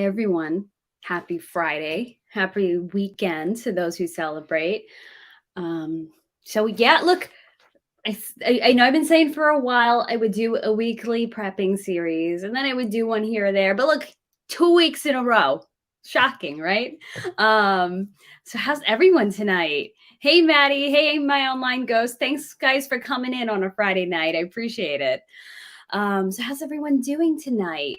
Hi, everyone. Happy Friday. Happy weekend to those who celebrate. Look, I know I've been saying for a while I would do a weekly prepping series and then I would do one here or there. But look, 2 weeks in a row. Shocking, right? So how's everyone tonight? Hey, Maddie. Hey, my online ghost. Thanks, guys, for coming in on a Friday night. I appreciate it. So how's everyone doing tonight?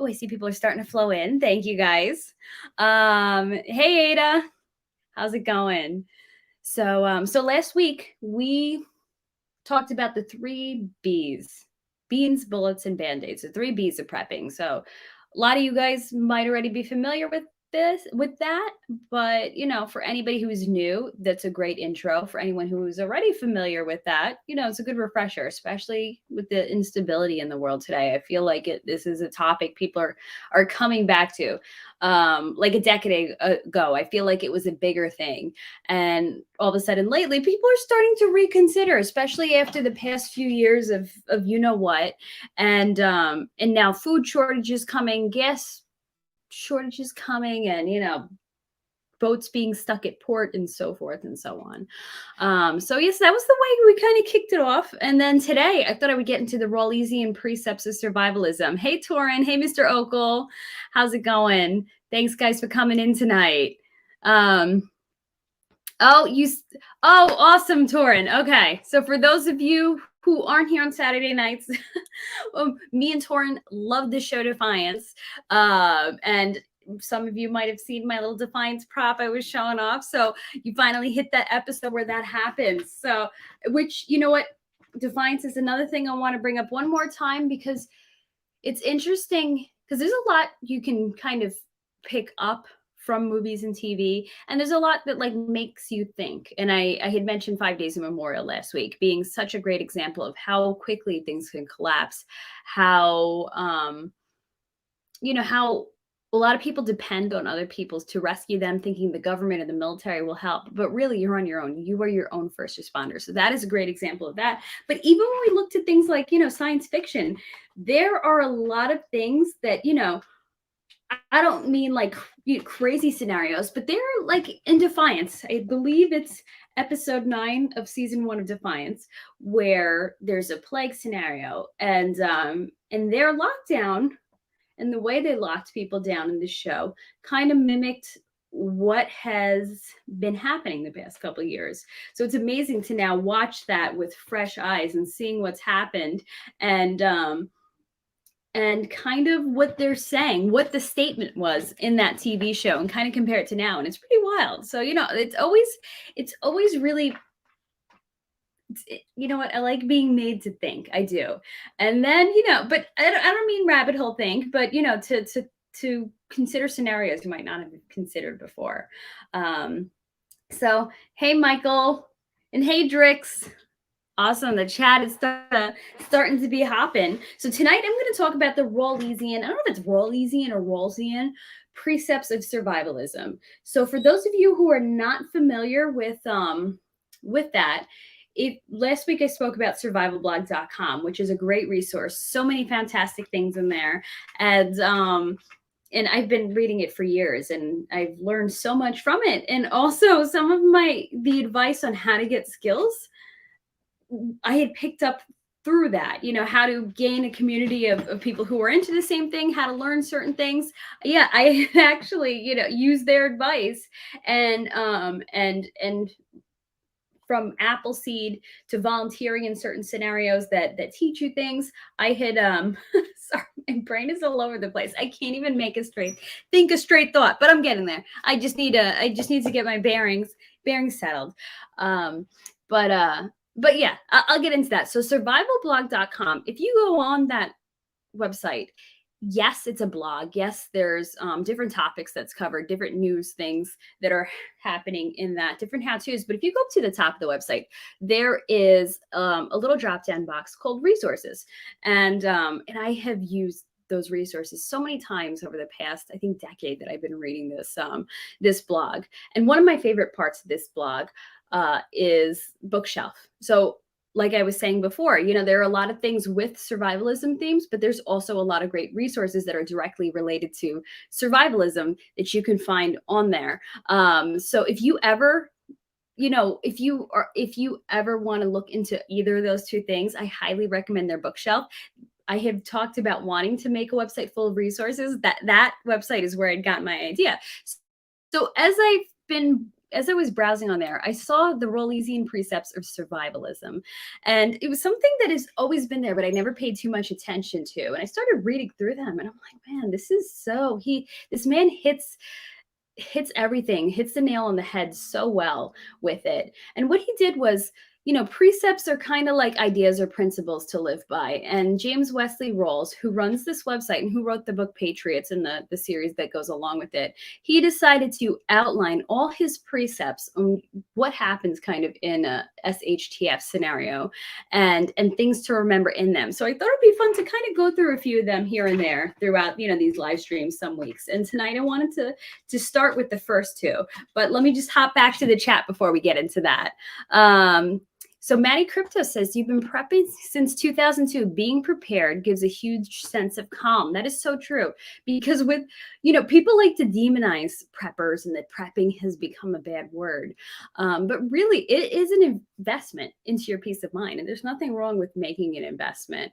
I see people are starting to flow in. Thank you, guys. Hey, Ada, how's it going? So last week we talked about the 3 B's: beans, bullets, and band-aids. The 3 B's of prepping. So a lot of you guys might already be familiar with that, but for anybody who's new, that's a great intro. For anyone who's already familiar with that, it's a good refresher, especially with the instability in the world today. I feel like this is a topic people are coming back to. Like a decade ago, I feel like it was a bigger thing, and all of a sudden lately people are starting to reconsider, especially after the past few years of what, and now food shortages coming, gas shortages coming, and boats being stuck at port and so forth and so on. So yes, that was the way we kind of kicked it off. And then today I thought I would get into the Rawlesian precepts of survivalism. Hey, Torin. Hey, Mr. Okel. How's it going? Thanks, guys, for coming in tonight. Awesome, Torin. Okay, so for those of you who aren't here on Saturday nights, me and Torin love the show Defiance, and some of you might have seen my little Defiance prop I was showing off. So you finally hit that episode where that happens. So, which, you know what, Defiance is another thing I want to bring up one more time, because it's interesting, because there's a lot you can kind of pick up from movies and TV, and there's a lot that like makes you think. And I had mentioned 5 Days of Memorial last week being such a great example of how quickly things can collapse, how how a lot of people depend on other people to rescue them, thinking the government or the military will help, but really you're on your own. You are your own first responder. So that is a great example of that. But even when we looked at things like science fiction, there are a lot of things that I don't mean like crazy scenarios, but they're like in Defiance. I believe it's episode 9 of season 1 of Defiance, where there's a plague scenario, and their lockdown and the way they locked people down in the show kind of mimicked what has been happening the past couple of years. So it's amazing to now watch that with fresh eyes and seeing what's happened, and kind of what they're saying, what the statement was in that TV show, and kind of compare it to now. And it's pretty wild. So, it's always really, you know what? I like being made to think. I do. And then, but I don't mean rabbit hole think, but, to consider scenarios you might not have considered before. So, hey, Michael, and hey, Drix. Awesome. The chat is starting to be hopping. So tonight I'm going to talk about the Rawlesian, I don't know if it's Rawlesian or Rawlesian, precepts of survivalism. So for those of you who are not familiar with that, last week I spoke about survivalblog.com, which is a great resource. So many fantastic things in there. And I've been reading it for years, and I've learned so much from it. And also some of the advice on how to get skills I had picked up through that, how to gain a community of people who are into the same thing, how to learn certain things. Yeah, I actually, used their advice, and from Appleseed to volunteering in certain scenarios that teach you things. I had sorry, my brain is all over the place. I can't even think a straight thought, but I'm getting there. I just need to get my bearings settled. But yeah, I'll get into that. So survivalblog.com, if you go on that website, yes, it's a blog. Yes, there's different topics that's covered, different news things that are happening in that, different how-tos. But if you go up to the top of the website, there is a little drop-down box called resources. And I have used those resources so many times over the past, I think, decade that I've been reading this blog. And one of my favorite parts of this blog is bookshelf. So like I was saying before, you know, there are a lot of things with survivalism themes, but there's also a lot of great resources that are directly related to survivalism that you can find on there. So if you ever, you know, if you ever want to look into either of those two things, I highly recommend their bookshelf. I have talked about wanting to make a website full of resources. That website is where I'd got my idea. So as I was browsing on there, I saw the Rawlesian Precepts of Survivalism. And it was something that has always been there, but I never paid too much attention to. And I started reading through them and I'm like, man, this man hits everything, hits the nail on the head so well with it. And what he did was, you know, precepts are kind of like ideas or principles to live by. And James Wesley Rawls, who runs this website and who wrote the book Patriots and the series that goes along with it, he decided to outline all his precepts on what happens kind of in a SHTF scenario and things to remember in them. So I thought it'd be fun to kind of go through a few of them here and there throughout, you know, these live streams some weeks. And tonight I wanted to start with the first two, but let me just hop back to the chat before we get into that. So Maddie Crypto says, you've been prepping since 2002. Being prepared gives a huge sense of calm. That is so true. Because with, you know, people like to demonize preppers and that prepping has become a bad word. But really, it is an investment into your peace of mind. And there's nothing wrong with making an investment.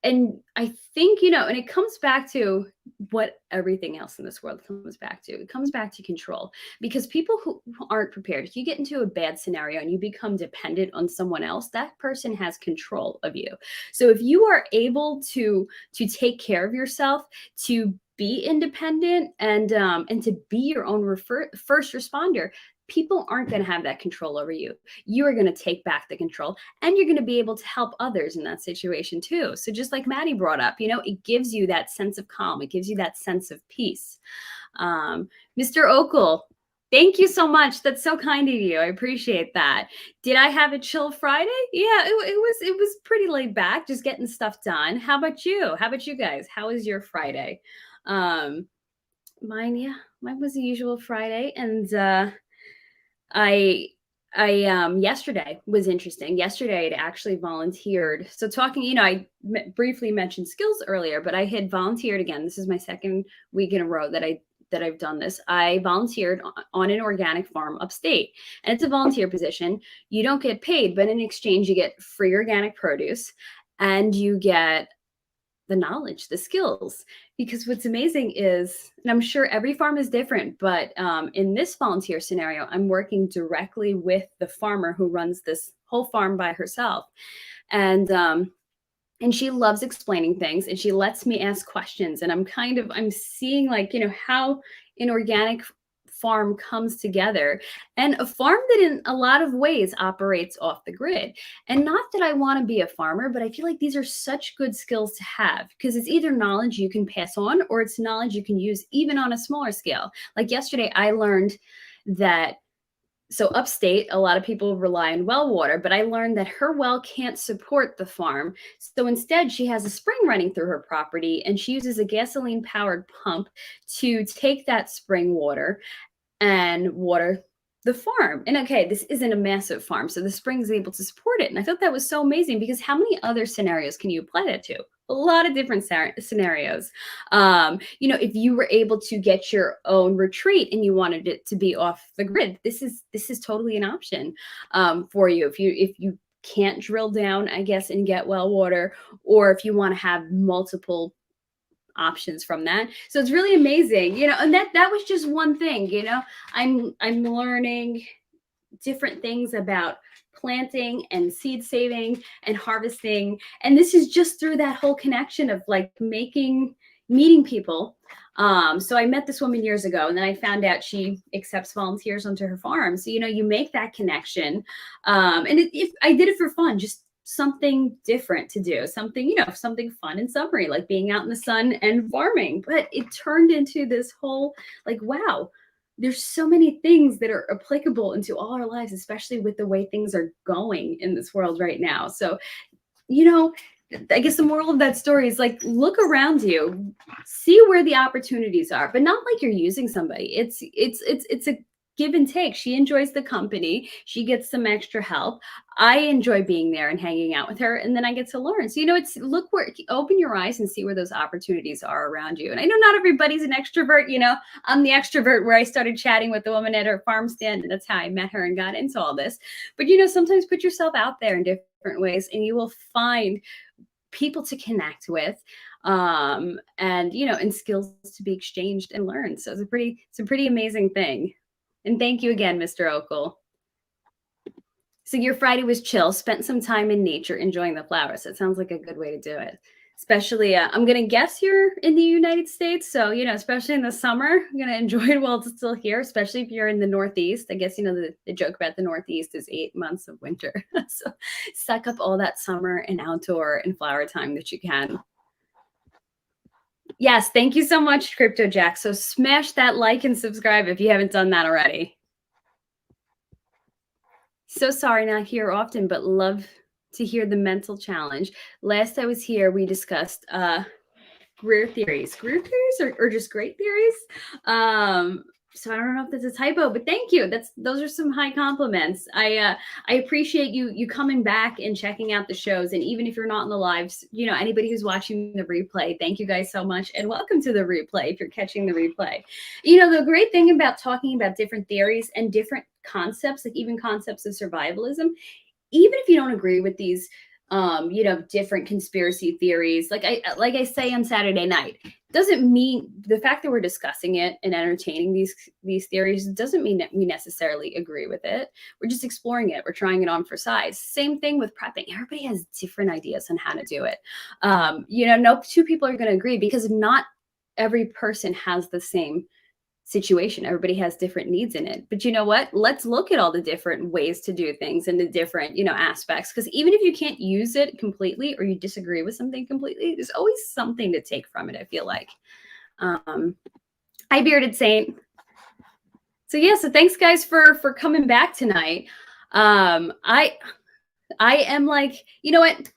And I think, you know, and it comes back to what everything else in this world comes back to. It comes back to control, because people who aren't prepared, if you get into a bad scenario and you become dependent on someone else, that person has control of you. So if you are able to take care of yourself, to be independent and to be your own first responder, people aren't going to have that control over you. You are going to take back the control and you're going to be able to help others in that situation too. So just like Maddie brought up, you know, it gives you that sense of calm. It gives you that sense of peace. Mr. Okel, thank you so much. That's so kind of you. I appreciate that. Did I have a chill Friday? Yeah, it was pretty laid back, just getting stuff done. How about you? How about you guys? How was your Friday? Mine was the usual Friday. And I yesterday was interesting. Yesterday I'd actually volunteered. So talking, you know, I briefly mentioned skills earlier, but I had volunteered again. This is my second week in a row that I've done this. I volunteered on an organic farm upstate, and it's a volunteer position. You don't get paid, but in exchange you get free organic produce and you get the knowledge, the skills. Because what's amazing is, and I'm sure every farm is different, but in this volunteer scenario, I'm working directly with the farmer who runs this whole farm by herself. And she loves explaining things and she lets me ask questions. And I'm seeing, like, you know, how an organic farm comes together, and a farm that in a lot of ways operates off the grid. And not that I want to be a farmer, but I feel like these are such good skills to have, because it's either knowledge you can pass on or it's knowledge you can use even on a smaller scale. Like yesterday, I learned that, so upstate, a lot of people rely on well water, but I learned that her well can't support the farm. So instead, she has a spring running through her property, and she uses a gasoline-powered pump to take that spring water and water the farm. And okay, this isn't a massive farm, so the spring is able to support it. And I thought that was so amazing, because how many other scenarios can you apply that to? A lot of different scenarios. You know, if you were able to get your own retreat and you wanted it to be off the grid, this is totally an option for you. If you can't drill down, I guess, and get well water, or if you want to have multiple options from that. So it's really amazing, you know, and that was just one thing, you know. I'm learning different things about planting and seed saving and harvesting, and this is just through that whole connection of like meeting people. So I met this woman years ago, and then I found out she accepts volunteers onto her farm. So, you know, you make that connection, and if I did it for fun, just something different to do, something, you know, something fun and summery, like being out in the sun and farming. But it turned into this whole, like, wow, there's so many things that are applicable into all our lives, especially with the way things are going in this world right now. So, you know, I guess the moral of that story is, like, look around you, see where the opportunities are, but not like you're using somebody. It's a give and take. She enjoys the company. She gets some extra help. I enjoy being there and hanging out with her, and then I get to learn. So, it's look where, open your eyes and see where those opportunities are around you. And I know not everybody's an extrovert. I'm the extrovert where I started chatting with the woman at her farm stand, and that's how I met her and got into all this. But, sometimes put yourself out there in different ways, and you will find people to connect with, and skills to be exchanged and learned. So it's a pretty amazing thing. And thank you again, Mr. Okel. So your Friday was chill, spent some time in nature, enjoying the flowers. That sounds like a good way to do it. Especially, I'm going to guess you're in the United States. So, especially in the summer, you're going to enjoy it while it's still here, especially if you're in the Northeast. I guess, the joke about the Northeast is 8 months of winter. So suck up all that summer and outdoor and flower time that you can. Yes, thank you so much, Crypto Jack. So smash that like and subscribe if you haven't done that already. So sorry, not here often, but love to hear the mental challenge. Last I was here, we discussed career theories or just great theories. So I don't know if that's a typo, but thank you. Those are some high compliments. I appreciate you coming back and checking out the shows. And even if you're not in the lives, anybody who's watching the replay, thank you guys so much. And welcome to the replay if you're catching the replay. The great thing about talking about different theories and different concepts, like even concepts of survivalism, even if you don't agree with these different conspiracy theories, like I say on Saturday night, doesn't mean the fact that we're discussing it and entertaining these theories doesn't mean that we necessarily agree with it. We're just exploring it. We're trying it on for size. Same thing with prepping. Everybody has different ideas on how to do it. No two people are going to agree because not every person has the same situation. Everybody has different needs in it. But you know what? Let's look at all the different ways to do things and the different, aspects. Because even if you can't use it completely or you disagree with something completely, there's always something to take from it, I feel like. Hi, Bearded Saint. So thanks guys for coming back tonight. I am like, you know what?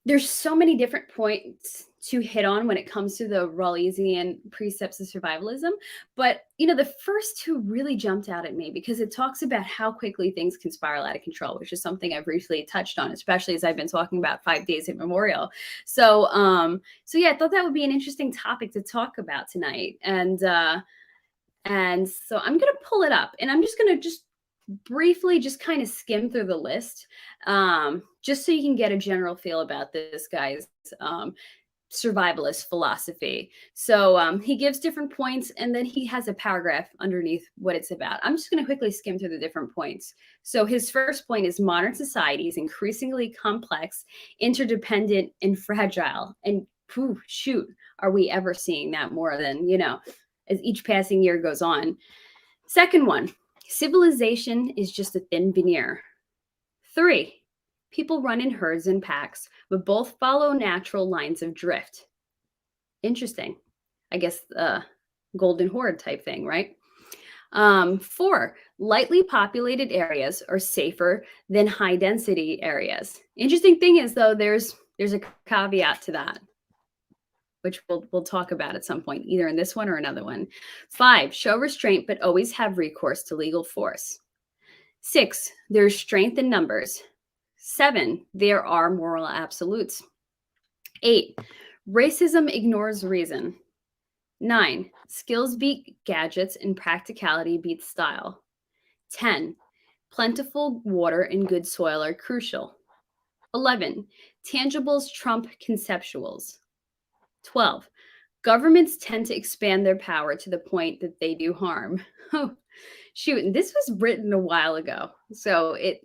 There's so many different points to hit on when it comes to the Rawlesian precepts of survivalism. But, the first two really jumped out at me because it talks about how quickly things can spiral out of control, which is something I've briefly touched on, especially as I've been talking about 5 days at Memorial. So I thought that would be an interesting topic to talk about tonight. And so I'm going to pull it up and I'm just going to briefly kind of skim through the list, just so you can get a general feel about this guy's survivalist philosophy. So he gives different points and then he has a paragraph underneath what it's about. I'm just going to quickly skim through the different points. So his first point is modern society is increasingly complex, interdependent, and fragile. And shoot, are we ever seeing that more than, as each passing year goes on. Second one, civilization is just a thin veneer. 3, people run in herds and packs, but both follow natural lines of drift. Interesting. I guess golden horde type thing, right? 4, lightly populated areas are safer than high density areas. Interesting thing is, though, there's a caveat to that, which we'll talk about at some point, either in this one or another one. 5, show restraint, but always have recourse to legal force. 6, there's strength in numbers. 7, there are moral absolutes. 8, racism ignores reason. 9, skills beat gadgets and practicality beats style. 10, plentiful water and good soil are crucial. 11, tangibles trump conceptuals. 12, governments tend to expand their power to the point that they do harm. Oh, shoot. And this was written a while ago. So it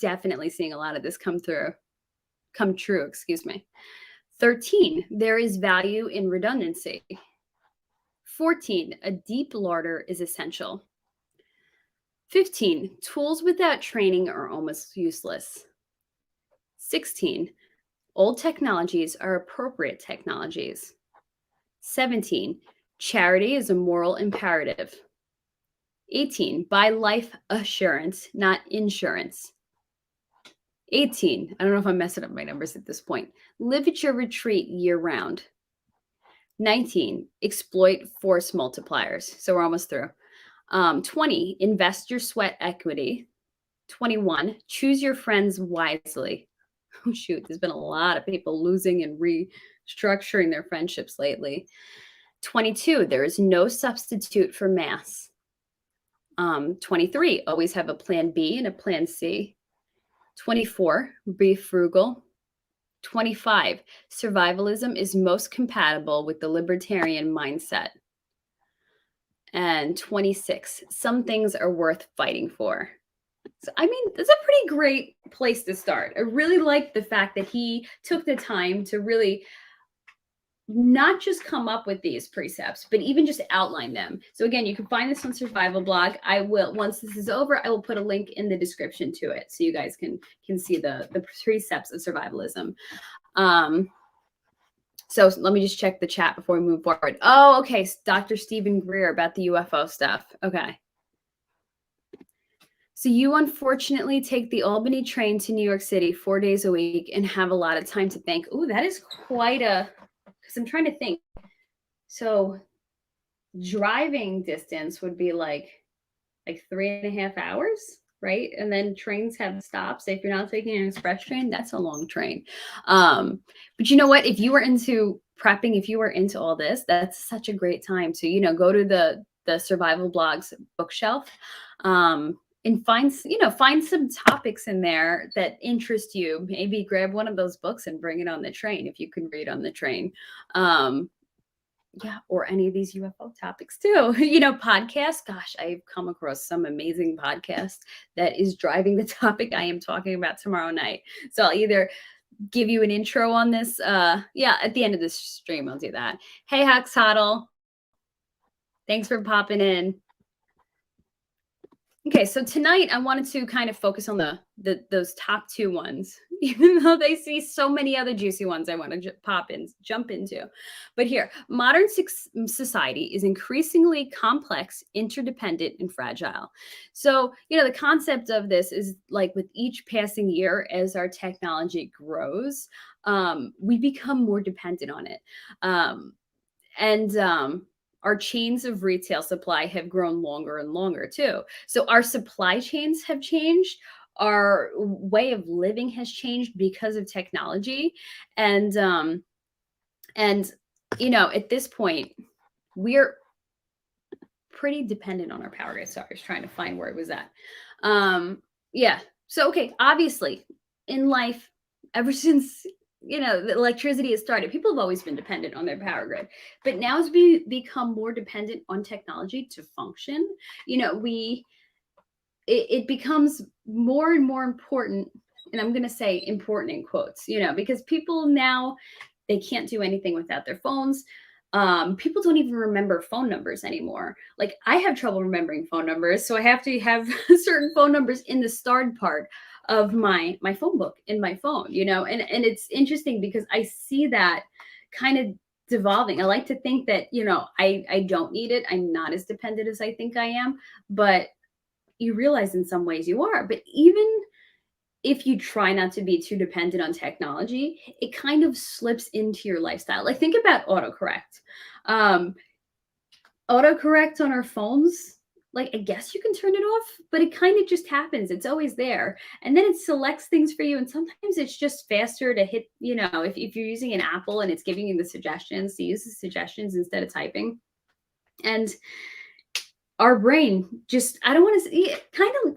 definitely seeing a lot of this come true, 13, there is value in redundancy. 14, a deep larder is essential. 15, tools without training are almost useless. 16, old technologies are appropriate technologies. 17, charity is a moral imperative. 18, buy life assurance, not insurance. 18, I don't know if I'm messing up my numbers at this point. Live at your retreat year round. 19, exploit force multipliers. So we're almost through. 20, invest your sweat equity. 21, choose your friends wisely. Oh, shoot, there's been a lot of people losing and restructuring their friendships lately. 22, there is no substitute for mass. 23, always have a plan B and a plan C. 24, be frugal. 25, survivalism is most compatible with the libertarian mindset. And 26, some things are worth fighting for. So, I mean, that's a pretty great place to start. I really like the fact that he took the time to really not just come up with these precepts, but even just outline them. So again, you can find this on Survival Blog. I will, once this is over, I will put a link in the description to it so you guys can see the precepts of survivalism. So let me just check the chat before we move forward. Oh, okay. Dr. Stephen Greer about the UFO stuff. Okay. So you unfortunately take the Albany train to New York City 4 days a week and have a lot of time to think. Oh, that is quite a, because I'm trying to think. So driving distance would be like 3.5 hours, right? And then trains have stops. If you're not taking an express train, that's a long train. But you know what? If you were into prepping, if you were into all this, that's such a great time to, you know, go to the Survival Blogs bookshelf. And find some topics in there that interest you. Maybe grab one of those books and bring it on the train if you can read on the train. Yeah, or any of these UFO topics too. You know, podcasts. Gosh, I've come across some amazing podcasts that is driving the topic I am talking about tomorrow night. So I'll either give you an intro on this. Yeah, at the end of this stream, I'll do that. Hey, Hux Huddle. Thanks for popping in. Okay, so tonight I wanted to kind of focus on those top 2 ones, even though they see so many other juicy ones I want to jump into. But here, modern society is increasingly complex, interdependent, and fragile. So, you know, the concept of this is like with each passing year as our technology grows, we become more dependent on it. Our chains of retail supply have grown longer and longer too. So our supply chains have changed. Our way of living has changed because of technology. And you know, at this point, we're pretty dependent on our power grid. Sorry, I was trying to find where it was at. Yeah. So, okay, obviously in life, ever since, you know, the electricity has started, people have always been dependent on their power grid, but now as we become more dependent on technology to function, you know, it becomes more and more important. And I'm going to say important in quotes, you know, because people now, they can't do anything without their phones. People don't even remember phone numbers anymore. Like I have trouble remembering phone numbers. So I have to have certain phone numbers in the starred part of my phone book in my phone, you know, and it's interesting because I see that kind of devolving. I like to think that, you know, I don't need it. I'm not as dependent as I think I am, but you realize in some ways you are. But even if you try not to be too dependent on technology, it kind of slips into your lifestyle. Like think about autocorrect. Autocorrect on our phones, like I guess you can turn it off, but it kind of just happens. It's always there. And then it selects things for you. And sometimes it's just faster to hit, you know, if you're using an Apple and it's giving you the suggestions, to use the suggestions instead of typing. And our brain just, I don't want to say, it kind of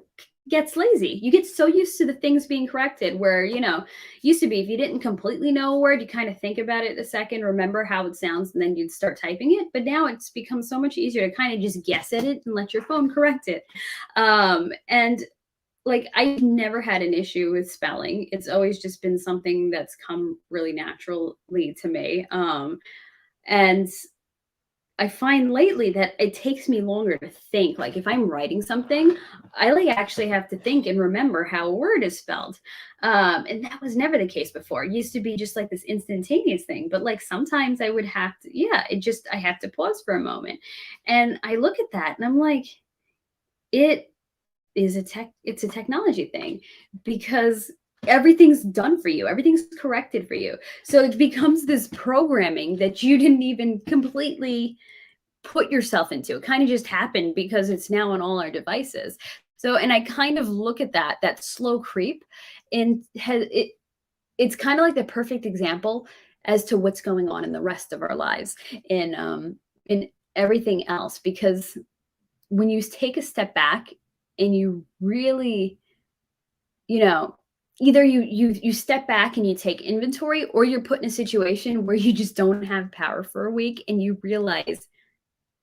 gets lazy. You get so used to the things being corrected where, you know, used to be if you didn't completely know a word, you kind of think about it a second, remember how it sounds, and then you'd start typing it. But now it's become so much easier to kind of just guess at it and let your phone correct it. And like I've never had an issue with spelling. It's always just been something that's come really naturally to me. And I find lately that it takes me longer to think. Like if I'm writing something, I like actually have to think and remember how a word is spelled. And that was never the case before. It used to be just like this instantaneous thing. But like sometimes I would have to, I have to pause for a moment. And I look at that and I'm like, it's a technology thing because everything's done for you. Everything's corrected for you. So it becomes this programming that you didn't even completely put yourself into. It kind of just happened because it's now on all our devices. So, and I kind of look at that slow creep, and it's kind of like the perfect example as to what's going on in the rest of our lives in everything else. Because when you take a step back and you really, you know, either you step back and you take inventory, or you're put in a situation where you just don't have power for a week and you realize,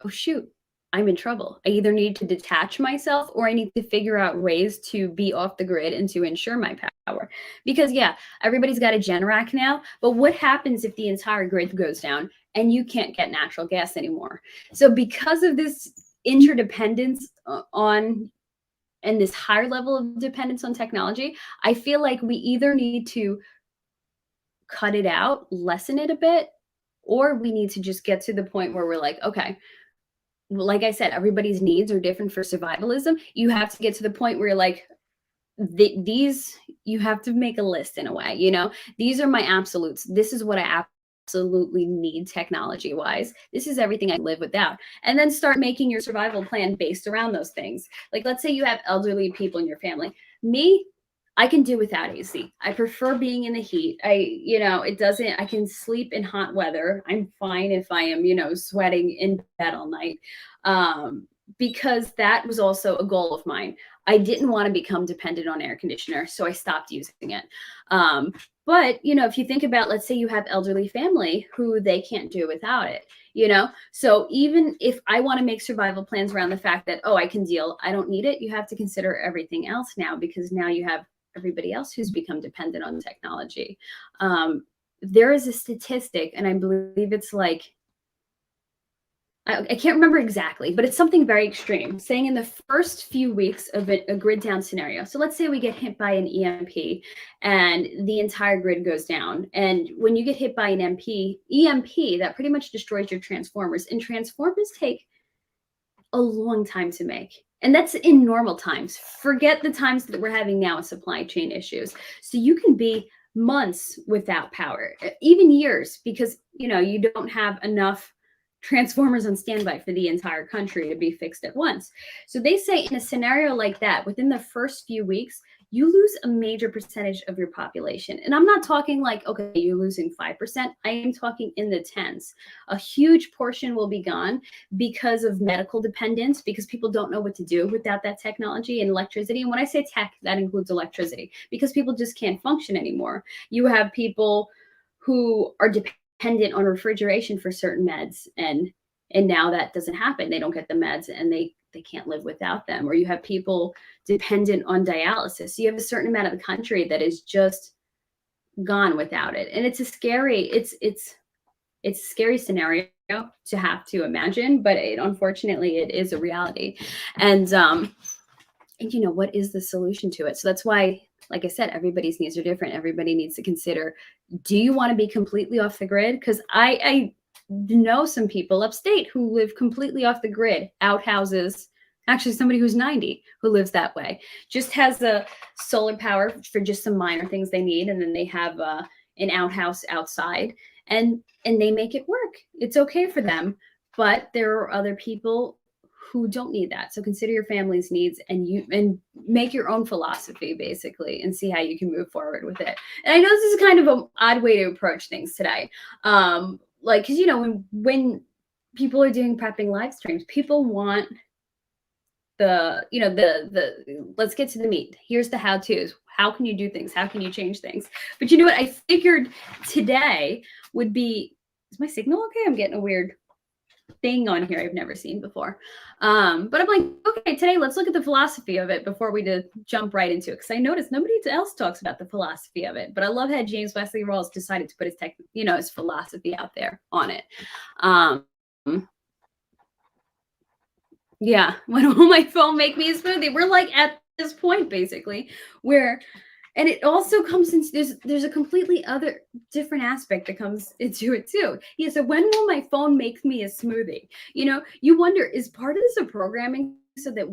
oh shoot, I'm in trouble. I either need to detach myself, or I need to figure out ways to be off the grid and to ensure my power. Because yeah, everybody's got a Generac now, but what happens if the entire grid goes down and you can't get natural gas anymore? So because of this interdependence on and this higher level of dependence on technology, I feel like we either need to cut it out, lessen it a bit, or we need to just get to the point where we're like, okay, like I said, everybody's needs are different for survivalism. You have to get to the point where you're like, these, you have to make a list in a way, these are my absolutes. This is what I absolutely need technology wise. This is everything I live without. And then start making your survival plan based around those things. Like, let's say you have elderly people in your family. Me, I can do without AC. I prefer being in the heat. I can sleep in hot weather. I'm fine if I am, sweating in bed all night. Because that was also a goal of mine. I didn't want to become dependent on air conditioner, so I stopped using it. But, if you think about, let's say you have elderly family who they can't do without it, So even if I want to make survival plans around the fact that, I can deal, I don't need it, you have to consider everything else now, because now you have everybody else who's become dependent on technology. There is a statistic, and I believe it's like, I can't remember exactly, but it's something very extreme, saying in the first few weeks of a grid down scenario. So let's say we get hit by an EMP and the entire grid goes down. And when you get hit by an EMP, that pretty much destroys your transformers. And transformers take a long time to make. And that's in normal times. Forget the times that we're having now with supply chain issues. So you can be months without power, even years, because you don't have enough transformers on standby for the entire country to be fixed at once. So they say in a scenario like that, within the first few weeks, you lose a major percentage of your population. And I'm not talking like, okay, you're losing 5%. I am talking in the tens. A huge portion will be gone because of medical dependence, because people don't know what to do without that technology and electricity. And when I say tech, that includes electricity, because people just can't function anymore. You have people who are dependent on refrigeration for certain meds, and now that doesn't happen. They don't get the meds, and they can't live without them. Or you have people dependent on dialysis. So you have a certain amount of the country that is just gone without it. And it's a scary scenario to have to imagine, but unfortunately it is a reality. And what is the solution to it? So that's why, like I said, everybody's needs are different. Everybody needs to consider, do you want to be completely off the grid? Because I know some people upstate who live completely off the grid, outhouses. Actually, somebody who's 90 who lives that way, just has a solar power for just some minor things they need. And then they have an outhouse outside, and they make it work. It's okay for them. But there are other people who don't need that. So consider your family's needs, and make your own philosophy, basically, and see how you can move forward with it. And I know this is kind of an odd way to approach things today. Because, when people are doing prepping live streams, people want the let's get to the meat. Here's the how-tos. How can you do things? How can you change things? But you know what? I figured today would be, is my signal okay? I'm getting a weird thing on here I've never seen before. But I'm like, okay, today let's look at the philosophy of it before we jump right into it. Because I noticed nobody else talks about the philosophy of it. But I love how James Wesley Rawls decided to put his philosophy out there on it. Yeah, when will my phone make me a smoothie? We're like at this point, basically, where, and it also comes into, there's a completely other different aspect that comes into it too. Yeah, so when will my phone make me a smoothie? You wonder, is part of this a programming so that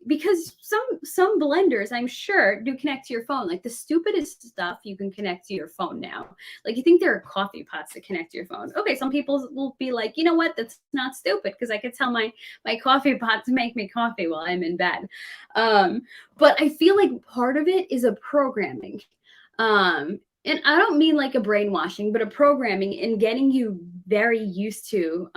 because some blenders, I'm sure, do connect to your phone. Like the stupidest stuff you can connect to your phone now. Like you think there are coffee pots that connect to your phone. Okay, some people will be like, you know what, that's not stupid because I could tell my coffee pot to make me coffee while I'm in bed. But I feel like part of it is a programming. And I don't mean like a brainwashing, but a programming and getting you very used to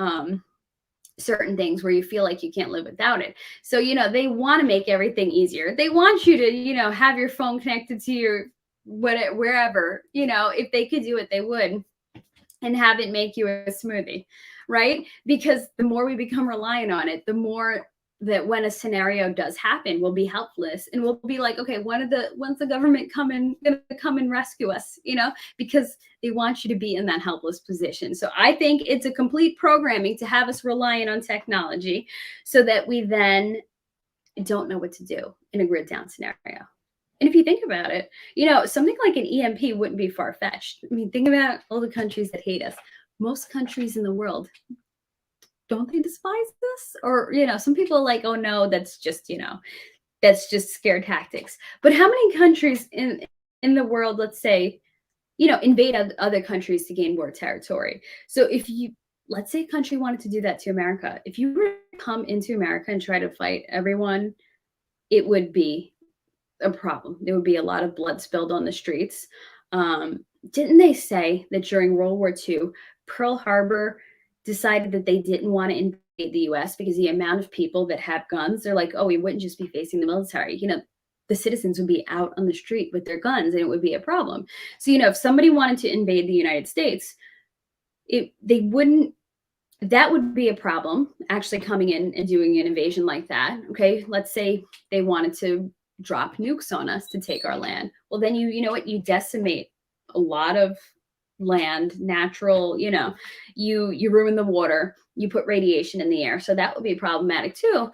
certain things where you feel like you can't live without it. So, they want to make everything easier. They want you to, have your phone connected to your wherever, if they could do it, they would, and have it make you a smoothie, right? Because the more we become reliant on it, the more that when a scenario does happen, we'll be helpless and we'll be like, okay, when's the government gonna come and rescue us, because they want you to be in that helpless position. So I think it's a complete programming to have us reliant on technology so that we then don't know what to do in a grid down scenario. And if you think about it, something like an EMP wouldn't be far-fetched. I mean, think about all the countries that hate us. Most countries in the world, don't they despise us? Or, some people are like, oh no, that's just scare tactics. But how many countries in the world, let's say, invade other countries to gain more territory? So let's say a country wanted to do that to America. If you were to come into America and try to fight everyone, it would be a problem. There would be a lot of blood spilled on the streets. Didn't they say that during World War II, Pearl Harbor decided that they didn't want to invade the US because the amount of people that have guns, they're like, oh, we wouldn't just be facing the military. The citizens would be out on the street with their guns and it would be a problem. So, if somebody wanted to invade the United States, that would be a problem, actually coming in and doing an invasion like that. Okay, let's say they wanted to drop nukes on us to take our land. Well, then you decimate a lot of land, natural, you ruin the water, you put radiation in the air. So that would be problematic too.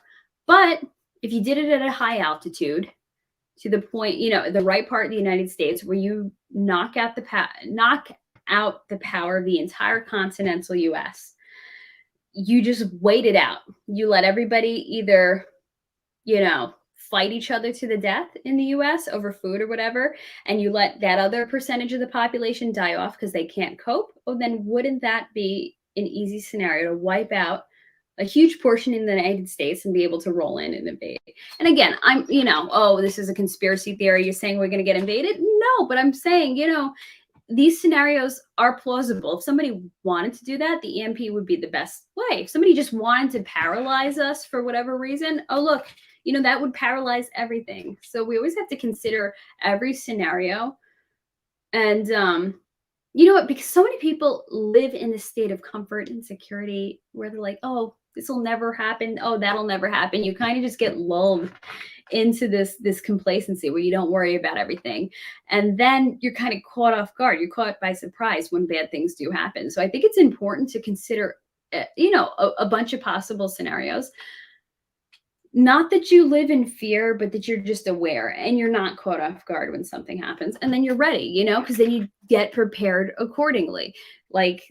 But if you did it at a high altitude to the point, the right part of the United States where you knock out the power of the entire continental US, you just wait it out. You let everybody either, fight each other to the death in the US over food or whatever, and you let that other percentage of the population die off because they can't cope, then wouldn't that be an easy scenario to wipe out a huge portion in the United States and be able to roll in and invade? And again, I'm, oh, this is a conspiracy theory. You're saying we're going to get invaded? No, but I'm saying, these scenarios are plausible. If somebody wanted to do that, the EMP would be the best way. If somebody just wanted to paralyze us for whatever reason, oh, look, that would paralyze everything. So we always have to consider every scenario. And you know what? Because so many people live in a state of comfort and security where they're like, oh, this will never happen. Oh, that'll never happen. You kind of just get lulled into this complacency where you don't worry about everything. And then you're kind of caught off guard. You're caught by surprise when bad things do happen. So I think it's important to consider, a bunch of possible scenarios. Not that you live in fear, but that you're just aware and you're not caught off guard when something happens. And then you're ready, because then you get prepared accordingly. Like,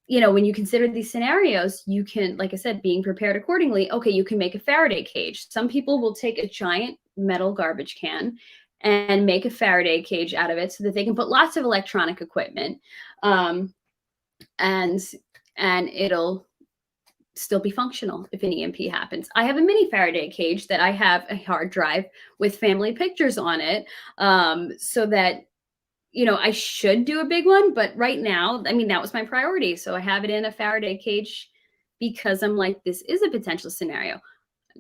when you consider these scenarios, you can, like I said, being prepared accordingly. Okay, you can make a Faraday cage. Some people will take a giant metal garbage can and make a Faraday cage out of it so that they can put lots of electronic equipment, and it'll still be functional if an EMP happens. I have a mini Faraday cage that I have a hard drive with family pictures on it, so that, I should do a big one, but right now, that was my priority. So I have it in a Faraday cage because I'm like, this is a potential scenario.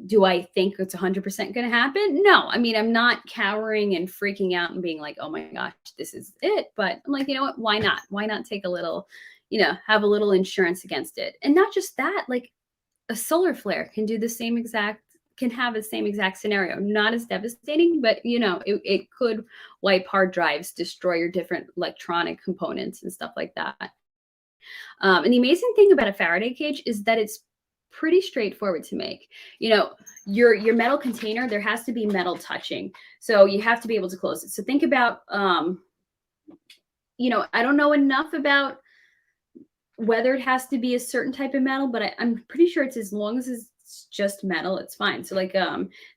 Do I think it's 100% going to happen? No. I'm not cowering and freaking out and being like, oh my gosh, this is it. But I'm like, you know what? Why not? Why not take a little, have a little insurance against it? And not just that, like a solar flare can have the same exact scenario. Not as devastating, but it could wipe hard drives, destroy your different electronic components and stuff like that. And the amazing thing about a Faraday cage is that it's pretty straightforward to make. Your metal container, there has to be metal touching. So you have to be able to close it. So think about, I don't know enough about whether it has to be a certain type of metal, but I'm pretty sure it's as long as it's it's just metal, it's fine. So like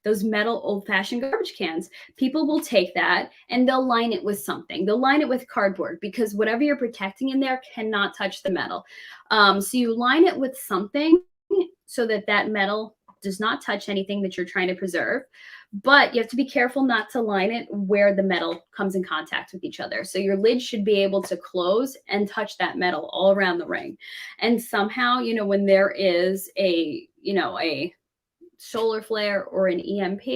those metal old-fashioned garbage cans, people will take that and they'll line it with something. They'll line it with cardboard because whatever you're protecting in there cannot touch the metal. So you line it with something so that that metal does not touch anything that you're trying to preserve. But you have to be careful not to line it where the metal comes in contact with each other. So your lid should be able to close and touch that metal all around the ring. And somehow, you know, when there is a, you know, a solar flare or an EMP,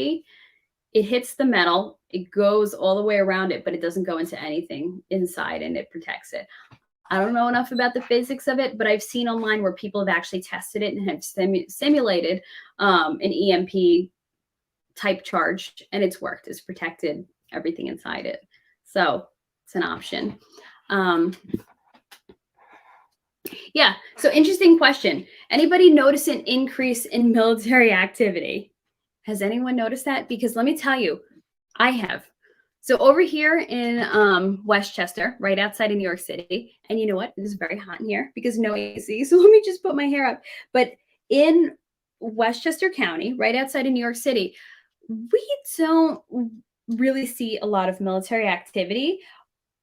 it hits the metal, it goes all the way around it, but it doesn't go into anything inside and it protects it. I don't know enough about the physics of it, but I've seen online where people have actually tested it and have simulated an EMP type charge, and it's worked. It's protected everything inside it. So it's an option. Yeah, so interesting question. Anybody notice an increase in military activity? Has anyone noticed that? Because let me tell you, I have. So over here in Westchester, right outside of New York City, and you know what? It is very hot in here because no AC. So let me just put my hair up. But in Westchester County, right outside of New York City, we don't really see a lot of military activity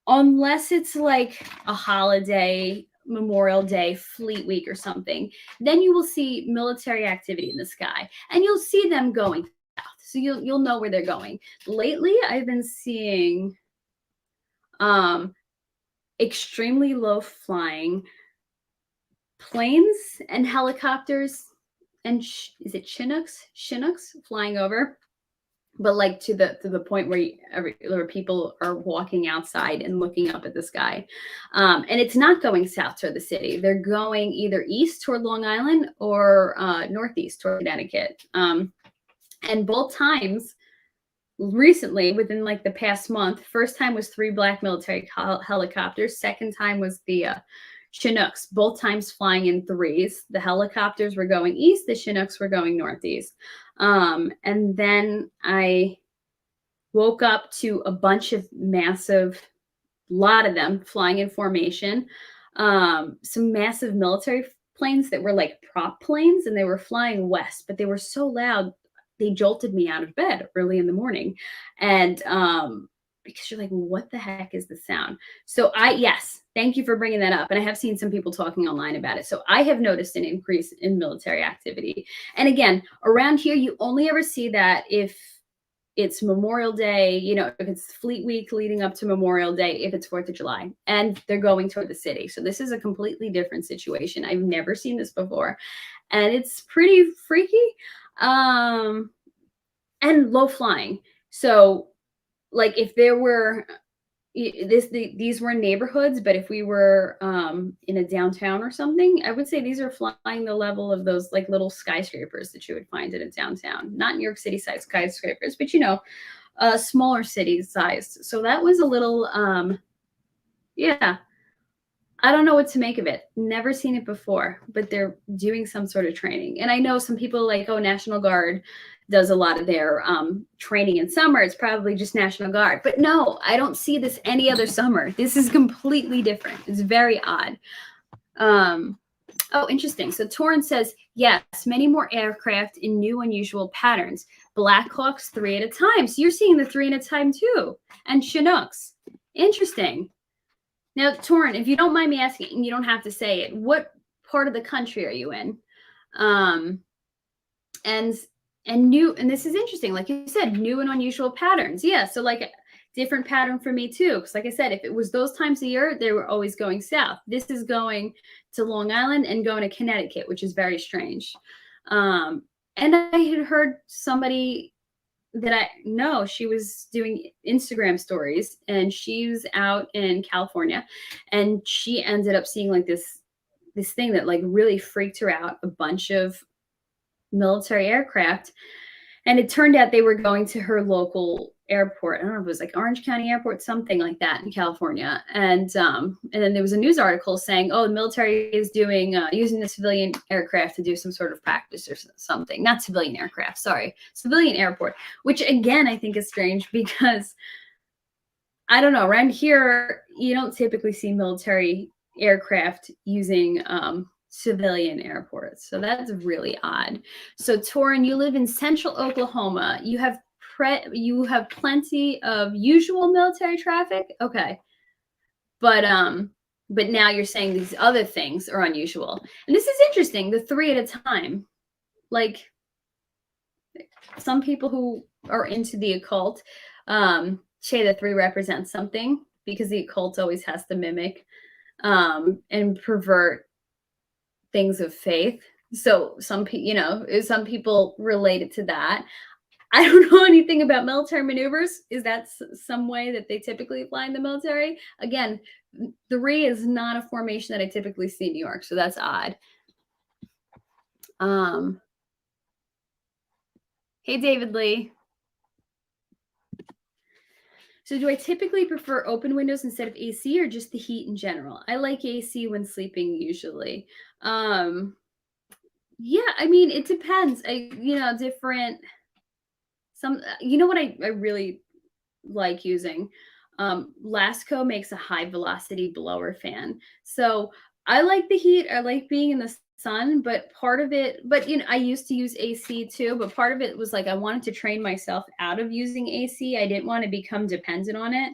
unless it's like a holiday, Memorial Day, Fleet Week or something. Then you will see military activity in the sky and you'll see them going south. So you'll know where they're going. Lately, I've been seeing extremely low flying planes and helicopters and is it Chinooks flying over, but like to the point where people are walking outside and looking up at the sky. And it's not going south toward the city. They're going either east toward Long Island or northeast toward Connecticut. And both times recently, within like the past month, first time was 3 black military helicopters. Second time was the Chinooks, both times flying in 3s. The helicopters were going east, the Chinooks were going northeast. And then I woke up to a bunch of massive, lot of them flying in formation, some massive military planes that were like prop planes, and they were flying west, but they were so loud, they jolted me out of bed early in the morning. And because you're like, what the heck is the sound? So yes, thank you for bringing that up. And I have seen some people talking online about it. So I have noticed an increase in military activity. And again, around here, you only ever see that if it's Memorial Day, you know, if it's Fleet Week leading up to Memorial Day, if it's 4th of July, and they're going toward the city. So this is a completely different situation. I've never seen this before. And it's pretty freaky and low flying. So like if there were these were neighborhoods, but if we were in a downtown or something, I would say these are flying the level of those like little skyscrapers that you would find in a downtown, not New York City size skyscrapers, but you know, smaller city sized. So that was a little, yeah, I don't know what to make of it. Never seen it before, but they're doing some sort of training. And I know some people like, oh, National Guard does a lot of their training in summer. It's probably just National Guard. But no, I don't see this any other summer. This is completely different. It's very odd. Oh, interesting. So Torrance says, yes, many more aircraft in new unusual patterns. Blackhawks 3 at a time. So you're seeing the 3 at a time too. And Chinooks. Interesting. Now, Torrance, if you don't mind me asking, and you don't have to say it, what part of the country are you in? And new, and this is interesting, like you said, new and unusual patterns. Yeah, so like a different pattern for me too. Because like I said, if it was those times a year, they were always going south. This is going to Long Island and going to Connecticut, which is very strange. And I had heard somebody that I know, she was doing Instagram stories and she was out in California and she ended up seeing like this thing that like really freaked her out, a bunch of military aircraft. And it turned out they were going to her local airport. I don't know if it was like Orange County Airport, something like that in California. And then there was a news article saying, oh, the military is doing using the civilian aircraft to do some sort of practice or something. Not civilian aircraft, sorry, civilian airport, which again, I think is strange because I don't know, around here, you don't typically see military aircraft using civilian airports. So that's really odd. So Torin, you live in central Oklahoma. You have plenty of usual military traffic. Okay. But now you're saying these other things are unusual. And this is interesting, the 3 at a time. Like some people who are into the occult say that 3 represents something, because the occult always has to mimic and pervert things of faith. So some people relate it to that. I don't know anything about military maneuvers. Is that some way that they typically apply in the military? Again, 3 is not a formation that I typically see in New York, so that's odd. Hey, David Lee. So do I typically prefer open windows instead of AC, or just the heat in general? I like AC when sleeping usually. Yeah, I mean, it depends. Different. What I really like using? Lasco makes a high velocity blower fan. So I like the heat. I like being in the sun, but I used to use AC too, but part of it was like I wanted to train myself out of using AC. I didn't want to become dependent on it.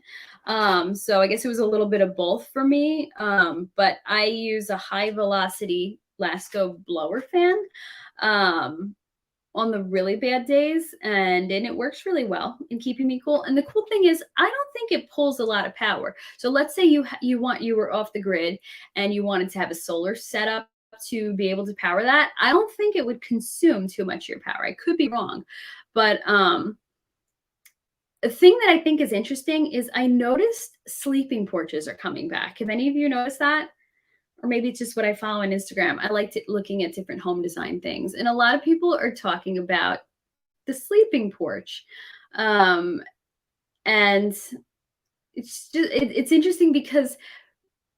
So I guess it was a little bit of both for me. But I use a high velocity Lasco blower fan. On the really bad days, and it works really well in keeping me cool. And the cool thing is, I don't think it pulls a lot of power. So let's say you were off the grid and you wanted to have a solar setup to be able to power that. I don't think it would consume too much of your power. I could be wrong, but the thing that I think is interesting is I noticed sleeping porches are coming back. Have any of you noticed that? Or maybe it's just what I follow on Instagram. I liked looking at different home design things. And a lot of people are talking about the sleeping porch. And it's interesting because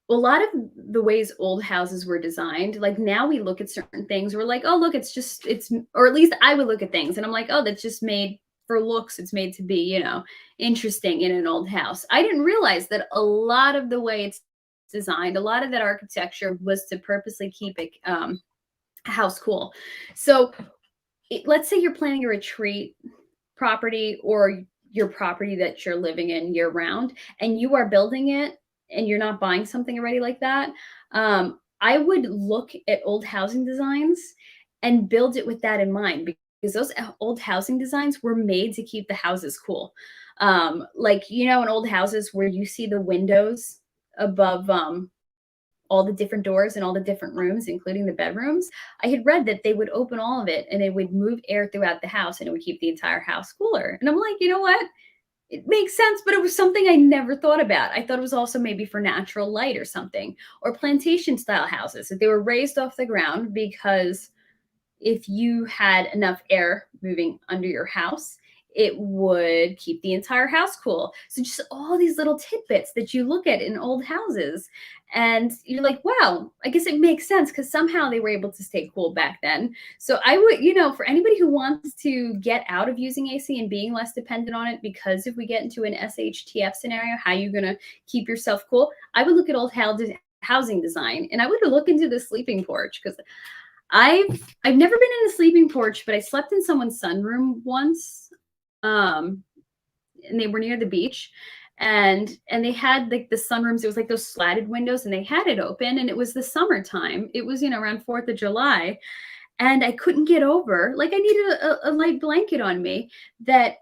a lot of the ways old houses were designed, like now we look at certain things, we're like, oh, look, or at least I would look at things and I'm like, oh, that's just made for looks. It's made to be, interesting in an old house. I didn't realize that a lot of the way it's designed, a lot of that architecture was to purposely keep a house cool. So let's say you're planning a retreat property or your property that you're living in year round, and you are building it and you're not buying something already like that. I would look at old housing designs and build it with that in mind, because those old housing designs were made to keep the houses cool. In old houses where you see the windows above all the different doors and all the different rooms, including the bedrooms, I had read that they would open all of it and it would move air throughout the house and it would keep the entire house cooler. And I'm like, you know what? It makes sense, but it was something I never thought about. I thought it was also maybe for natural light or something, or plantation style houses, that they were raised off the ground because if you had enough air moving under your house, it would keep the entire house cool. So just all these little tidbits that you look at in old houses and you're like, wow, I guess it makes sense because somehow they were able to stay cool back then. So I would, for anybody who wants to get out of using AC and being less dependent on it, because if we get into an SHTF scenario, how are you going to keep yourself cool? I would look at old housing design and I would look into the sleeping porch, because I've never been in a sleeping porch, but I slept in someone's sunroom once. And they were near the beach, and they had like the sunrooms. It was like those slatted windows, and they had it open, and it was the summertime. It was, around 4th of July, and I couldn't get over, like I needed a light blanket on me, that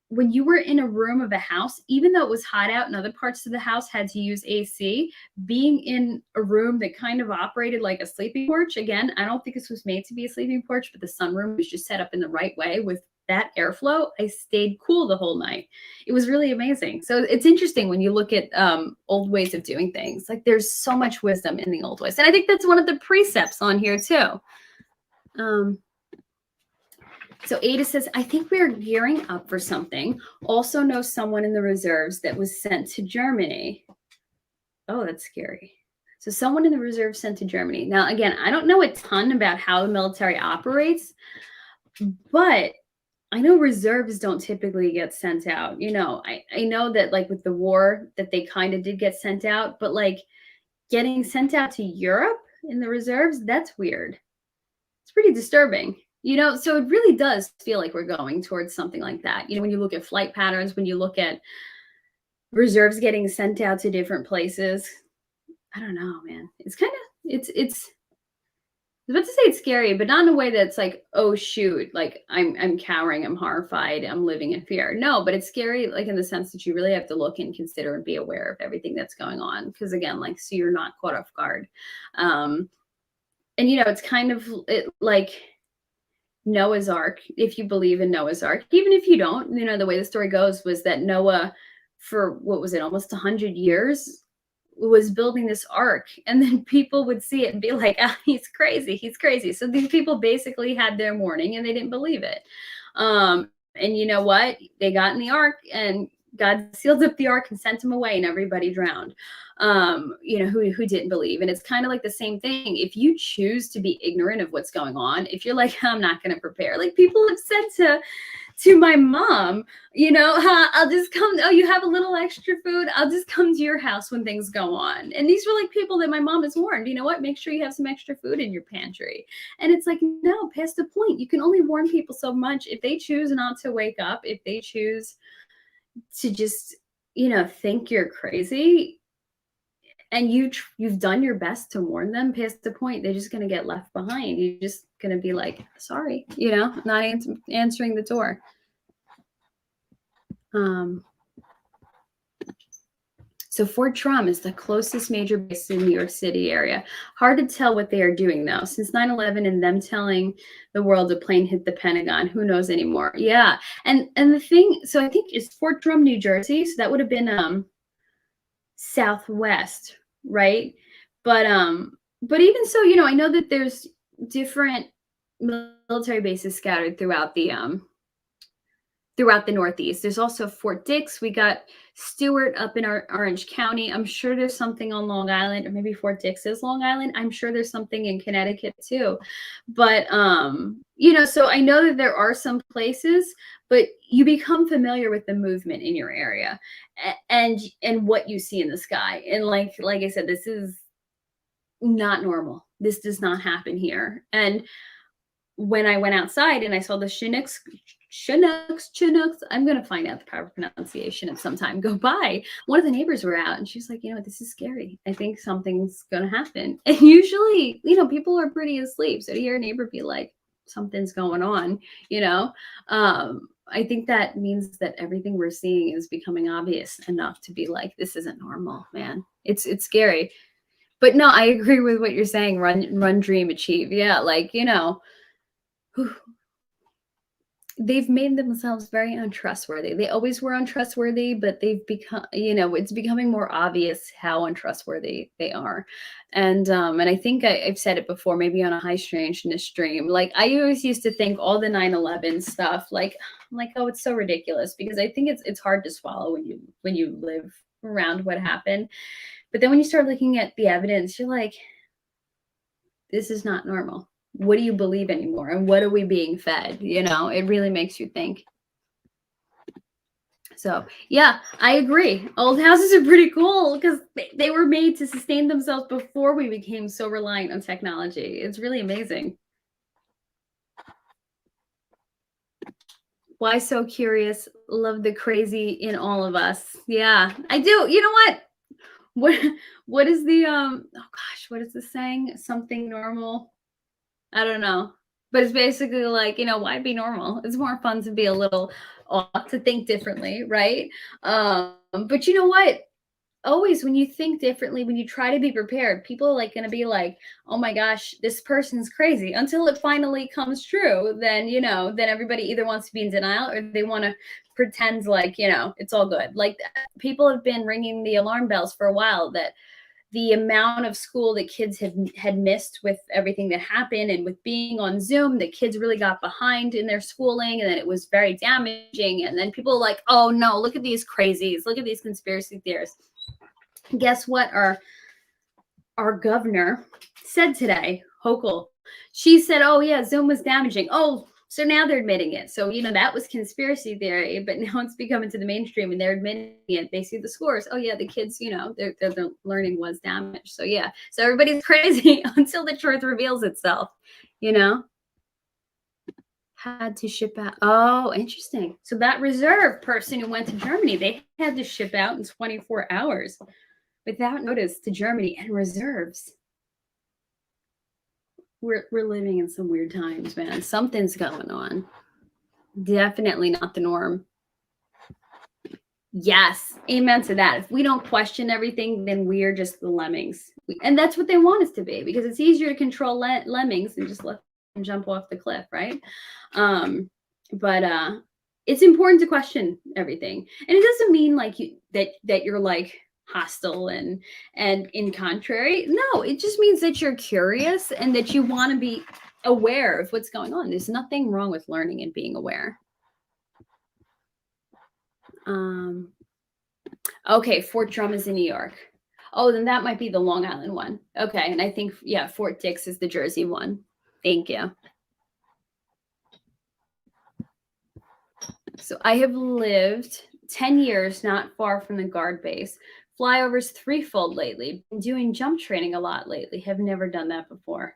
when you were in a room of a house, even though it was hot out and other parts of the house had to use AC, being in a room that kind of operated like a sleeping porch, again, I don't think this was made to be a sleeping porch, but the sunroom was just set up in the right way with that airflow, I stayed cool the whole night. It was really amazing. So it's interesting when you look at old ways of doing things. Like there's so much wisdom in the old ways. And I think that's one of the precepts on here too. So Ada says, I think we are gearing up for something. Also know someone in the reserves that was sent to Germany. Oh, that's scary. So someone in the reserves sent to Germany. Now, again, I don't know a ton about how the military operates, but I know reserves don't typically get sent out. I know that like with the war that they kind of did get sent out, but like getting sent out to Europe, in the reserves, that's weird. It's pretty disturbing. So it really does feel like we're going towards something like that. When you look at flight patterns, when you look at reserves getting sent out to different places, I don't know, man. It's kind of it's I was about to say it's scary, but not in a way that's like, oh shoot, like I'm cowering, I'm horrified, I'm living in fear. No, but it's scary, like in the sense that you really have to look and consider and be aware of everything that's going on. Because again, like, so you're not caught off guard. And it's kind of like Noah's Ark, if you believe in Noah's Ark, even if you don't, the way the story goes was that Noah, for what was it, almost 100 years, was building this ark, and then people would see it and be like, he's crazy. So these people basically had their warning and they didn't believe it. And you know what? They got in the ark and God sealed up the ark and sent them away, and everybody drowned. Who didn't believe. And it's kind of like the same thing. If you choose to be ignorant of what's going on, if you're like, I'm not going to prepare, like people have said to my mom, I'll just come. Oh, you have a little extra food. I'll just come to your house when things go on. And these were like people that my mom has warned, make sure you have some extra food in your pantry. And it's like, no, past the point. You can only warn people so much. If they choose not to wake up, if they choose to just, think you're crazy, and you've done your best to warn them, past the point, they're just going to get left behind. You're just going to be like, sorry, not answering the door. So Fort Drum is the closest major base in the New York City area. Hard to tell what they are doing, though. Since 9/11 and them telling the world a plane hit the Pentagon, who knows anymore? Yeah. And the thing, so I think it's Fort Drum, New Jersey. So that would have been southwest, right? But even so, I know that there's different military bases scattered throughout the Northeast. There's also Fort Dix. We got Stewart up in Orange County. I'm sure there's something on Long Island, or maybe Fort Dix is Long Island. I'm sure there's something in Connecticut too. But so I know that there are some places, but you become familiar with the movement in your area and what you see in the sky. And like I said, this is not normal. This does not happen here. And when I went outside and I saw the Chinooks, I'm going to find out the proper pronunciation at some time, go by. One of the neighbors were out and she was like, this is scary. I think something's going to happen. And usually, people are pretty asleep. So to hear a neighbor be like, something's going on, I think that means that everything we're seeing is becoming obvious enough to be like, this isn't normal, man. It's scary. But no, I agree with what you're saying. Run, dream, achieve. Yeah. They've made themselves very untrustworthy. They always were untrustworthy, but they've become, it's becoming more obvious how untrustworthy they are. And I think I've said it before, maybe on a high strangeness stream. Like I always used to think all the 9/11 stuff, like I'm like, oh, it's so ridiculous, because I think it's hard to swallow when you live around what happened. But then when you start looking at the evidence, you're like, this is not normal. What do you believe anymore? And what are we being fed? It really makes you think. So yeah, I agree. Old houses are pretty cool because they were made to sustain themselves before we became so reliant on technology. It's really amazing. Why so curious? Love the crazy in all of us. Yeah, I do. You know what? What is the oh gosh, what is the saying? Something normal. I don't know. But it's basically like, why be normal? It's more fun to be a little off, to think differently, right? But you know what? Always when you think differently, when you try to be prepared, people are like going to be like, oh my gosh, this person's crazy, until it finally comes true. Then, then everybody either wants to be in denial or they want to pretend like, it's all good. Like people have been ringing the alarm bells for a while that the amount of school that kids had missed with everything that happened, and with being on Zoom, the kids really got behind in their schooling, and then it was very damaging. And then people are like, oh no, look at these crazies, look at these conspiracy theorists. Guess what our governor said today, Hochul? She said, oh yeah, Zoom was damaging. Oh, So now they're admitting it. So, that was conspiracy theory, but now it's becoming to the mainstream and they're admitting it. They see the scores. Oh, yeah, the kids, their learning was damaged. So, yeah. So everybody's crazy until the truth reveals itself, Had to ship out. Oh, interesting. So that reserve person who went to Germany, they had to ship out in 24 hours without notice to Germany and reserves. We're living in some weird times, man. Something's going on. Definitely not the norm. Yes, amen to that. If we don't question everything, then we're just the lemmings. And that's what they want us to be, because it's easier to control lemmings than just let them jump off the cliff, right? But it's important to question everything. And it doesn't mean like that you're like hostile and in contrary. No, it just means that you're curious and that you want to be aware of what's going on. There's nothing wrong with learning and being aware. Okay, Fort Drum is in New York. Oh, then that might be the Long Island one. Okay, and I think, yeah, Fort Dix is the Jersey one. Thank you. So I have lived 10 years not far from the guard base. Flyovers threefold lately. Been doing jump training a lot lately. Have never done that before.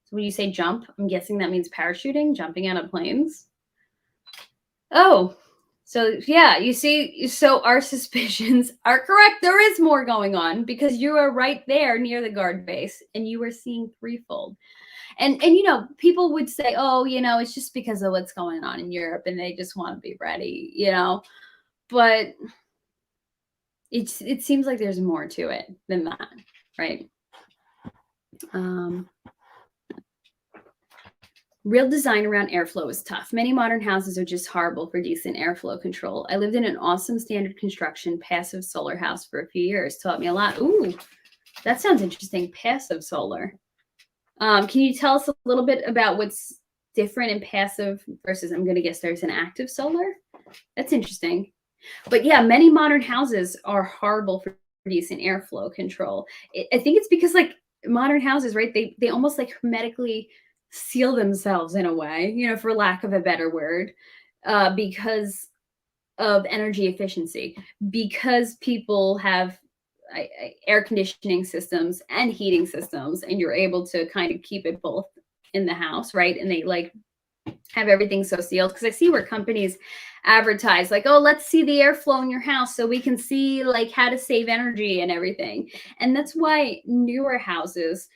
So when you say jump, I'm guessing that means parachuting, jumping out of planes. Oh, so yeah, you see, so our suspicions are correct. There is more going on because you are right there near the guard base and you are seeing threefold. And people would say, oh, it's just because of what's going on in Europe and they just want to be ready, but it seems like there's more to it than that, right? Real design around airflow is tough. Many modern houses are just horrible for decent airflow control. I lived in an awesome standard construction passive solar house for a few years. Taught me a lot. Ooh, that sounds interesting. Passive solar. Can you tell us a little bit about what's different in passive versus, I'm going to guess there's an active solar? That's interesting. But yeah, many modern houses are horrible for decent airflow control. I think it's because like modern houses, right? They almost like hermetically seal themselves in a way, for lack of a better word, because of energy efficiency, because people have air conditioning systems and heating systems, and you're able to kind of keep it both in the house, right? And they like have everything so sealed, because I see where companies advertise like, oh, let's see the airflow in your house so we can see like how to save energy and everything. And that's why newer houses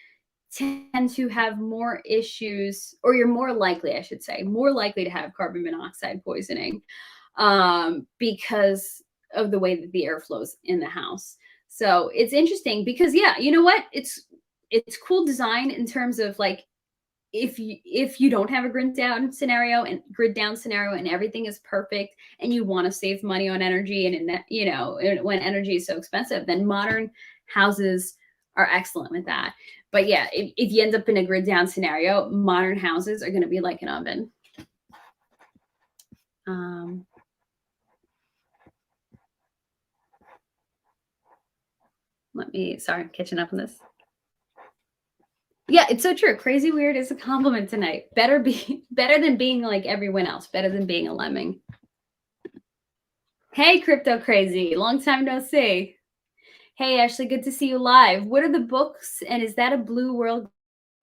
tend to have more issues, or you're more likely, I should say, more likely to have carbon monoxide poisoning because of the way that the air flows in the house. So it's interesting because, yeah, you know what? It's cool design in terms of like, if you don't have a grid down scenario and everything is perfect and you want to save money on energy and when energy is so expensive, then modern houses are excellent with that. But yeah, if you end up in a grid down scenario, modern houses are going to be like an oven. Sorry, I'm catching up on this. Yeah, it's so true. Crazy weird is a compliment tonight. Better than being like everyone else. Better than being a lemming. Hey, Crypto Crazy. Long time no see. Hey, Ashley, good to see you live. What are the books? And is that a blue world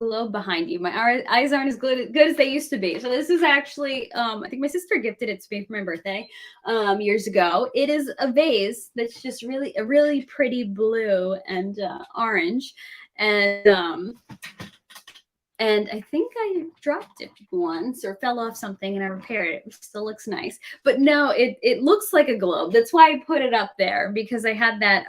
globe behind you? My eyes aren't as good as they used to be. So this is actually, I think my sister gifted it to me for my birthday years ago. It is a vase that's just a really pretty blue and orange. And I think I dropped it once or fell off something and I repaired it. It still looks nice. But no, it looks like a globe. That's why I put it up there, because I had that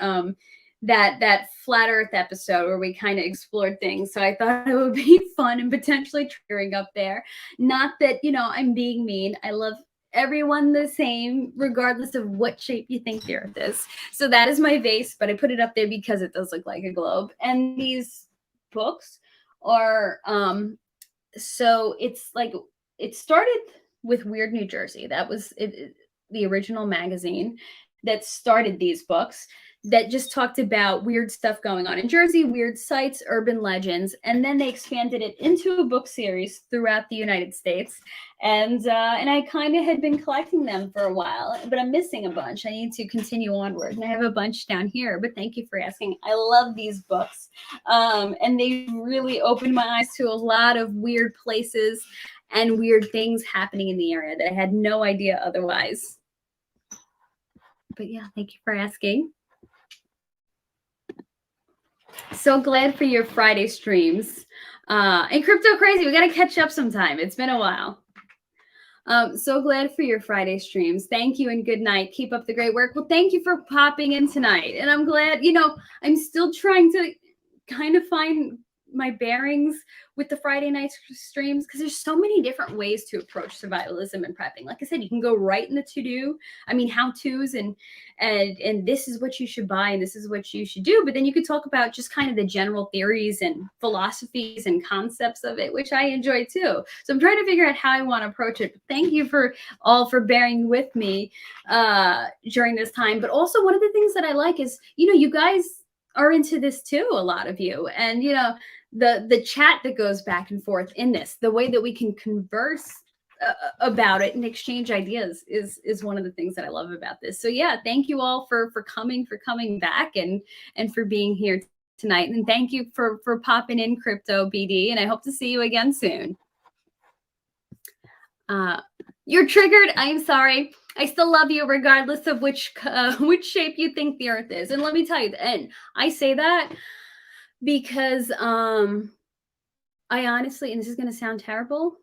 that flat earth episode where we kind of explored things. So I thought it would be fun and potentially triggering up there. Not that, I'm being mean. I love everyone the same, regardless of what shape you think the earth is. So that is my vase, but I put it up there because it does look like a globe. And these books are so it's like, it started with Weird New Jersey. That was the original magazine that started these books. that just talked about weird stuff going on in Jersey, weird sites, urban legends, and then they expanded it into a book series throughout the United States. And I kind of had been collecting them for a while, but I'm missing a bunch. I need to continue onward, and I have a bunch down here. But thank you for asking. I love these books, and they really opened my eyes to a lot of weird places and weird things happening in the area that I had no idea otherwise. But yeah, thank you for asking. So glad for your Friday streams. And Crypto Crazy, we got to catch up sometime. It's been a while. So glad for your Friday streams. Thank you and good night. Keep up the great work. Well, thank you for popping in tonight. And I'm glad, I'm still trying to kind of find my bearings with the Friday night streams, because there's so many different ways to approach survivalism and prepping. Like I said, you can go right in the how-tos and this is what you should buy and this is what you should do. But then you could talk about just kind of the general theories and philosophies and concepts of it, which I enjoy too. So I'm trying to figure out how I want to approach it. But thank you for bearing with me during this time. But also one of the things that I like is, you guys are into this too, a lot of you. And, the chat that goes back and forth in this, the way that we can converse about it and exchange ideas is one of the things that I love about this. So yeah, thank you all for coming back and for being here tonight. And thank you for popping in, Crypto BD. And I hope to see you again soon. You're triggered. I'm sorry. I still love you regardless of which shape you think the earth is. And let me tell you, and I say that because I honestly, and this is going to sound terrible,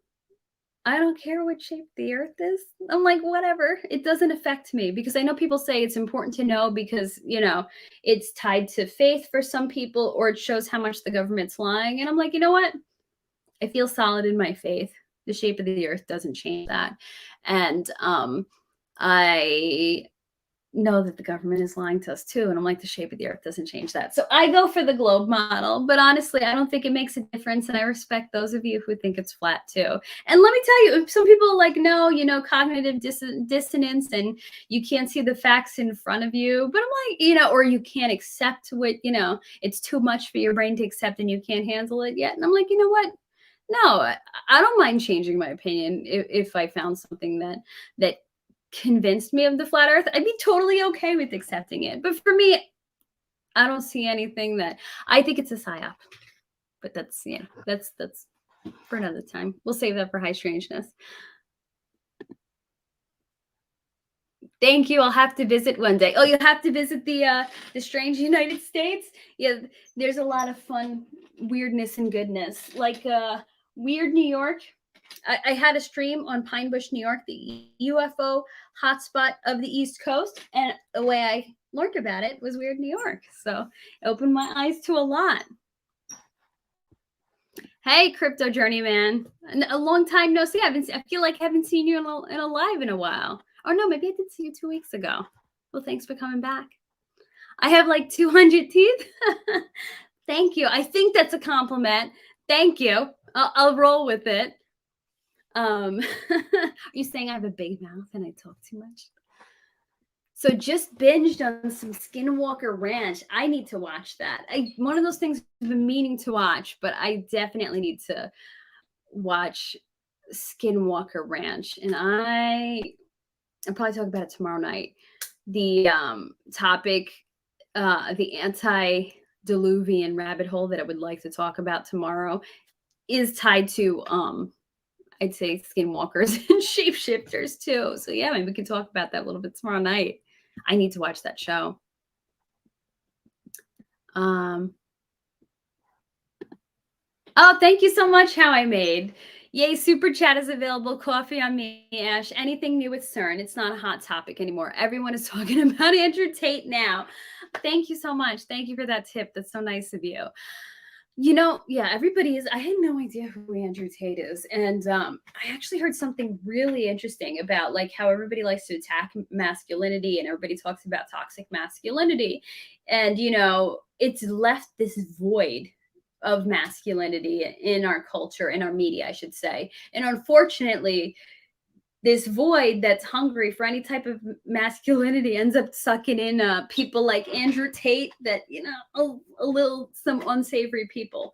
I don't care what shape the earth is. I'm like, whatever. It doesn't affect me, because I know people say it's important to know because, it's tied to faith for some people, or it shows how much the government's lying. And I'm like, you know what? I feel solid in my faith. The shape of the earth doesn't change that. And I know that the government is lying to us too. And I'm like, the shape of the earth doesn't change that. So I go for the globe model, but honestly, I don't think it makes a difference. And I respect those of you who think it's flat too. And let me tell you, some people are like, no, cognitive dissonance, and you can't see the facts in front of you. But I'm like, or you can't accept what, it's too much for your brain to accept and you can't handle it yet. And I'm like, you know what? No, I don't mind changing my opinion if I found something that convinced me of the flat earth. I'd be totally okay with accepting it. But for me, I don't see anything that I think it's a psyop. But that's for another time. We'll save that for high strangeness. Thank you. I'll have to visit one day. Oh, you'll have to visit the strange United States. Yeah, there's a lot of fun weirdness and goodness. Like Weird New York. I had a stream on Pine Bush, New York, the UFO hotspot of the East Coast. And the way I learned about it was Weird New York. So it opened my eyes to a lot. Hey, Crypto Journeyman. A long time no see. I feel like I haven't seen you in a live in a while. Oh, no, maybe I did see you 2 weeks ago. Well, thanks for coming back. I have like 200 teeth. Thank you. I think that's a compliment. Thank you. I'll roll with it. Are you saying I have a big mouth and I talk too much? So just binged on some Skinwalker Ranch. I need to watch that. One of those things I've been meaning to watch, but I definitely need to watch Skinwalker Ranch. And I'll probably talk about it tomorrow night. The topic, the antediluvian rabbit hole that I would like to talk about tomorrow is tied to I'd say skinwalkers and shapeshifters too. So yeah, maybe we can talk about that a little bit tomorrow night. I need to watch that show. Oh, thank you so much, How I Made. Yay, Super Chat is available. Coffee on me, Ash. Anything new with CERN? It's not a hot topic anymore. Everyone is talking about Andrew Tate now. Thank you so much. Thank you for that tip. That's so nice of you. Yeah, everybody is. I had no idea who Andrew Tate is. And I actually heard something really interesting about like how everybody likes to attack masculinity and everybody talks about toxic masculinity. And, it's left this void of masculinity in our culture, in our media, I should say. And unfortunately, this void that's hungry for any type of masculinity ends up sucking in people like Andrew Tate that, a little, some unsavory people.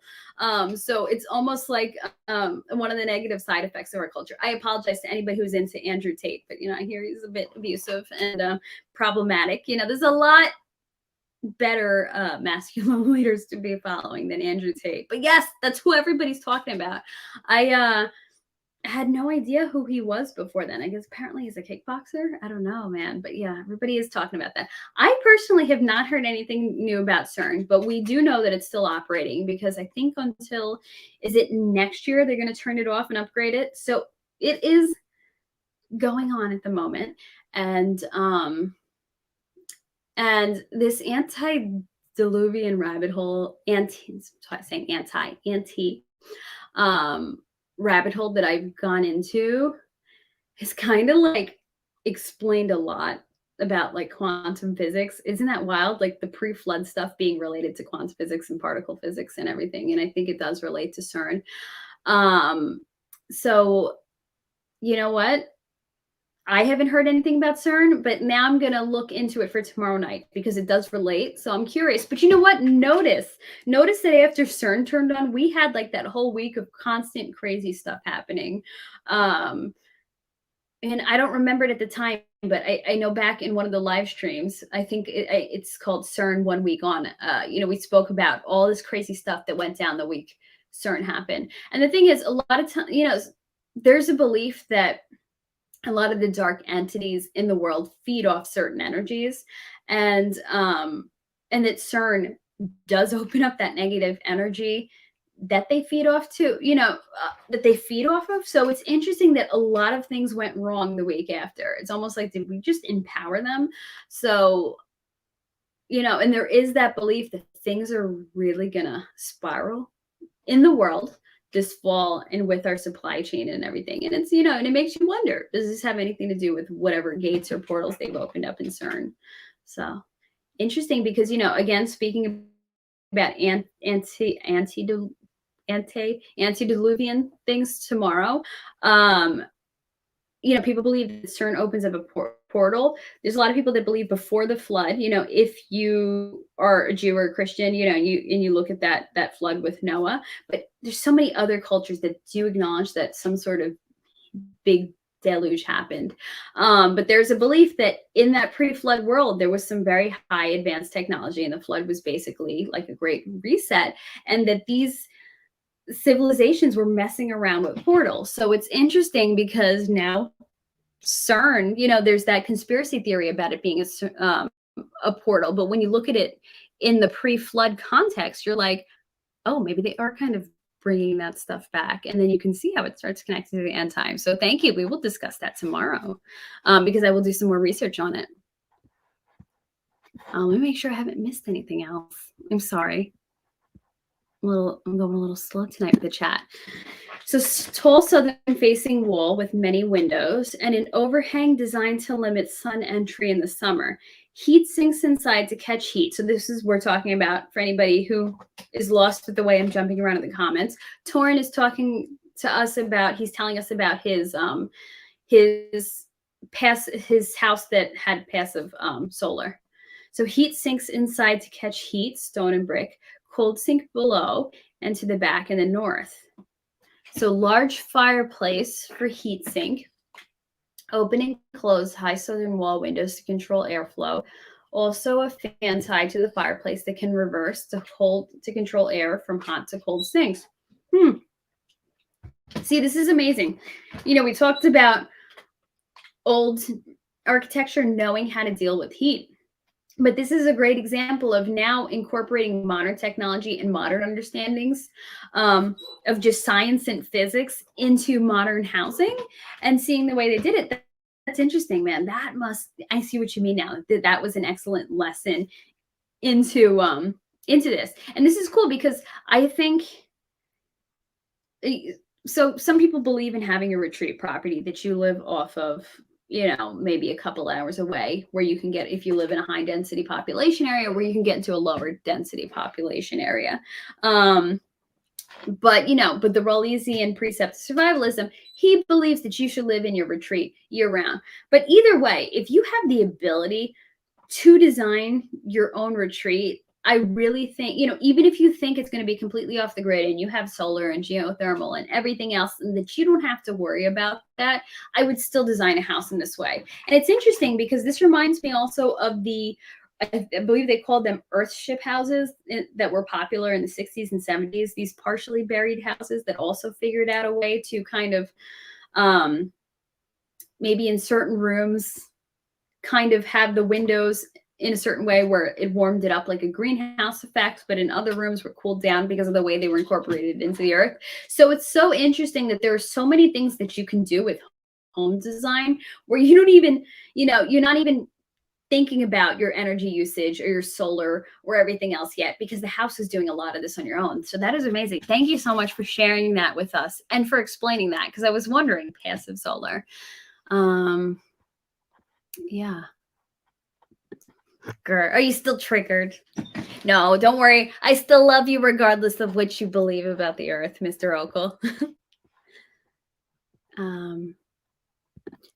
So it's almost like one of the negative side effects of our culture. I apologize to anybody who's into Andrew Tate, but, I hear he's a bit abusive and problematic. There's a lot better masculine leaders to be following than Andrew Tate. But yes, that's who everybody's talking about. I had no idea who he was before then. I guess apparently he's a kickboxer. I don't know, man. But yeah, everybody is talking about that. I personally have not heard anything new about CERN, but we do know that it's still operating because I think until, is it next year, they're going to turn it off and upgrade it. So it is going on at the moment. And this antediluvian rabbit hole, rabbit hole that I've gone into has kind of like explained a lot about like quantum physics. Isn't that wild? Like the pre-flood stuff being related to quantum physics and particle physics and everything. And I think it does relate to CERN. So you know what? I haven't heard anything about CERN, but now I'm going to look into it for tomorrow night because it does relate. So I'm curious. But you know what? Notice that after CERN turned on, we had like that whole week of constant crazy stuff happening. And I don't remember it at the time, but I know back in one of the live streams, I think it's called CERN 1 week on, we spoke about all this crazy stuff that went down the week CERN happened. And the thing is, a lot of times, there's a belief that a lot of the dark entities in the world feed off certain energies, and that CERN does open up that negative energy that they feed off too, that they feed off of. So it's interesting that a lot of things went wrong the week after. It's almost like, did we just empower them? So, and there is that belief that things are really gonna spiral in the world this fall and with our supply chain and everything. And it's, and it makes you wonder, does this have anything to do with whatever gates or portals they've opened up in CERN? So interesting because, again, speaking about antediluvian things tomorrow, people believe that CERN opens up a portal. There's a lot of people that believe before the flood, if you are a Jew or a Christian, you look at that flood with Noah, but there's so many other cultures that do acknowledge that some sort of big deluge happened. But there's a belief that in that pre-flood world, there was some very high advanced technology, and the flood was basically like a great reset, and that these civilizations were messing around with portals. So it's interesting because now CERN, there's that conspiracy theory about it being a portal. But when you look at it in the pre-flood context, you're like, oh, maybe they are kind of bringing that stuff back. And then you can see how it starts connecting to the end time. So thank you. We will discuss that tomorrow because I will do some more research on it. Let me make sure I haven't missed anything else. I'm sorry. I'm going a little slow tonight with the chat. So tall southern-facing wall with many windows and an overhang designed to limit sun entry in the summer. Heat sinks inside to catch heat. So this is, we're talking about, for anybody who is lost with the way I'm jumping around in the comments, Torin is talking to us about, he's telling us about his house that had passive solar. So heat sinks inside to catch heat, stone and brick, cold sink below and to the back and the north. So large fireplace for heat sink, open and close high southern wall windows to control airflow. Also a fan tied to the fireplace that can reverse to control air from hot to cold sinks. See, this is amazing. We talked about old architecture knowing how to deal with heat. But this is a great example of now incorporating modern technology and modern understandings of just science and physics into modern housing and seeing the way they did it. That's interesting, man. I see what you mean now. That was an excellent lesson into this. And this is cool because I think, so some people believe in having a retreat property that you live off of, maybe a couple hours away, where you can get, if you live in a high density population area, where you can get into a lower density population area. But but the Rawlesian Precepts of Survivalism, he believes that you should live in your retreat year round. But either way, if you have the ability to design your own retreat, I really think, even if you think it's going to be completely off the grid and you have solar and geothermal and everything else, and that you don't have to worry about that, I would still design a house in this way. And it's interesting because this reminds me also of I believe they called them earthship houses that were popular in the 60s and 70s, these partially buried houses that also figured out a way to kind of maybe in certain rooms kind of have the windows in a certain way where it warmed it up like a greenhouse effect, but in other rooms were cooled down because of the way they were incorporated into the earth. So it's so interesting that there are so many things that you can do with home design where you don't even, you're not even thinking about your energy usage or your solar or everything else yet, because the house is doing a lot of this on your own. So that is amazing. Thank you so much for sharing that with us and for explaining that, because I was wondering passive solar. Yeah. Grr. Are you still triggered? No, don't worry. I still love you regardless of what you believe about the earth, Mr. Okel.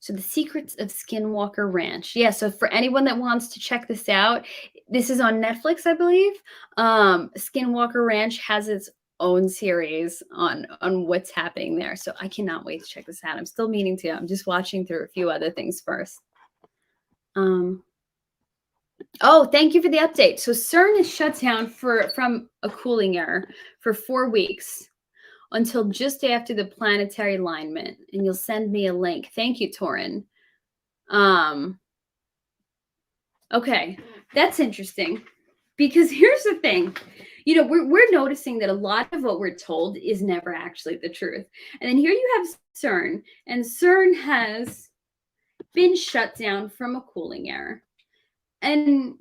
So the Secrets of Skinwalker Ranch. Yeah, so for anyone that wants to check this out, this is on Netflix, I believe. Skinwalker Ranch has its own series on what's happening there. So I cannot wait to check this out. I'm still meaning to. I'm just watching through a few other things first. Oh, thank you for the update. So CERN is shut down from a cooling error for 4 weeks until just after the planetary alignment, and you'll send me a link. Thank you, Torin. Okay, that's interesting, because here's the thing. We're noticing that a lot of what we're told is never actually the truth. And then here you have CERN, and CERN has been shut down from a cooling error. And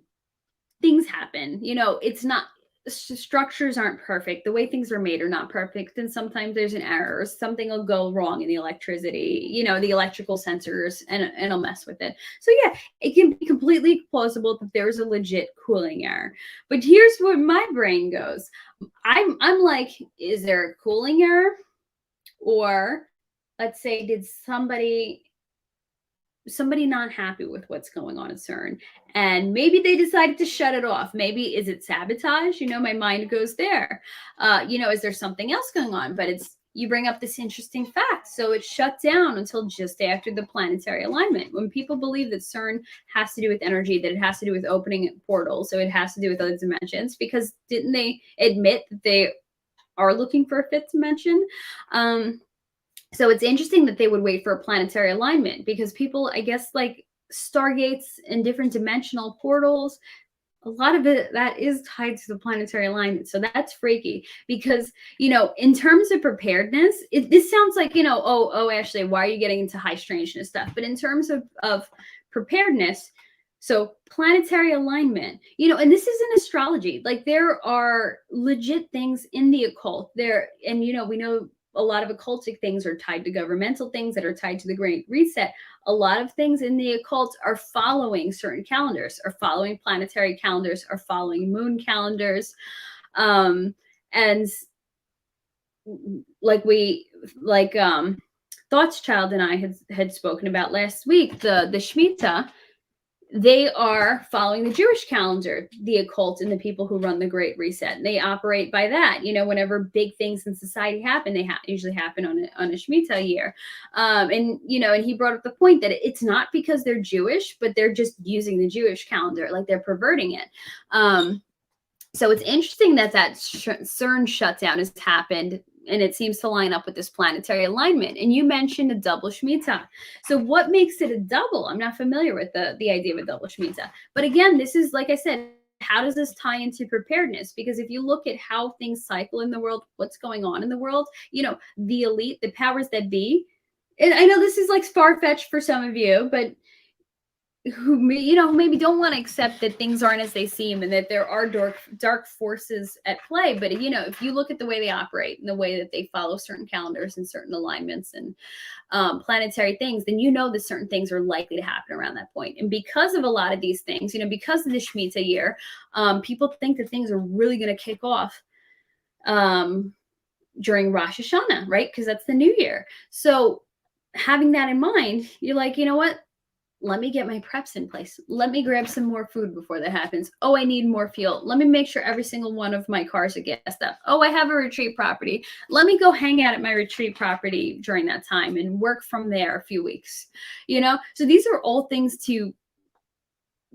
things happen, it's not, structures aren't perfect. The way things are made are not perfect. And sometimes there's an error, something will go wrong in the electricity, the electrical sensors, and it'll mess with it. So yeah, it can be completely plausible that there's a legit cooling error. But here's where my brain goes. I'm like, is there a cooling error? Or let's say, did somebody not happy with what's going on at CERN, and maybe they decided to shut it off? Maybe is it sabotage? My mind goes there. Is there something else going on? But you bring up this interesting fact. So it's shut down until just after the planetary alignment. When people believe that CERN has to do with energy, that it has to do with opening portals, so it has to do with other dimensions, because didn't they admit that they are looking for a fifth dimension? So it's interesting that they would wait for a planetary alignment, because people, I guess, like stargates and different dimensional portals, a lot of it that is tied to the planetary alignment. So that's freaky, because, in terms of preparedness, this sounds like, oh, Ashley, why are you getting into high strangeness stuff? But in terms of preparedness, so planetary alignment, and this is in astrology, like there are legit things in the occult there. And, we know a lot of occultic things are tied to governmental things that are tied to the Great Reset. A lot of things in the occult are following certain calendars, are following planetary calendars, are following moon calendars. And like Thoughts Child and I had spoken about last week, the Shemitah, they are following the Jewish calendar, the occult and the people who run the Great Reset. And they operate by that. Whenever big things in society happen, they usually happen on a Shemitah year. And he brought up the point that it's not because they're Jewish, but they're just using the Jewish calendar, like they're perverting it. So it's interesting that CERN shutdown has happened, and it seems to line up with this planetary alignment. And you mentioned a double Shemitah. So what makes it a double? I'm not familiar with the idea of a double Shemitah. But again, this is, like I said, how does this tie into preparedness? Because if you look at how things cycle in the world, what's going on in the world, the elite, the powers that be, and I know this is like far-fetched for some of you, but who maybe don't want to accept that things aren't as they seem and that there are dark forces at play. But if you look at the way they operate and the way that they follow certain calendars and certain alignments and planetary things, then that certain things are likely to happen around that point. And because of a lot of these things, because of the Shemitah year, people think that things are really going to kick off during Rosh Hashanah, right? Because that's the new year. So having that in mind, you're like, you know what? Let me get my preps in place. Let me grab some more food before that happens. Oh, I need more fuel. Let me make sure every single one of my cars are gassed up. Oh, I have a retreat property. Let me go hang out at my retreat property during that time and work from there a few weeks. So these are all things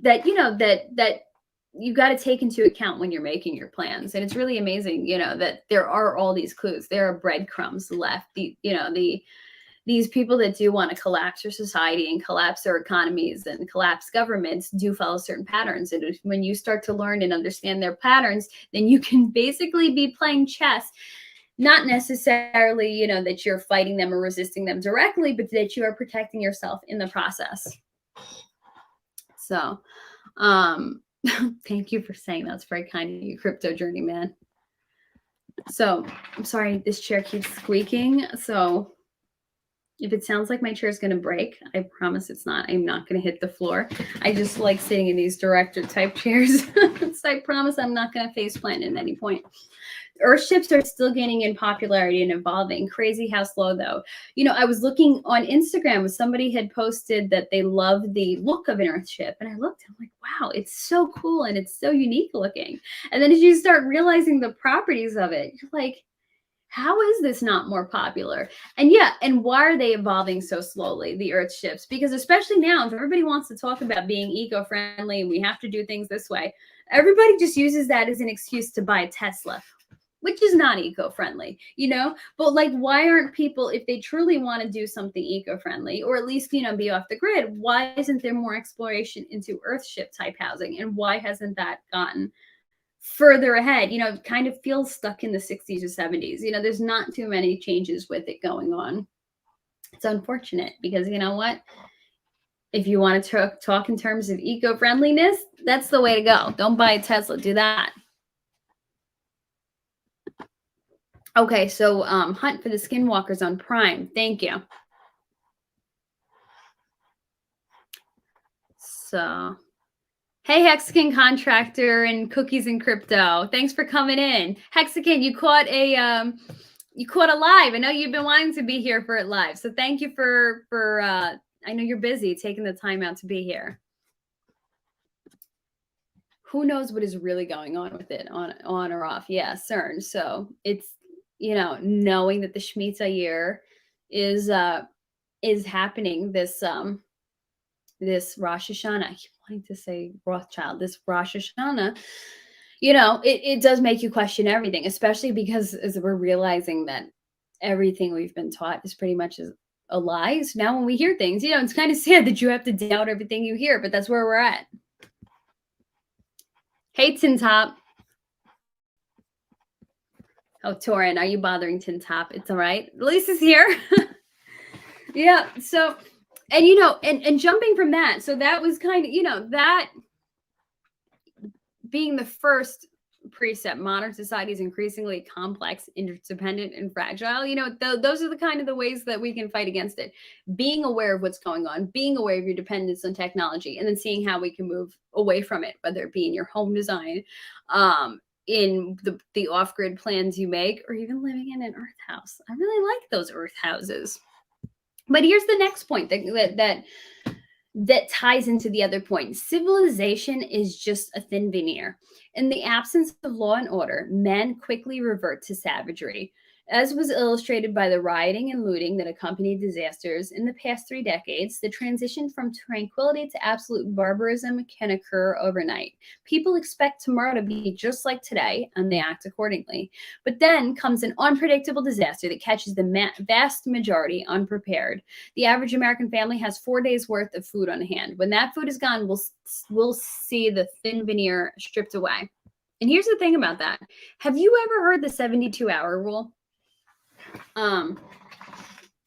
that you got to take into account when you're making your plans. And it's really amazing, that there are all these clues. There are breadcrumbs left. These people that do want to collapse our society and collapse our economies and collapse governments do follow certain patterns. And when you start to learn and understand their patterns, then you can basically be playing chess, not necessarily, that you're fighting them or resisting them directly, but that you are protecting yourself in the process. So, thank you for saying that's very kind of you, Crypto Journeyman. So I'm sorry, this chair keeps squeaking. So if it sounds like my chair is going to break, I promise it's not. I'm not going to hit the floor. I just like sitting in these director type chairs. So I promise I'm not going to face plant at any point. Earthships are still gaining in popularity and evolving. Crazy how slow, though. I was looking on Instagram. Somebody had posted that they love the look of an Earthship. And I looked, I'm like, wow, it's so cool and it's so unique looking. And then as you start realizing the properties of it, you're like, how is this not more popular? And why are they evolving so slowly, the Earthships? Because especially now, if everybody wants to talk about being eco-friendly and we have to do things this way, everybody just uses that as an excuse to buy a Tesla, which is not eco-friendly, but why aren't people, if they truly want to do something eco-friendly, or at least, be off the grid, why isn't there more exploration into Earthship type housing? And why hasn't that gotten further ahead? Kind of feels stuck in the 60s or 70s. There's not too many changes with it going on. It's unfortunate because you know what? If you want to talk in terms of eco-friendliness, that's the way to go. Don't buy a Tesla. Do that. Okay, so Hunt for the Skinwalkers on Prime. Thank you. So, hey, Hexagon Contractor and Cookies and Crypto. Thanks for coming in. Hexagon, you caught a live. I know you've been wanting to be here for it live. So thank you for I know you're busy taking the time out to be here. Who knows what is really going on with it, on or off? Yeah, CERN. So it's, knowing that the Shemitah year is happening this Rosh Hashanah. I keep wanting to say Rothschild. This Rosh Hashanah, it does make you question everything, especially because as we're realizing that everything we've been taught is pretty much a lie. So now when we hear things, it's kind of sad that you have to doubt everything you hear, but that's where we're at. Hey, Tin Top. Oh, Torin, are you bothering Tin Top? It's all right. Lisa's here. Yeah. So, and and jumping from that, so that was kind of, that being the first precept. Modern society is increasingly complex, interdependent, and fragile. Those are the ways that we can fight against it. Being aware of what's going on, being aware of your dependence on technology, and then seeing how we can move away from it, whether it be in your home design, in the off-grid plans you make, or even living in an earth house. I really like those earth houses. But here's the next point that ties into the other point. Civilization is just a thin veneer. In the absence of law and order, men quickly revert to savagery. As was illustrated by the rioting and looting that accompanied disasters in the past 3 decades, the transition from tranquility to absolute barbarism can occur overnight. People expect tomorrow to be just like today, and they act accordingly. But then comes an unpredictable disaster that catches the vast majority unprepared. The average American family has 4 days' worth of food on hand. When that food is gone, we'll see the thin veneer stripped away. And here's the thing about that. Have you ever heard the 72-hour rule?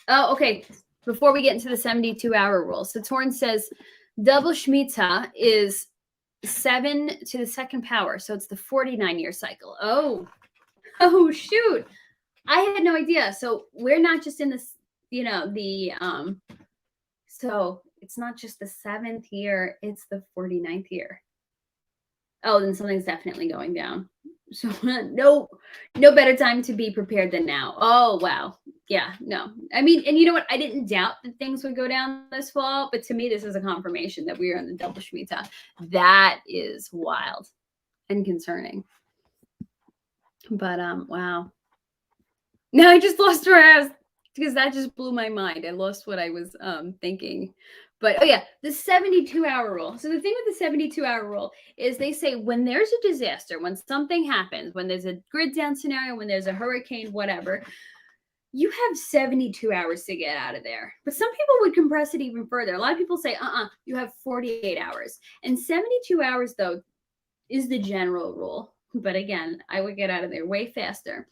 Okay. Before we get into the 72-hour rule, so Torn says double Shemitah is 7 to the second power, so it's the 49-year cycle. Oh shoot! I had no idea. So we're not just in this, so it's not just the 7th year; it's the 49th year. Oh, then something's definitely going down. So no better time to be prepared than now. Oh wow. Yeah, no. I mean, and you know what? I didn't doubt that things would go down this fall, but to me, this is a confirmation that we are in the double Shemitah. That is wild and concerning. But wow. No, I just lost where I was, because that just blew my mind. I lost what I was thinking. But oh yeah, the 72-hour rule. So the thing with the 72-hour rule is they say when there's a disaster, when something happens, when there's a grid down scenario, when there's a hurricane, whatever, you have 72 hours to get out of there. But some people would compress it even further. A lot of people say, you have 48 hours. And 72 hours, though, is the general rule. But again, I would get out of there way faster.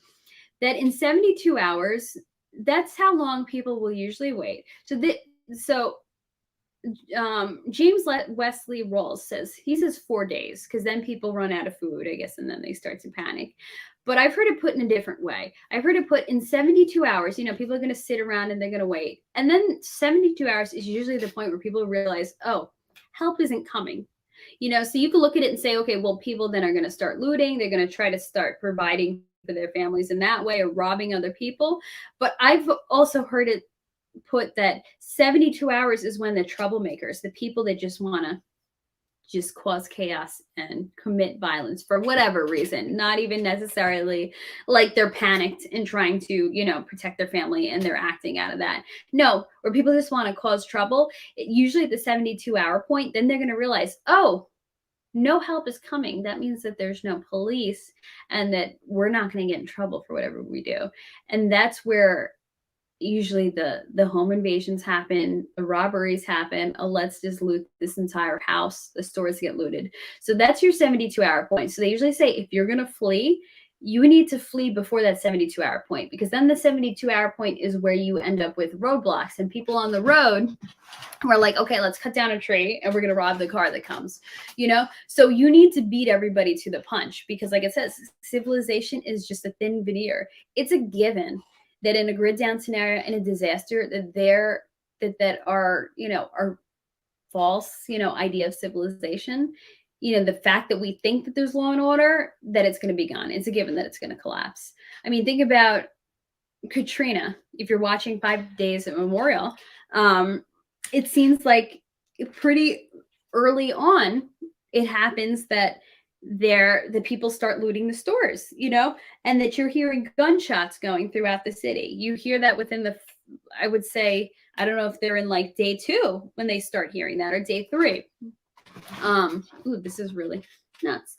That in 72 hours, that's how long people will usually wait. So James Wesley Rawls says 4 days, because then people run out of food, I guess, and then they start to panic. But I've heard it put in a different way. I've heard it put in 72 hours. People are going to sit around and they're going to wait. And then 72 hours is usually the point where people realize, oh, help isn't coming. So you can look at it and say, okay, well, people then are going to start looting. They're going to try to start providing for their families in that way, or robbing other people. But I've also heard it put that 72 hours is when the troublemakers, the people that just want to just cause chaos and commit violence for whatever reason, not even necessarily like they're panicked and trying to, protect their family and they're acting out of that. No, where people just want to cause trouble, usually at the 72-hour point, then they're going to realize, oh, no help is coming. That means that there's no police and that we're not going to get in trouble for whatever we do. And that's where usually the home invasions happen, the robberies happen. Let's just loot this entire house. The stores get looted. So that's your 72-hour point. So they usually say if you're going to flee, you need to flee before that 72-hour point, because then the 72-hour point is where you end up with roadblocks and people on the road who are like, okay, let's cut down a tree and we're going to rob the car that comes, So you need to beat everybody to the punch, because like it says, civilization is just a thin veneer. It's a given that in a grid down scenario, in a disaster, that are false, idea of civilization, the fact that we think that there's law and order, that it's going to be gone. It's a given that it's going to collapse. I mean, think about Katrina. If you're watching 5 Days at Memorial, it seems like pretty early on, it happens that the people start looting the stores, and that you're hearing gunshots going throughout the city. You hear that within I would say, I don't know if they're in like day 2 when they start hearing that, or day 3. This is really nuts.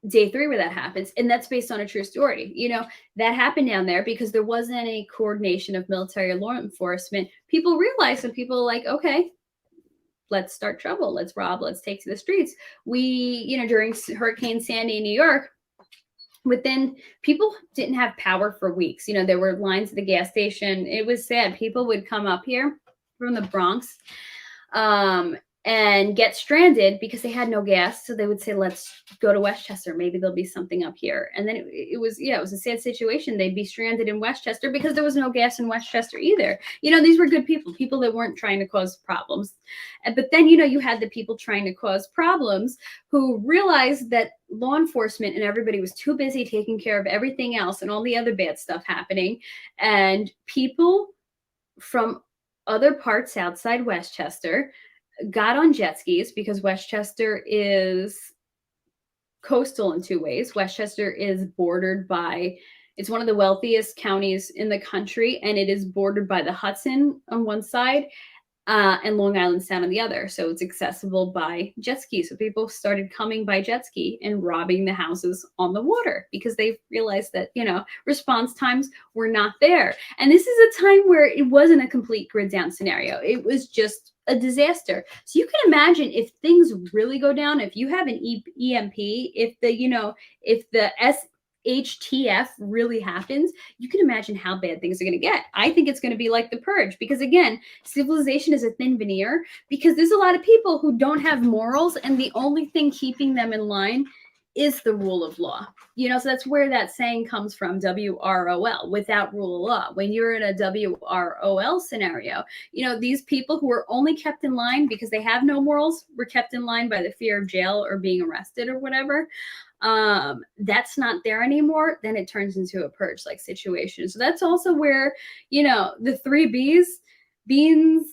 Day 3 where that happens, and that's based on a true story. That happened down there because there wasn't any coordination of military law enforcement. People realized, and people are like, okay, let's start trouble. Let's rob. Let's take to the streets. We, during Hurricane Sandy in New York, people didn't have power for weeks. There were lines at the gas station. It was sad. People would come up here from the Bronx, and get stranded because they had no gas. So they would say, let's go to Westchester. Maybe there'll be something up here. And then it was a sad situation. They'd be stranded in Westchester because there was no gas in Westchester either. These were good people that weren't trying to cause problems. But then, you had the people trying to cause problems who realized that law enforcement and everybody was too busy taking care of everything else and all the other bad stuff happening. And people from other parts outside Westchester got on jet skis, because Westchester is coastal in 2 ways. Westchester is bordered by, it's one of the wealthiest counties in the country, and it is bordered by the Hudson on one side, and Long Island Sound on the other. So it's accessible by jet ski. So people started coming by jet ski and robbing the houses on the water, because they realized that, response times were not there. And this is a time where it wasn't a complete grid down scenario. It was just a disaster. So you can imagine if things really go down, if you have an EMP, if the HTF really happens, you can imagine how bad things are going to get. I think it's going to be like the purge, because again, civilization is a thin veneer, because there's a lot of people who don't have morals, and the only thing keeping them in line is the rule of law. So that's where that saying comes from, WROL, without rule of law. When you're in a WROL scenario, these people who are only kept in line because they have no morals were kept in line by the fear of jail or being arrested or whatever. That's not there anymore. Then it turns into a purge like situation. So that's also where, the 3 B's, beans,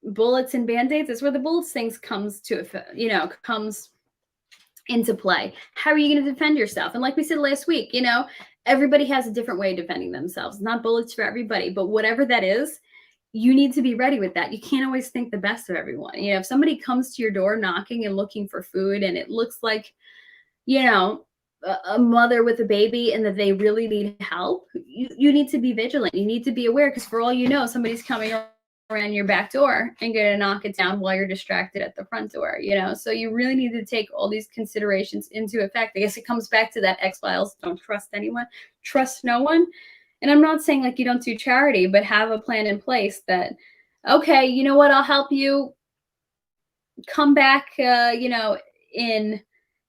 bullets, and band-aids, is where the bullets things comes into play. How are you going to defend yourself? And like we said last week, everybody has a different way of defending themselves. Not bullets for everybody, but whatever that is, you need to be ready with that. You can't always think the best of everyone. If somebody comes to your door knocking and looking for food, and it looks like, a mother with a baby, and that they really need help, you need to be vigilant. You need to be aware, because for all you know, somebody's coming around your back door and going to knock it down while you're distracted at the front door, so you really need to take all these considerations into effect. I guess it comes back to that X-Files, don't trust anyone, trust no one. And I'm not saying like you don't do charity, but have a plan in place that, okay, you know what, I'll help you, come back in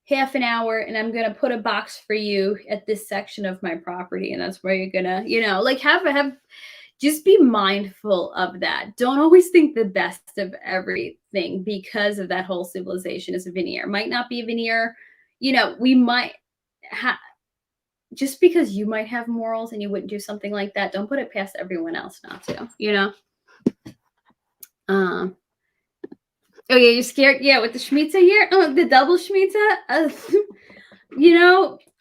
half an hour, and I'm going to put a box for you at this section of my property, and that's where you're going to like have just be mindful of that. Don't always think the best of everything, because of that whole civilization is a veneer. Might not be a veneer. We might have, just because you might have morals and you wouldn't do something like that, don't put it past everyone else not to, Oh yeah, you're scared? Yeah, with the Shemitah here? Oh, the double Shemitah?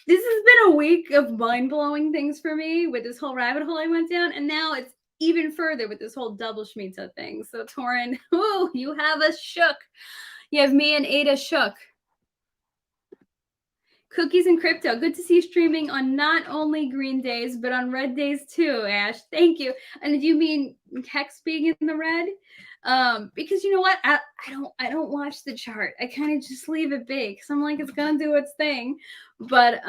This has been a week of mind-blowing things for me with this whole rabbit hole I went down, and now it's even further with this whole double Shemitah thing. So, Torin, you have us shook. You have me and Ada shook. Cookies and crypto. Good to see you streaming on not only green days, but on red days too, Ash. Thank you. And do you mean Hex being in the red? Because you know what? I don't watch the chart. I kind of just leave it be, because I'm like, it's gonna do its thing. But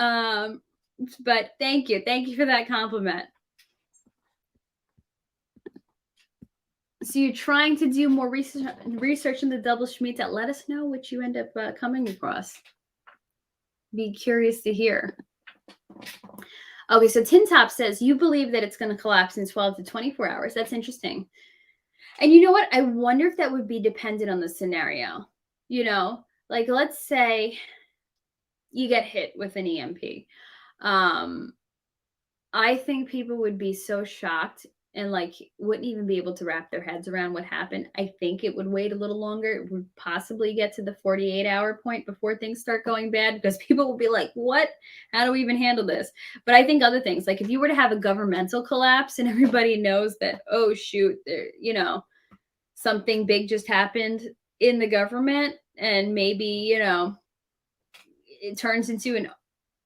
thank you. Thank you for that compliment. So you're trying to do more research in the double Shemitah. Let us know what you end up coming across. Be curious to hear. Okay, so Tin Top says, you believe that it's going to collapse in 12 to 24 hours. That's interesting. And you know what? I wonder if that would be dependent on the scenario. Like let's say you get hit with an EMP. I think people would be so shocked and like wouldn't even be able to wrap their heads around what happened. I think it would wait a little longer. It would possibly get to the 48-hour point before things start going bad, because people will be like, what? How do we even handle this? But I think other things, like if you were to have a governmental collapse and everybody knows that, oh shoot, there, something big just happened in the government, and maybe, it turns into an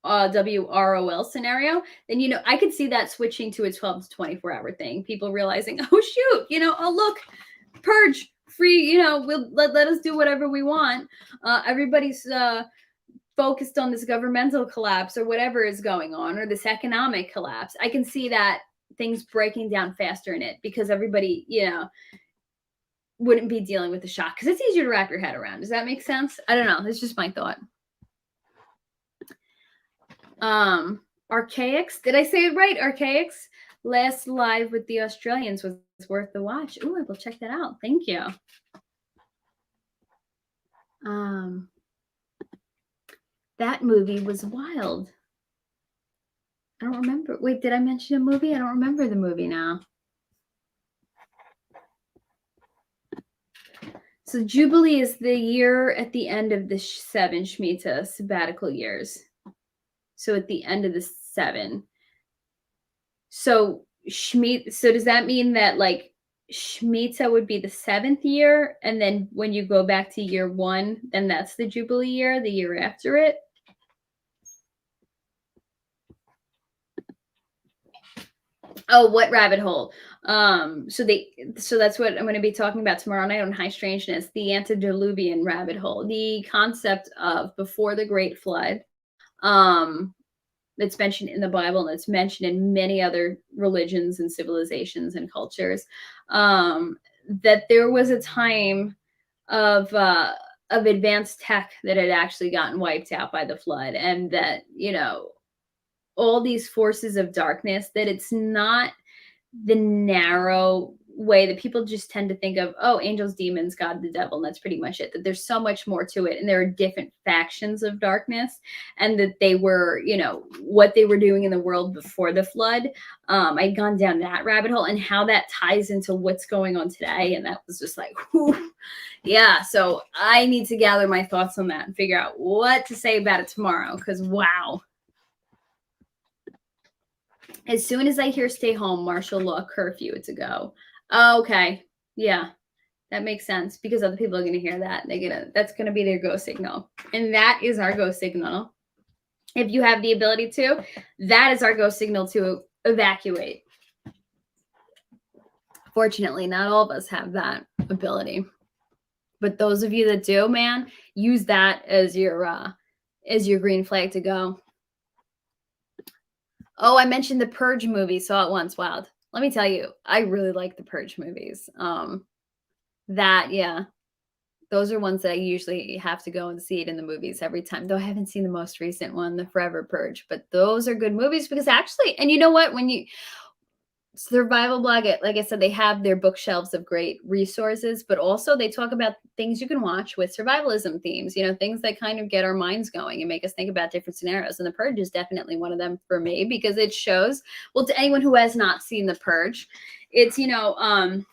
WROL scenario, then I could see that switching to a 12 to 24-hour thing. People realizing, oh shoot, oh look, purge, free, we'll let us do whatever we want. Everybody's focused on this governmental collapse or whatever is going on, or this economic collapse. I can see that things breaking down faster in it, because everybody, wouldn't be dealing with the shock, because it's easier to wrap your head around. Does that make sense? I don't know. It's just my thought. Archaics, did I say it right? Archaics, last live with the Australians was worth the watch. Oh, I will check that out. Thank you. That movie was wild. I don't remember. Wait, did I mention a movie? I don't remember the movie now. So Jubilee is the year at the end of the 7 Shemitah sabbatical years. So at the end of the 7. So does that mean that like Shemitah would be the 7th year, and then when you go back to year 1, then that's the Jubilee year, the year after it? Oh, what rabbit hole? So that's what I'm going to be talking about tomorrow night on High Strangeness, the antediluvian rabbit hole, the concept of before the Great Flood. It's mentioned in the Bible, and it's mentioned in many other religions and civilizations and cultures, that there was a time of of advanced tech that had actually gotten wiped out by the flood, and that, all these forces of darkness, that it's not the narrow way that people just tend to think of, oh, angels, demons, God, the devil, and that's pretty much it. That there's so much more to it, and there are different factions of darkness, and that they were, what they were doing in the world before the flood. I'd gone down that rabbit hole, and how that ties into what's going on today, and that was just like, whew. Yeah. So I need to gather my thoughts on that and figure out what to say about it tomorrow, because wow. As soon as I hear stay home, martial law, curfew, it's a go. Oh, okay. Yeah, that makes sense, because other people are going to hear that. That's going to be their go signal. And that is our go signal. If you have the ability to, that is our go signal to evacuate. Fortunately, not all of us have that ability. But those of you that do, man, use that as your green flag to go. Oh, I mentioned the Purge movie, Saw It Once, Wild. Let me tell you, I really like the Purge movies. Those are ones that I usually have to go and see it in the movies every time. Though I haven't seen the most recent one, the Forever Purge, but those are good movies, because actually, and you know what, when you Survival Blog, like I said, they have their bookshelves of great resources, but also they talk about things you can watch with survivalism themes, things that kind of get our minds going and make us think about different scenarios. And The Purge is definitely one of them for me, because it shows, well, to anyone who has not seen The Purge, it's, the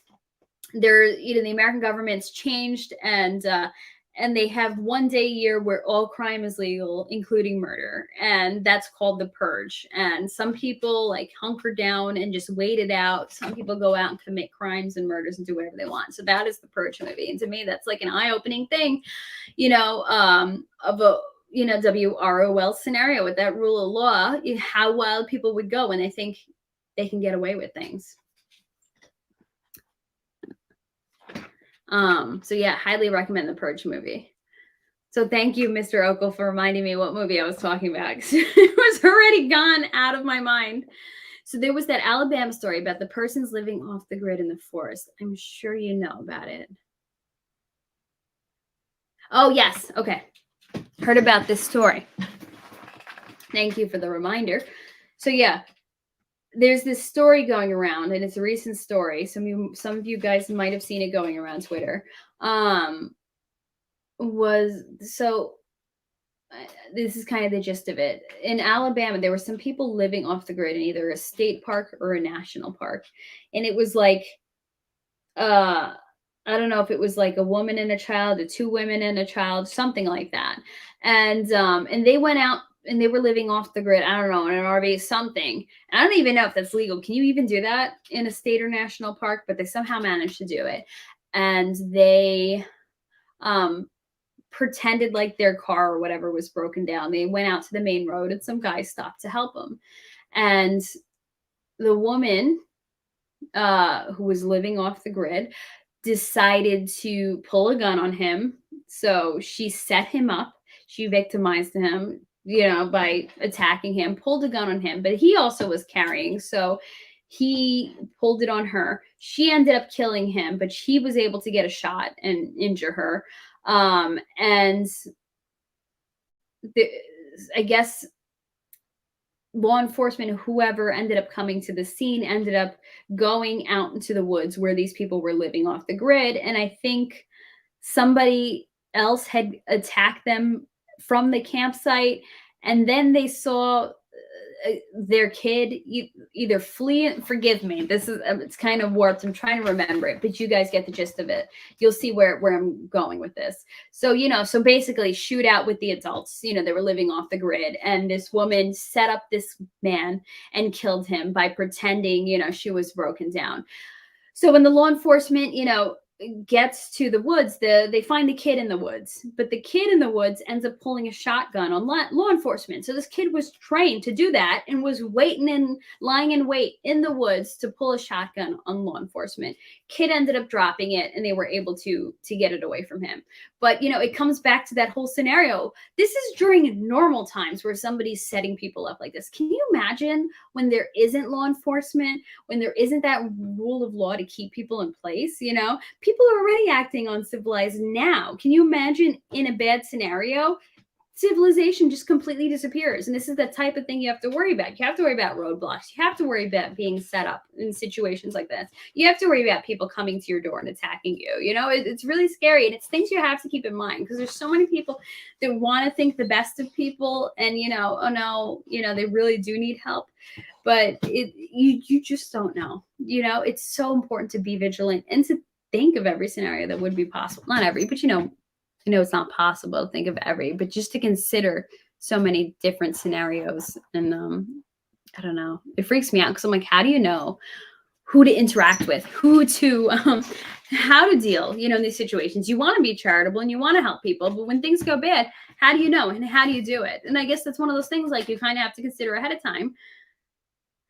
American government's changed, and they have one day a year where all crime is legal, including murder. And that's called the Purge. And some people like hunker down and just wait it out. Some people go out and commit crimes and murders and do whatever they want. So that is the Purge movie. And to me, that's like an eye-opening thing, of a, WROL scenario with that rule of law, how wild people would go when they think they can get away with things. So yeah, highly recommend the Purge movie. So thank you, Mr. Okel, for reminding me what movie I was talking about, because it was already gone out of my mind. So there was that Alabama story about the persons living off the grid in the forest. I'm sure you know about it. Oh, yes. Okay. Heard about this story. Thank you for the reminder. So yeah, there's this story going around, and it's a recent story. Some of you guys might have seen it going around Twitter. This is kind of the gist of it. In Alabama, there were some people living off the grid in either a state park or a national park. And it was like, I don't know if it was like a woman and a child, or two women and a child, something like that. And they went out, and they were living off the grid, I don't know, in an RV, something. And I don't even know if that's legal. Can you even do that in a state or national park? But they somehow managed to do it. And they pretended like their car or whatever was broken down. They went out to the main road, and some guy stopped to help them. And the woman who was living off the grid decided to pull a gun on him. So she set him up. She victimized him, by attacking him, pulled a gun on him, but he also was carrying. So he pulled it on her. She ended up killing him, but she was able to get a shot and injure her. I guess law enforcement, whoever ended up coming to the scene, ended up going out into the woods where these people were living off the grid. And I think somebody else had attacked them from the campsite, and then they saw their kid either flee. Forgive me, this is it's kind of warped. I'm trying to remember it, but you guys get the gist of it. You'll see where I'm going with this. So so basically, shoot out with the adults. They were living off the grid, and this woman set up this man and killed him by pretending she was broken down. So when the law enforcement gets to the woods, they find the kid in the woods, but the kid in the woods ends up pulling a shotgun on law enforcement. So this kid was trained to do that and was waiting and lying in wait in the woods to pull a shotgun on law enforcement. Kid ended up dropping it, and they were able to get it away from him. But it comes back to that whole scenario. This is during normal times where somebody's setting people up like this. Can you imagine when there isn't law enforcement, when there isn't that rule of law to keep people in place? people are already acting uncivilized now. Can you imagine in a bad scenario, civilization just completely disappears? And this is the type of thing you have to worry about. You have to worry about roadblocks. You have to worry about being set up in situations like this. You have to worry about people coming to your door and attacking you. It's really scary. And it's things you have to keep in mind, because there's so many people that want to think the best of people, and oh no, they really do need help. But you just don't know. It's so important to be vigilant and to think of every scenario that would be possible. Not every, but it's not possible to think of every, but just to consider so many different scenarios. And I don't know, it freaks me out, because I'm like, how do you know who to interact with, how to deal, in these situations? You want to be charitable and you want to help people, but when things go bad, how do you know, and how do you do it? And I guess that's one of those things, like, you kind of have to consider ahead of time.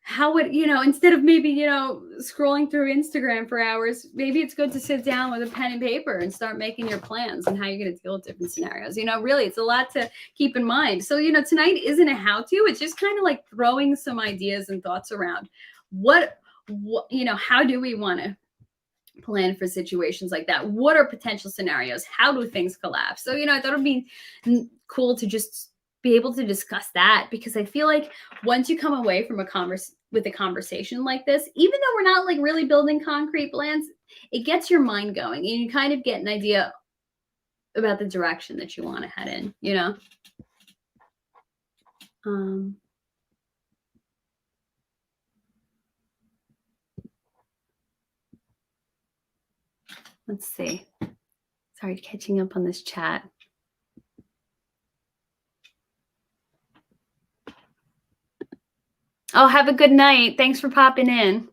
How would, instead of maybe, scrolling through Instagram for hours, maybe it's good to sit down with a pen and paper and start making your plans and how you're going to deal with different scenarios. Really, it's a lot to keep in mind. So, tonight isn't a how-to. It's just kind of like throwing some ideas and thoughts around what how do we want to plan for situations like that? What are potential scenarios? How do things collapse? So, I thought it'd be cool to just be able to discuss that, because I feel like once you come away from with a conversation like this, even though we're not like really building concrete plans, it gets your mind going, and you kind of get an idea about the direction that you want to head in, Let's see. Sorry, catching up on this chat. Oh, have a good night. Thanks for popping in.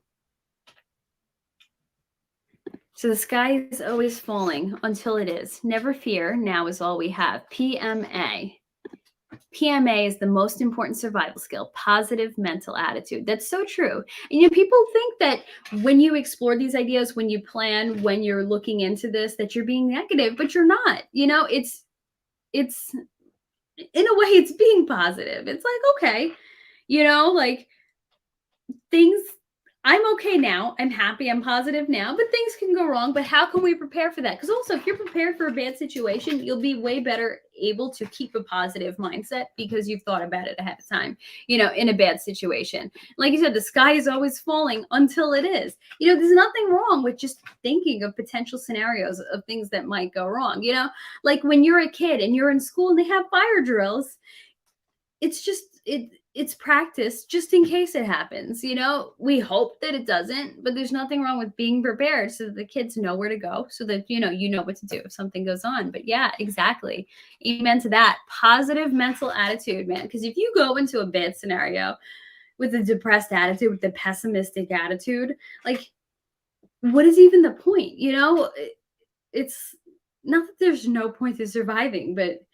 So the sky is always falling until it is. Never fear. Now is all we have. PMA. PMA is the most important survival skill, positive mental attitude. That's so true. And people think that when you explore these ideas, when you plan, when you're looking into this, that you're being negative, but you're not. It's in a way, it's being positive. It's like, okay, like, things, I'm okay now. I'm happy. I'm positive now, but things can go wrong. But how can we prepare for that? Because also, if you're prepared for a bad situation, you'll be way better able to keep a positive mindset, because you've thought about it ahead of time, in a bad situation. Like you said, the sky is always falling until it is. There's nothing wrong with just thinking of potential scenarios of things that might go wrong. Like when you're a kid and you're in school and they have fire drills, it's practice just in case it happens. We hope that it doesn't, but there's nothing wrong with being prepared so that the kids know where to go, so that you know what to do if something goes on. But yeah, exactly. Amen to that. Positive mental attitude, man. Because if you go into a bad scenario with a depressed attitude, with a pessimistic attitude, like, what is even the point? It's not that there's no point to surviving, but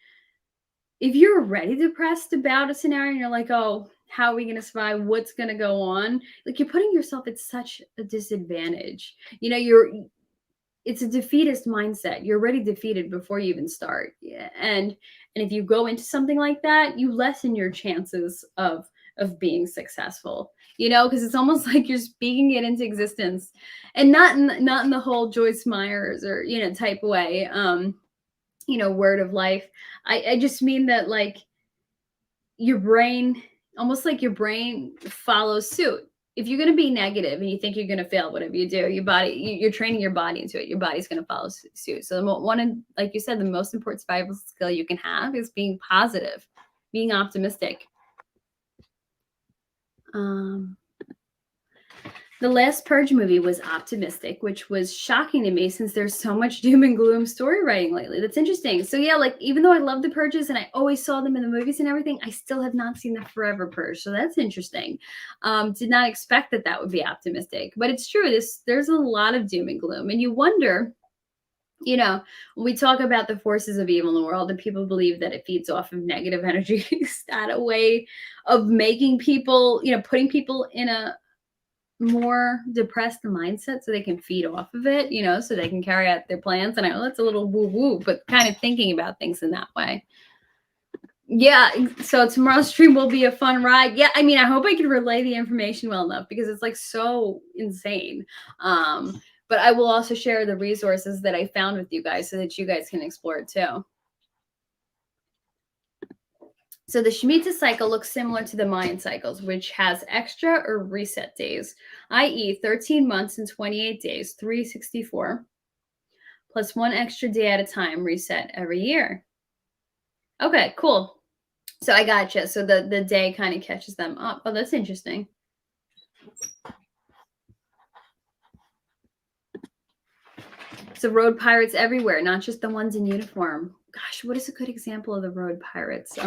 if you're already depressed about a scenario and you're like, oh, how are we going to survive? What's going to go on? Like, you're putting yourself at such a disadvantage. It's a defeatist mindset. You're already defeated before you even start. Yeah. And if you go into something like that, you lessen your chances of being successful, because it's almost like you're speaking it into existence, and not in the whole Joyce Meyers or, type of way. Word of life. I just mean that, like, your brain, almost like your brain follows suit. If you're going to be negative and you think you're going to fail, whatever you do, you're training your body into it. Your body's going to follow suit. So like you said, the most important survival skill you can have is being positive, being optimistic. The last Purge movie was optimistic, which was shocking to me, since there's so much doom and gloom story writing lately. That's interesting. So yeah, like, even though I love the Purges and I always saw them in the movies and everything, I still have not seen the Forever Purge. So that's interesting. Did not expect that would be optimistic, but it's true. There's a lot of doom and gloom, and you wonder, when we talk about the forces of evil in the world, and people believe that it feeds off of negative energy, is that a way of making people, putting people in a more depressed mindset so they can feed off of it, so they can carry out their plans? And I know that's a little woo-woo, but kind of thinking about things in that way. Yeah, so tomorrow's stream will be a fun ride. Yeah, I hope I can relay the information well enough, because it's like so insane. But I will also share the resources that I found with you guys so that you guys can explore it too. So the Shemitah cycle looks similar to the Mayan cycles, which has extra or reset days, i.e. 13 months and 28 days, 364, plus one extra day at a time, reset every year. Okay, cool. So I gotcha. So the day kind of catches them up. Oh, that's interesting. So road pirates everywhere, not just the ones in uniform. Gosh, what is a good example of the road pirates?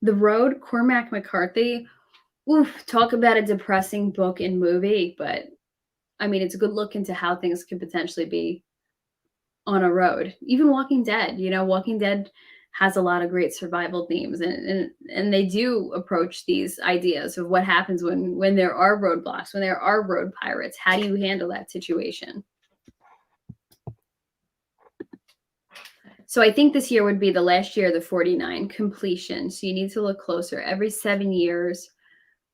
The Road, Cormac McCarthy. Oof, talk about a depressing book and movie, but I mean, it's a good look into how things could potentially be on a road. Even Walking Dead, Walking Dead has a lot of great survival themes, and they do approach these ideas of what happens when there are roadblocks, when there are road pirates. How do you handle that situation? So I think this year would be the last year of the 49 completion. So you need to look closer. Every 7 years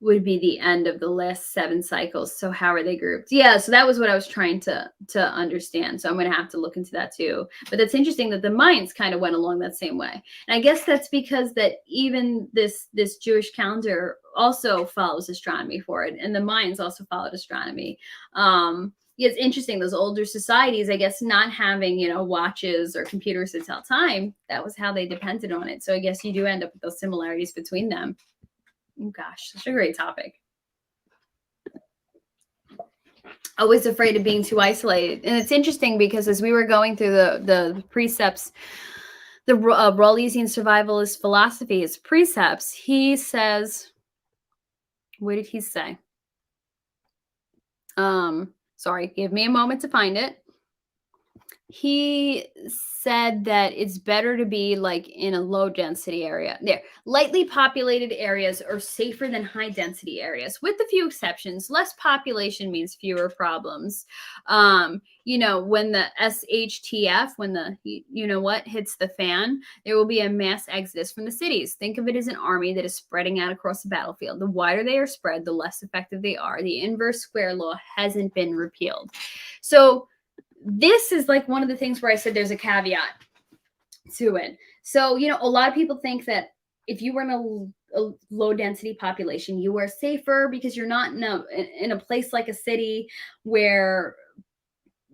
would be the end of the last 7 cycles. So how are they grouped? Yeah, so that was what I was trying to understand. So I'm going to have to look into that too. But that's interesting that the Mayans kind of went along that same way. And I guess that's because that even this Jewish calendar also follows astronomy for it, and the Mayans also followed astronomy. It's interesting, those older societies, I guess, not having, watches or computers to tell time, that was how they depended on it. So I guess you do end up with those similarities between them. Oh, gosh, such a great topic. Always afraid of being too isolated. And it's interesting because as we were going through the precepts, the Rawlesian survivalist philosophy, his precepts, he says, what did he say? Sorry, give me a moment to find it. He said that it's better to be like in a low density area. There, lightly populated areas are safer than high density areas, with a few exceptions. Less population means fewer problems. When the SHTF, when the hits the fan, there will be a mass exodus from the cities. Think of it as an army that is spreading out across the battlefield. The wider they are spread, the less effective they are. The inverse square law hasn't been repealed. So this is like one of the things where I said there's a caveat to it. So, a lot of people think that if you were in a low density population, you are safer because you're not in a place like a city where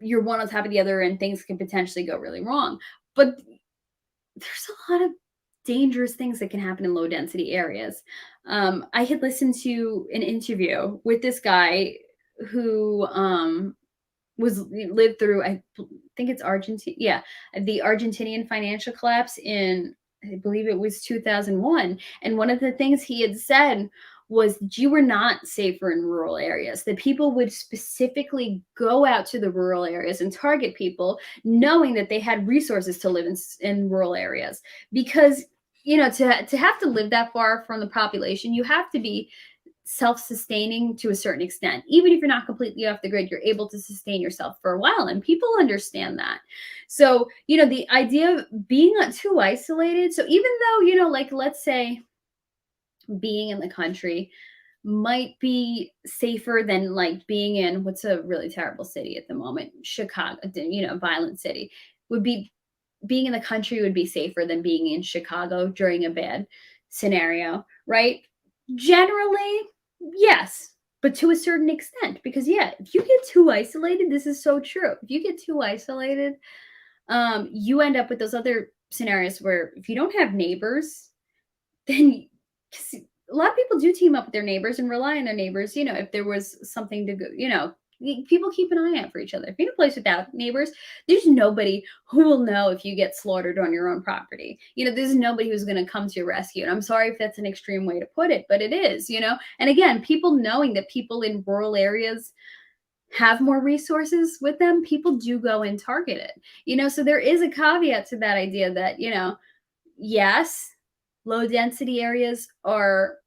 you're one on top of the other and things can potentially go really wrong. But there's a lot of dangerous things that can happen in low density areas. I had listened to an interview with this guy who lived through, I think it's Argentina. Yeah. The Argentinian financial collapse in, I believe it was 2001. And one of the things he had said was you were not safer in rural areas, that people would specifically go out to the rural areas and target people knowing that they had resources to live in rural areas. Because, to have to live that far from the population, you have to be self-sustaining to a certain extent. Even if you're not completely off the grid, you're able to sustain yourself for a while, and people understand that. So the idea of being not too isolated, so even though like let's say being in the country might be safer than like being in what's a really terrible city at the moment, Chicago, violent city, would be being in the country would be safer than being in Chicago during a bad scenario, right? Generally, yes, but to a certain extent, because if you get too isolated, this is so true. If you get too isolated, you end up with those other scenarios where if you don't have neighbors, then a lot of people do team up with their neighbors and rely on their neighbors. If there was something to go, people keep an eye out for each other. If you're in a place without neighbors, there's nobody who will know if you get slaughtered on your own property. There's nobody who's going to come to your rescue. And I'm sorry if that's an extreme way to put it, but it is, And again, people knowing that people in rural areas have more resources with them, people do go and target it, So there is a caveat to that idea that, yes, low density areas are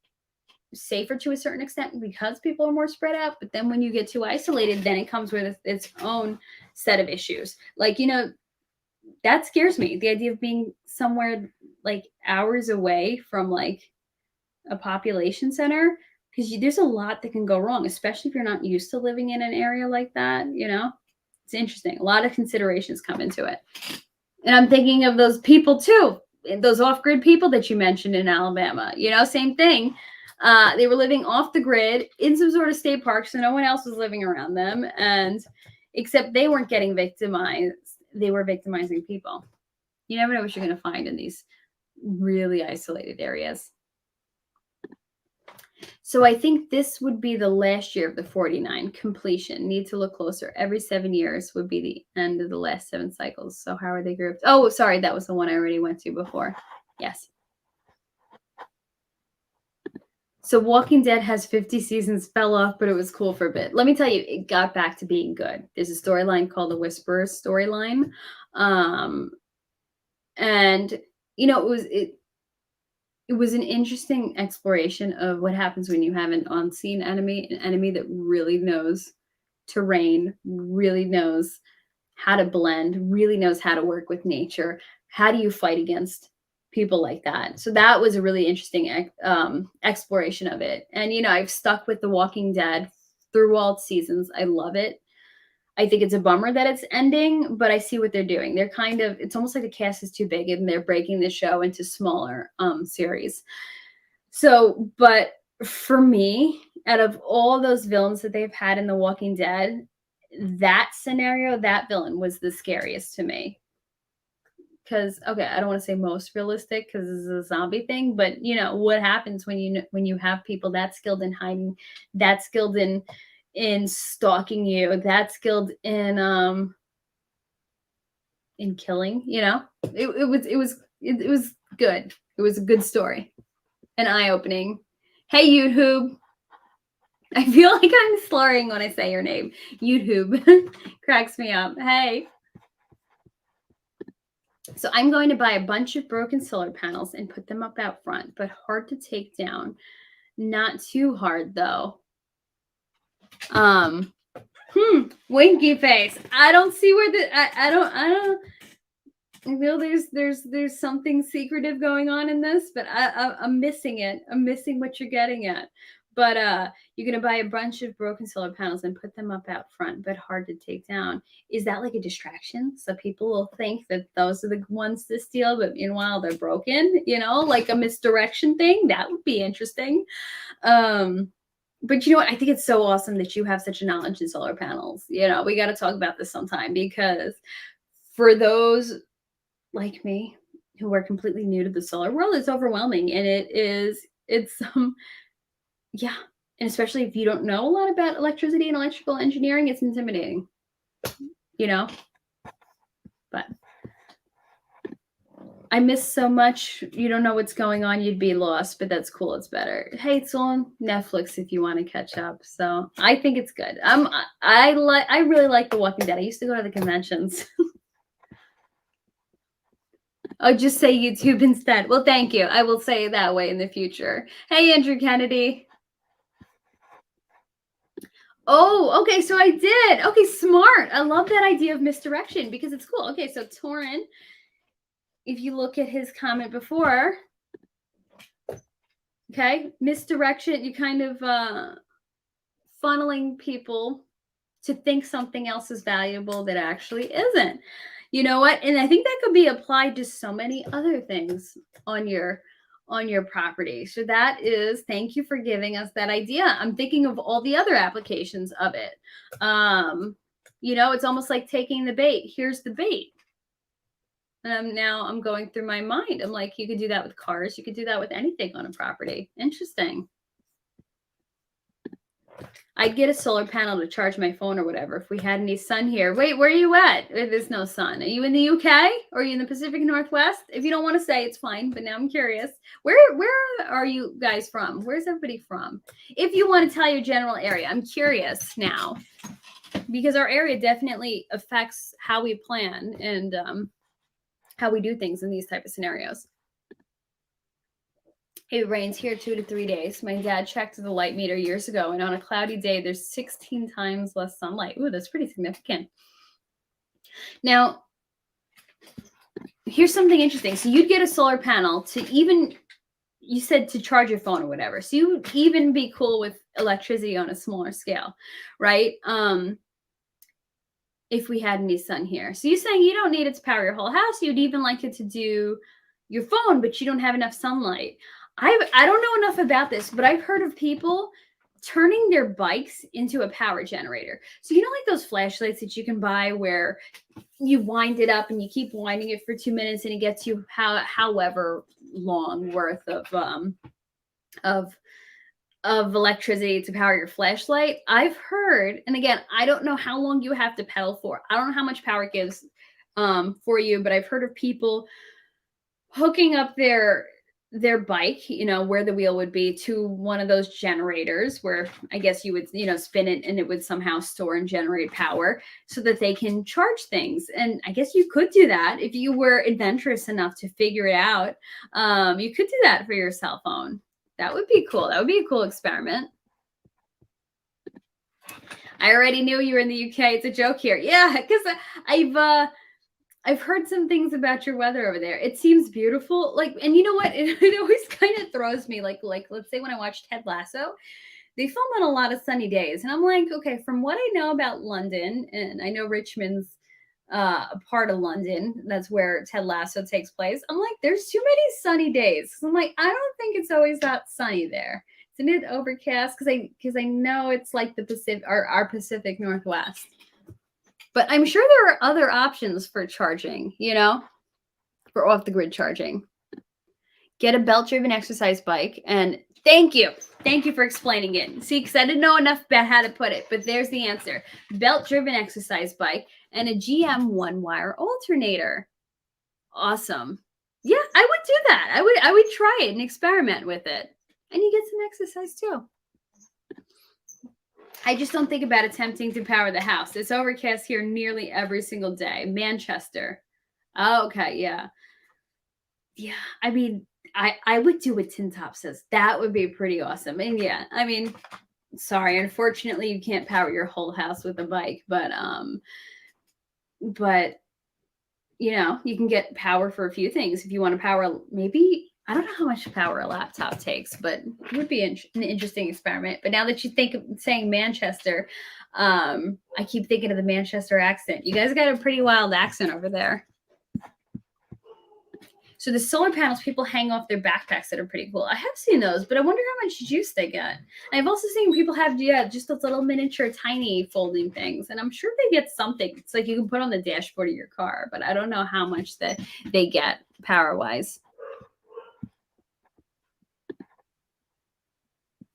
safer to a certain extent because people are more spread out, but then when you get too isolated, then it comes with its own set of issues. Like, that scares me, the idea of being somewhere like hours away from like a population center. because there's a lot that can go wrong, especially if you're not used to living in an area like that. It's interesting. A lot of considerations come into it. And I'm thinking of those people too, those off-grid people that you mentioned in Alabama. Same thing. They were living off the grid in some sort of state park, so no one else was living around them, and except they weren't getting victimized. They were victimizing people. You never know what you're going to find in these really isolated areas. So I think this would be the last year of the 49 completion. Need to look closer. Every 7 years would be the end of the last 7 cycles. So how are they grouped? Oh, sorry. That was the one I already went to before. Yes. So Walking Dead has 50 seasons, fell off, but it was cool for a bit. Let me tell you, it got back to being good. There's a storyline called the Whisperers storyline. And, it was an interesting exploration of what happens when you have an unseen enemy, an enemy that really knows terrain, really knows how to blend, really knows how to work with nature. How do you fight against people like that? So that was a really interesting exploration of it. And, I've stuck with The Walking Dead through all seasons. I love it. I think it's a bummer that it's ending, but I see what they're doing. They're it's almost like the cast is too big and they're breaking the show into smaller series. So, but for me, out of all those villains that they've had in The Walking Dead, that scenario, that villain was the scariest to me. Because, okay, I don't want to say most realistic because this is a zombie thing, but what happens when you have people that skilled in hiding, that skilled in stalking you, that skilled in killing, it was good. It was a good story, an eye-opening. Hey, YouTube. I feel like I'm slurring when I say your name. YouTube cracks me up. Hey. So I'm going to buy a bunch of broken solar panels and put them up out front, but hard to take down. Not too hard though. Winky face. I don't see where I don't there's something secretive going on in this, but I'm missing it. I'm missing what you're getting at. But you're gonna buy a bunch of broken solar panels and put them up out front, but hard to take down. Is that like a distraction? So people will think that those are the ones to steal, but meanwhile they're broken, like a misdirection thing. That would be interesting. But you know what? I think it's so awesome that you have such a knowledge in solar panels. We got to talk about this sometime, because for those like me who are completely new to the solar world, it's overwhelming. And it's yeah. And especially if you don't know a lot about electricity and electrical engineering, it's intimidating, but I miss so much. You don't know what's going on. You'd be lost, but that's cool. It's better. Hey, it's on Netflix if you want to catch up. So I think it's good. I really like The Walking Dead. I used to go to the conventions. Oh, just say YouTube instead. Well, thank you. I will say it that way in the future. Hey, Andrew Kennedy. Oh, okay. So I did. Okay, smart. I love that idea of misdirection because it's cool. Okay, so Torin, if you look at his comment before, okay, misdirection, you kind of funneling people to think something else is valuable that actually isn't. You know what? And I think that could be applied to so many other things on your property. So that is, thank you for giving us that idea. I'm thinking of all the other applications of it. It's almost like taking the bait. Here's the bait. Now I'm going through my mind. I'm like, you could do that with cars. You could do that with anything on a property. Interesting. I'd get a solar panel to charge my phone or whatever if we had any sun here. Wait, where are you at? There's no sun. Are you in the UK or are you in the Pacific Northwest? If you don't want to say, it's fine. But now I'm curious. Where are you guys from? Where's everybody from? If you want to tell your general area, I'm curious now, because our area definitely affects how we plan and how we do things in these type of scenarios. It rains here 2 to 3 days. My dad checked the light meter years ago, and on a cloudy day, there's 16 times less sunlight. Ooh, that's pretty significant. Now, here's something interesting. So you'd get a solar panel to even you said to charge your phone or whatever. So you would even be cool with electricity on a smaller scale, right? If we had any sun here. So you're saying you don't need it to power your whole house. You'd even like it to do your phone, but you don't have enough sunlight. I don't know enough about this, but I've heard of people turning their bikes into a power generator. So you know, like those flashlights that you can buy where you wind it up and you keep winding it for 2 minutes and it gets you however long worth of electricity to power your flashlight. I've heard, and again, I don't know how long you have to pedal for. I don't know how much power it gives for you, but I've heard of people hooking up their bike, you know, where the wheel would be, to one of those generators where I guess you would, you know, spin it and it would somehow store and generate power so that they can charge things. And I guess you could do that if you were adventurous enough to figure it out. You could do that for your cell phone. That would be cool. That would be a cool experiment. I already knew you were in the UK. It's a joke here. Yeah, because I've heard some things about your weather over there. It seems beautiful. Like, and you know what? It always kind of throws me. Like let's say when I watch Ted Lasso, they film on a lot of sunny days, and I'm like, okay, from what I know about London, and I know Richmond's a part of London. That's where Ted Lasso takes place. I'm like, there's too many sunny days. I'm like, I don't think it's always that sunny there. Isn't it overcast? Because I know it's like the Pacific, or our Pacific Northwest. But I'm sure there are other options for charging, you know, for off the grid charging. Get a belt driven exercise bike. And thank you for explaining it. See, because I didn't know enough about how to put it, but there's the answer. Belt driven exercise bike and a GM 1-wire alternator. Awesome. Yeah, I would do that. I would try it and experiment with it. And you get some exercise too. I just don't think about attempting to power the house. It's overcast here nearly every single day. Manchester. Oh, okay, yeah. Yeah, I mean, I would do what Tin Top says. That would be pretty awesome. And yeah, I mean, sorry, unfortunately you can't power your whole house with a bike, but you know, you can get power for a few things. If you want to power, maybe, I don't know how much power a laptop takes, but it would be an interesting experiment. But now that you think of saying Manchester, I keep thinking of the Manchester accent. You guys got a pretty wild accent over there. So the solar panels people hang off their backpacks that are pretty cool. I have seen those, but I wonder how much juice they get. And I've also seen people have, just those little miniature tiny folding things. And I'm sure they get something. It's like you can put on the dashboard of your car, but I don't know how much that they get power-wise.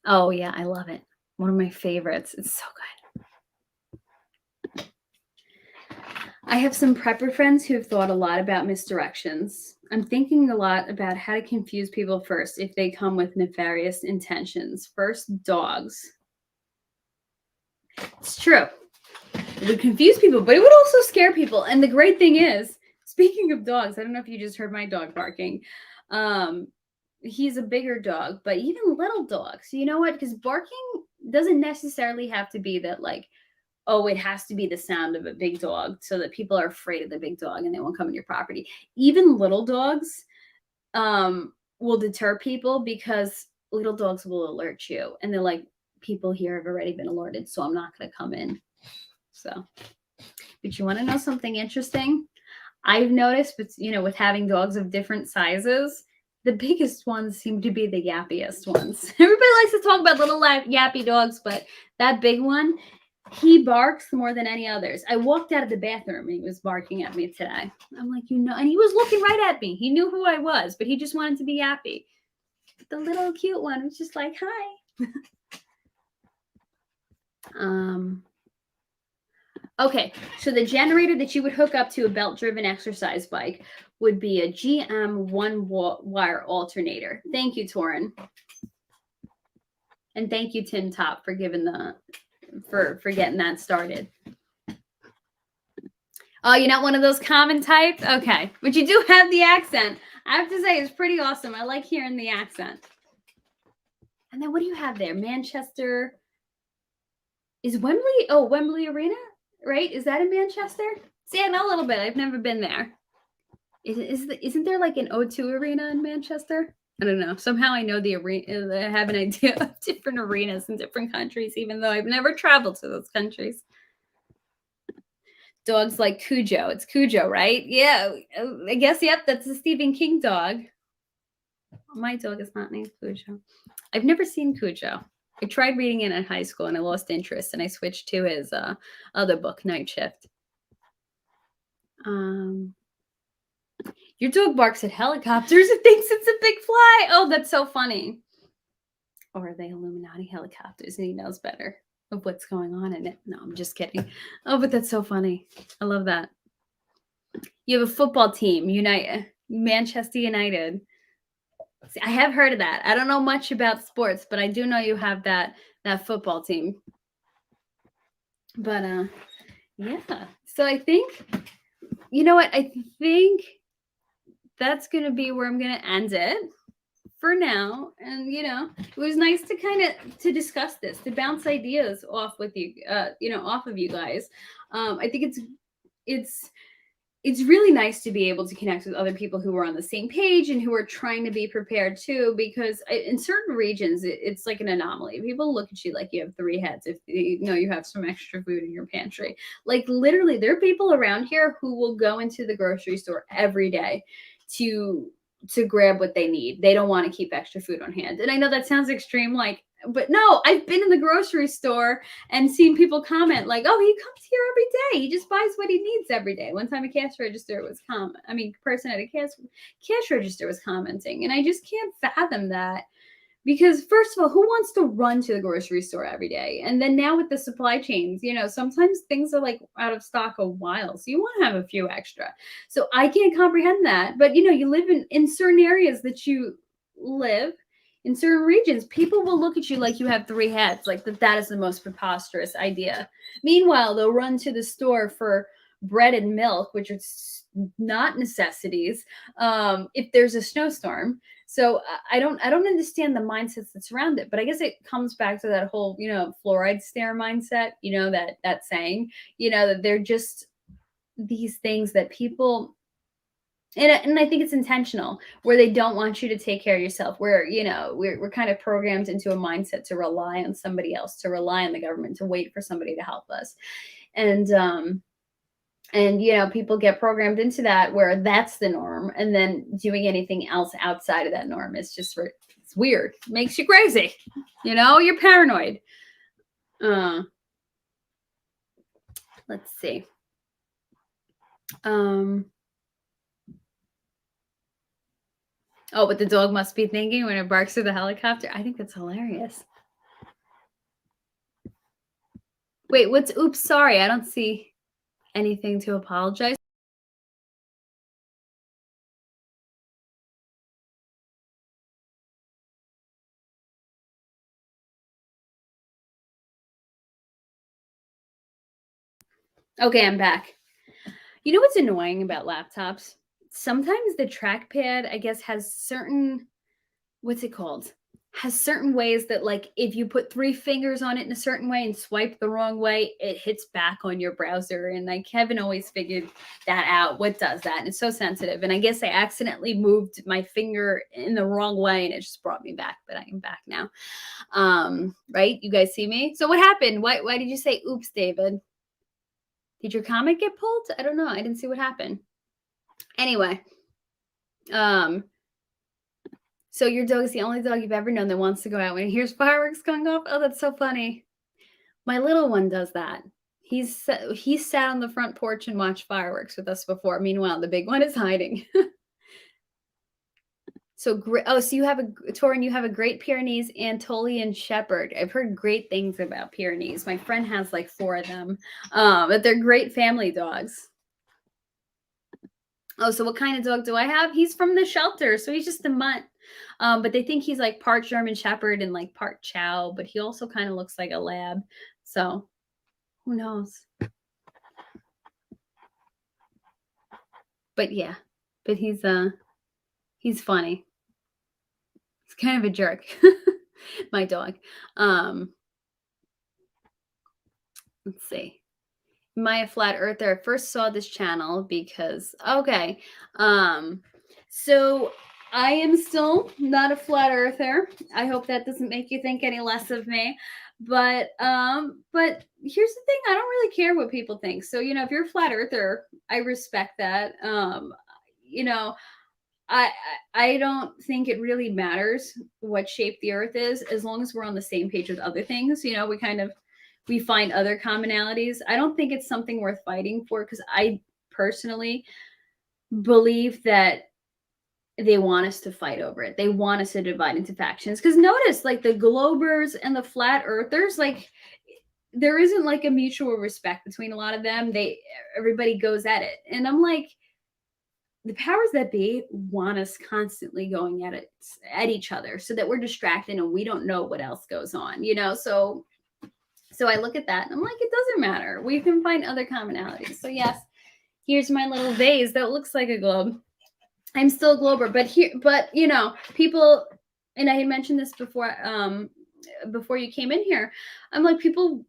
Oh, yeah, I love it. One of my favorites. It's so good. I have some prepper friends who have thought a lot about misdirections. I'm thinking a lot about how to confuse people first if they come with nefarious intentions. First, dogs. It's true. It would confuse people, but it would also scare people. And the great thing is, speaking of dogs, I don't know if you just heard my dog barking. He's a bigger dog, but even little dogs, you know what? Because barking doesn't necessarily have to be that, like, oh, it has to be the sound of a big dog so that people are afraid of the big dog and they won't come in your property. Even little dogs will deter people because little dogs will alert you. And they're like, people here have already been alerted, so I'm not going to come in. So, but you want to know something interesting? I've noticed, with having dogs of different sizes, the biggest ones seem to be the yappiest ones. Everybody likes to talk about little yappy dogs, but that big one, he barks more than any others. I walked out of the bathroom and he was barking at me today. I'm like, and he was looking right at me. He knew who I was, but he just wanted to be yappy. The little cute one was just like, hi. Okay, so the generator that you would hook up to a belt-driven exercise bike would be a GM 1-wire alternator. Thank you, Torin. And thank you, Tim Top, for giving for getting that started. Oh, you're not one of those common types? Okay, but you do have the accent. I have to say, it's pretty awesome. I like hearing the accent. And then what do you have there? Manchester. Is Wembley? Oh, Wembley Arena? Right? Is that in Manchester? See, I know a little bit. I've never been there. Isn't there like an O2 arena in Manchester? I don't know. Somehow I know the arena. I have an idea of different arenas in different countries, even though I've never traveled to those countries. Dogs like Cujo. It's Cujo, right? Yeah. I guess, yep, that's a Stephen King dog. My dog is not named Cujo. I've never seen Cujo. I tried reading it in high school and I lost interest and I switched to his other book, Night Shift. Your dog barks at helicopters and thinks it's a big fly. Oh, that's so funny. Or are they Illuminati helicopters and he knows better of what's going on in it? No, I'm just kidding. Oh, but that's so funny. I love that. You have a football team, Manchester United. See, I have heard of that. I don't know much about sports, but I do know you have that football team. But yeah. So I think, you know what? I think that's going to be where I'm going to end it for now. And, it was nice to kind of to discuss this, to bounce ideas off with you, off of you guys. I think it's really nice to be able to connect with other people who are on the same page and who are trying to be prepared too, because in certain regions, it's like an anomaly. People look at you like you have 3 heads if you have some extra food in your pantry. Like literally, there are people around here who will go into the grocery store every day to grab what they need. They don't want to keep extra food on hand. And I know that sounds extreme, but no, I've been in the grocery store and seen people comment like, oh, he comes here every day. He just buys what he needs every day. One time a person at a cash register was commenting. And I just can't fathom that. Because first of all, who wants to run to the grocery store every day? And then now with the supply chains, sometimes things are like out of stock a while. So you want to have a few extra. So I can't comprehend that. But, you live in certain areas that you live in certain regions, people will look at you like you have 3 heads, like that is the most preposterous idea. Meanwhile, they'll run to the store for bread and milk, which are not necessities, if there's a snowstorm. So I don't understand the mindsets that's around it, but I guess it comes back to that whole, fluoride stare mindset, that saying, that they're just these things that people, and I think it's intentional, where they don't want you to take care of yourself, where, we're kind of programmed into a mindset to rely on somebody else, to rely on the government, to wait for somebody to help us. And people get programmed into that where that's the norm. And then doing anything else outside of that norm is just, it's weird. It makes you crazy. You're paranoid. Let's see. Oh, but the dog must be thinking when it barks at the helicopter. I think that's hilarious. Wait, what's oops, sorry. I don't see anything to apologize. Okay, I'm back. You know what's annoying about laptops? Sometimes the trackpad, I guess, has certain, what's it called? Has certain ways that, like, if you put 3 fingers on it in a certain way and swipe the wrong way, it hits back on your browser. And like Kevin always figured that out. What does that? And it's so sensitive. And I guess I accidentally moved my finger in the wrong way and it just brought me back. But I am back now. Right? You guys see me? So what happened? Why did you say oops, David? Did your comment get pulled? I don't know. I didn't see what happened. Anyway, so your dog is the only dog you've ever known that wants to go out when he hears fireworks going off? Oh, that's so funny. My little one does that. He's sat on the front porch and watched fireworks with us before. Meanwhile, the big one is hiding. So great. Oh, so you have Torin, you have a Great Pyrenees Anatolian Shepherd. I've heard great things about Pyrenees. My friend has like 4 of them, but they're great family dogs. Oh, so what kind of dog do I have? He's from the shelter, so he's just a mutt. But they think he's like part German Shepherd and like part Chow, but he also kind of looks like a lab. So who knows? But yeah, but he's funny. He's kind of a jerk. My dog. Let's see. Maya Flat Earther, I first saw this channel because so I am still not a flat earther. I hope that doesn't make you think any less of me. But here's the thing, I don't really care what people think. So, if you're a flat earther, I respect that. You know, I I don't think it really matters what shape the earth is, as long as we're on the same page with other things. We find other commonalities. I don't think it's something worth fighting for, because I personally believe that they want us to fight over it. They want us to divide into factions. Because notice, like, the globers and the flat earthers, like, there isn't like a mutual respect between a lot of them. Everybody goes at it. And I'm like, the powers that be want us constantly going at each other, so that we're distracted and we don't know what else goes on, so I look at that and I'm like, it doesn't matter. We can find other commonalities. So yes, here's my little vase that looks like a globe. I'm still a glober, but people, and I had mentioned this before you came in here. I'm like, people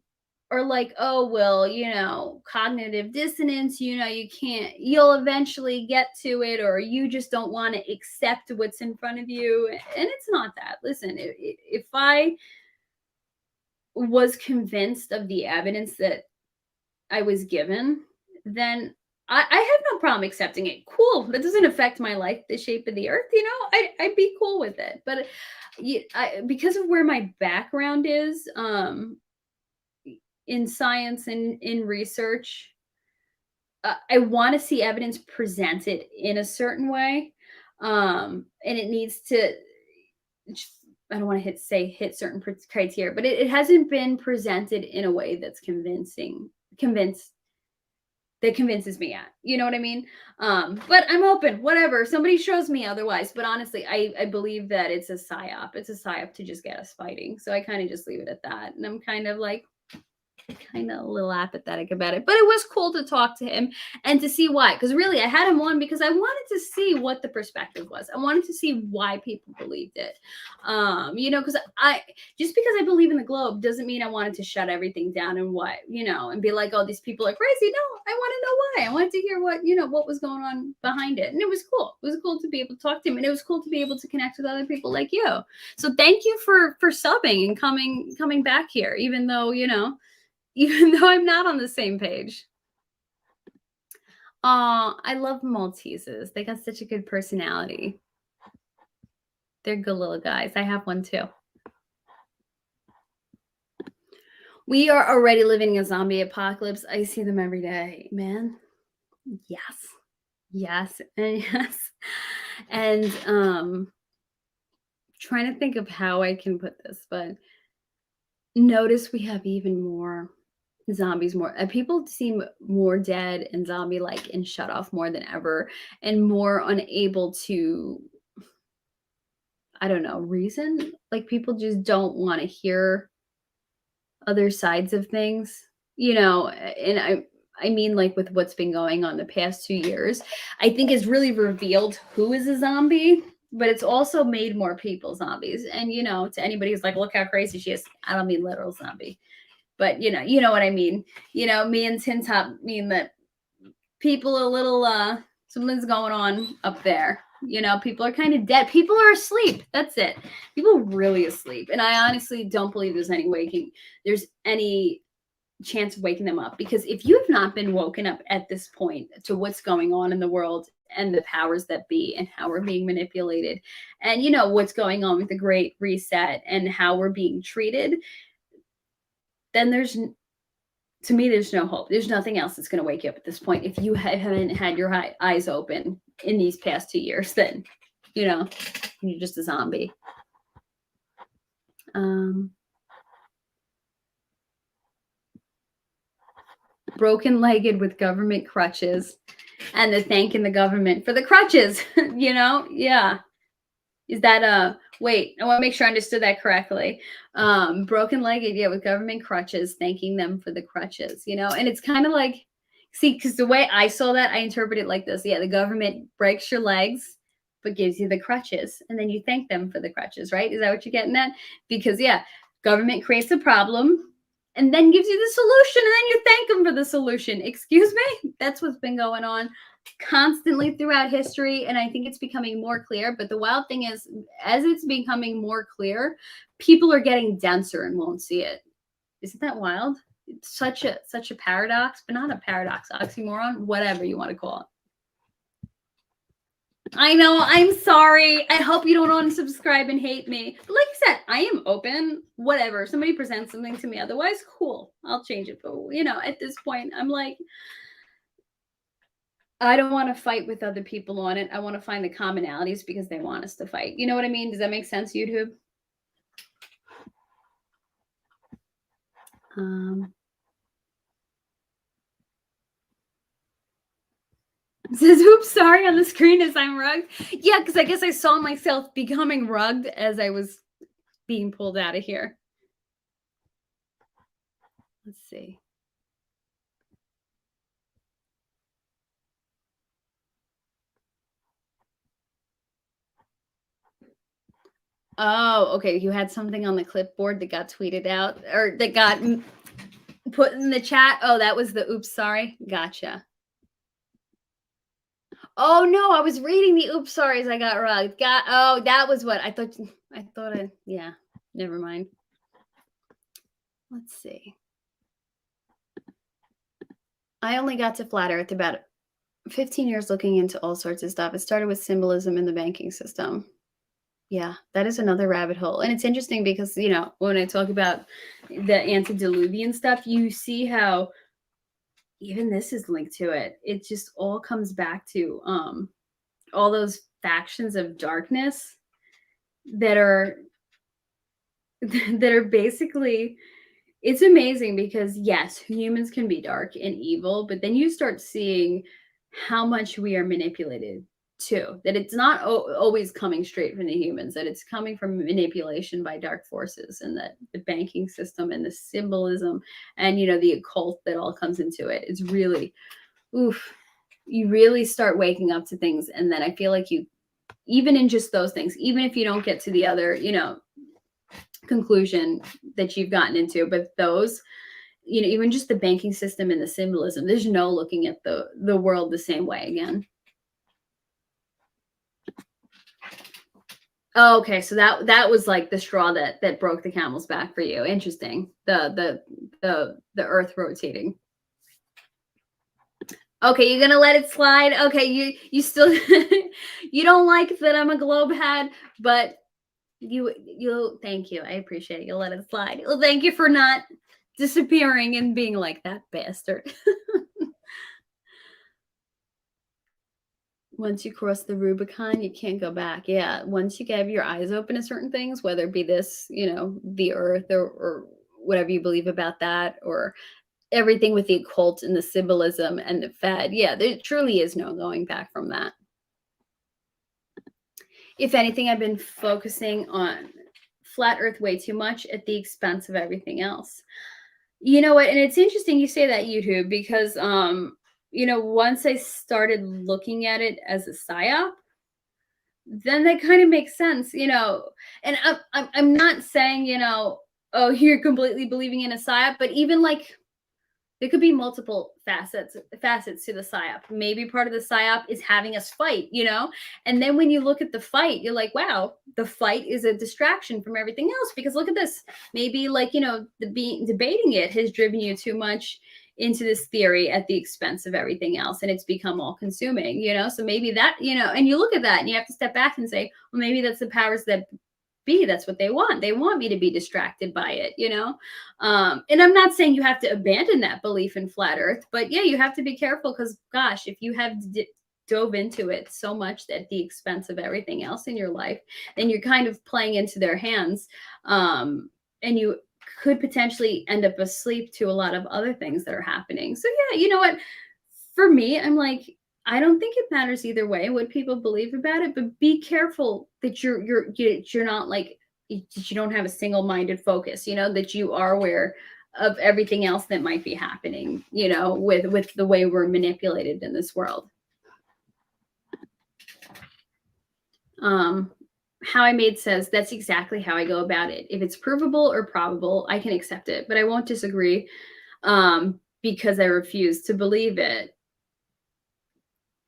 are like, oh, well, cognitive dissonance, you'll eventually get to it, or you just don't want to accept what's in front of you. And it's not that. Listen, if I was convinced of the evidence that I was given, then I have no problem accepting it. Cool. That doesn't affect my life, the shape of the earth. I'd be cool with it. But because of where my background is, in science and in research, I want to see evidence presented in a certain way, and it needs to. I don't want to hit certain criteria, but it hasn't been presented in a way that's that convinces me at. You know what I mean? But I'm open, whatever. Somebody shows me otherwise. But honestly, I believe that it's a psyop. It's a psyop to just get us fighting. So I kind of just leave it at that. And I'm kind of a little apathetic about it. But it was cool to talk to him and to see why. Because really, I had him on because I wanted to see what the perspective was. I wanted to see why people believed it. Because because I believe in the globe doesn't mean I wanted to shut everything down and be like, oh, these people are crazy. No, I want to know why. I wanted to hear what was going on behind it. And it was cool. It was cool to be able to talk to him. And it was cool to be able to connect with other people like you. So thank you for subbing and coming back here, even though I'm not on the same page. I love Maltesers. They got such a good personality. They're good little guys. I have one too. We are already living in a zombie apocalypse. I see them every day, man. Yes, and yes. And trying to think of how I can put this, but notice we have even more zombies, people seem more dead and zombie like and shut off more than ever, and more unable to, I don't know, reason. Like, people just don't want to hear other sides of things, and I mean, like, with what's been going on the past 2 years, I think it's really revealed who is a zombie, but it's also made more people zombies. And to anybody who's like, look how crazy she is, I don't mean literal zombie. But you know what I mean. Me and Tin Top mean that people a little something's going on up there. People are kind of dead. People are asleep. That's it. People are really asleep. And I honestly don't believe there's any chance of waking them up. Because if you have not been woken up at this point to what's going on in the world and the powers that be and how we're being manipulated, and what's going on with the Great Reset and how we're being treated, then there's no hope. There's nothing else that's going to wake you up at this point. If you haven't had your eyes open in these past 2 years, then, you're just a zombie. Broken-legged with government crutches, and the thanking the government for the crutches, yeah. Is that wait, I want to make sure I understood that correctly. Broken-legged, yeah, with government crutches, thanking them for the crutches, and it's kind of like, see, because the way I saw that, I interpret it like this. Yeah, the government breaks your legs, but gives you the crutches, and then you thank them for the crutches, right? Is that what you're getting at? Because, yeah, government creates a problem and then gives you the solution, and then you thank them for the solution. Excuse me? That's what's been going on. constantly throughout history, and I think it's becoming more clear. But the wild thing is, as it's becoming more clear, people are getting denser and won't see it. Isn't that wild? It's such a paradox, but not a paradox, oxymoron, whatever you want to call it. I know, I'm sorry. I hope you don't unsubscribe and hate me. But like I said, I am open, whatever. Somebody presents something to me, otherwise, cool. I'll change it. But, at this point, I'm like, I don't want to fight with other people on it. I want to find the commonalities because they want us to fight. You know what I mean? Does that make sense, YouTube? It says, oops, sorry on the screen as I'm rugged. Yeah, because I guess I saw myself becoming rugged as I was being pulled out of here. Let's see. Oh, okay. You had something on the clipboard that got tweeted out or that got put in the chat. Oh, that was the oops, sorry. Gotcha. Oh no, I was reading the oops, sorries. I got rugged. That was what I thought. Yeah, never mind. Let's see. I only got to flat earth about 15 years looking into all sorts of stuff. It started with symbolism in the banking system. Yeah, that is another rabbit hole. And it's interesting because, when I talk about the antediluvian stuff, you see how even this is linked to it. It just all comes back to all those factions of darkness that are basically, it's amazing because yes, humans can be dark and evil, but then you start seeing how much we are manipulated too, that it's not always coming straight from the humans, that it's coming from manipulation by dark forces, and that the banking system and the symbolism and the occult that all comes into it. It's really, you really start waking up to things. And then I feel like you, even in just those things, even if you don't get to the other, conclusion that you've gotten into, but those, even just the banking system and the symbolism, there's no looking at the world the same way again. Oh, okay, so that was like the straw that broke the camel's back for you. Interesting. The earth rotating. Okay, you're gonna let it slide. Okay, you still you don't like that I'm a globe head, but you thank you. I appreciate it. You'll let it slide. Well, thank you for not disappearing and being like that bastard. Once you cross the Rubicon, you can't go back. Yeah, once you have your eyes open to certain things, whether it be this, the earth or whatever you believe about that, or everything with the occult and the symbolism and the Fed. Yeah, there truly is no going back from that. If anything, I've been focusing on flat earth way too much at the expense of everything else. You know what? And it's interesting you say that, YouTube, because once I started looking at it as a psyop, then that kind of makes sense, and I'm not saying, oh, you're completely believing in a psyop, but even like there could be multiple facets to the psyop. Maybe part of the psyop is having us fight, and then when you look at the fight, you're like, wow, the fight is a distraction from everything else, because look at this. Maybe like, debating it has driven you too much into this theory at the expense of everything else, and it's become all consuming, so maybe that, and you look at that and you have to step back and say, well, maybe that's the powers that be, that's what they want me to be distracted by it, and I'm not saying you have to abandon that belief in flat earth, but yeah, you have to be careful, because gosh, if you have dove into it so much at the expense of everything else in your life, then you're kind of playing into their hands, and you could potentially end up asleep to a lot of other things that are happening. So yeah, you know what, for me, I'm like, I don't think it matters either way what people believe about it, but be careful that you're not like, that you don't have a single-minded focus, that you are aware of everything else that might be happening, with the way we're manipulated in this world. How I Made says, that's exactly how I go about it. If it's provable or probable, I can accept it, but I won't disagree because I refuse to believe it.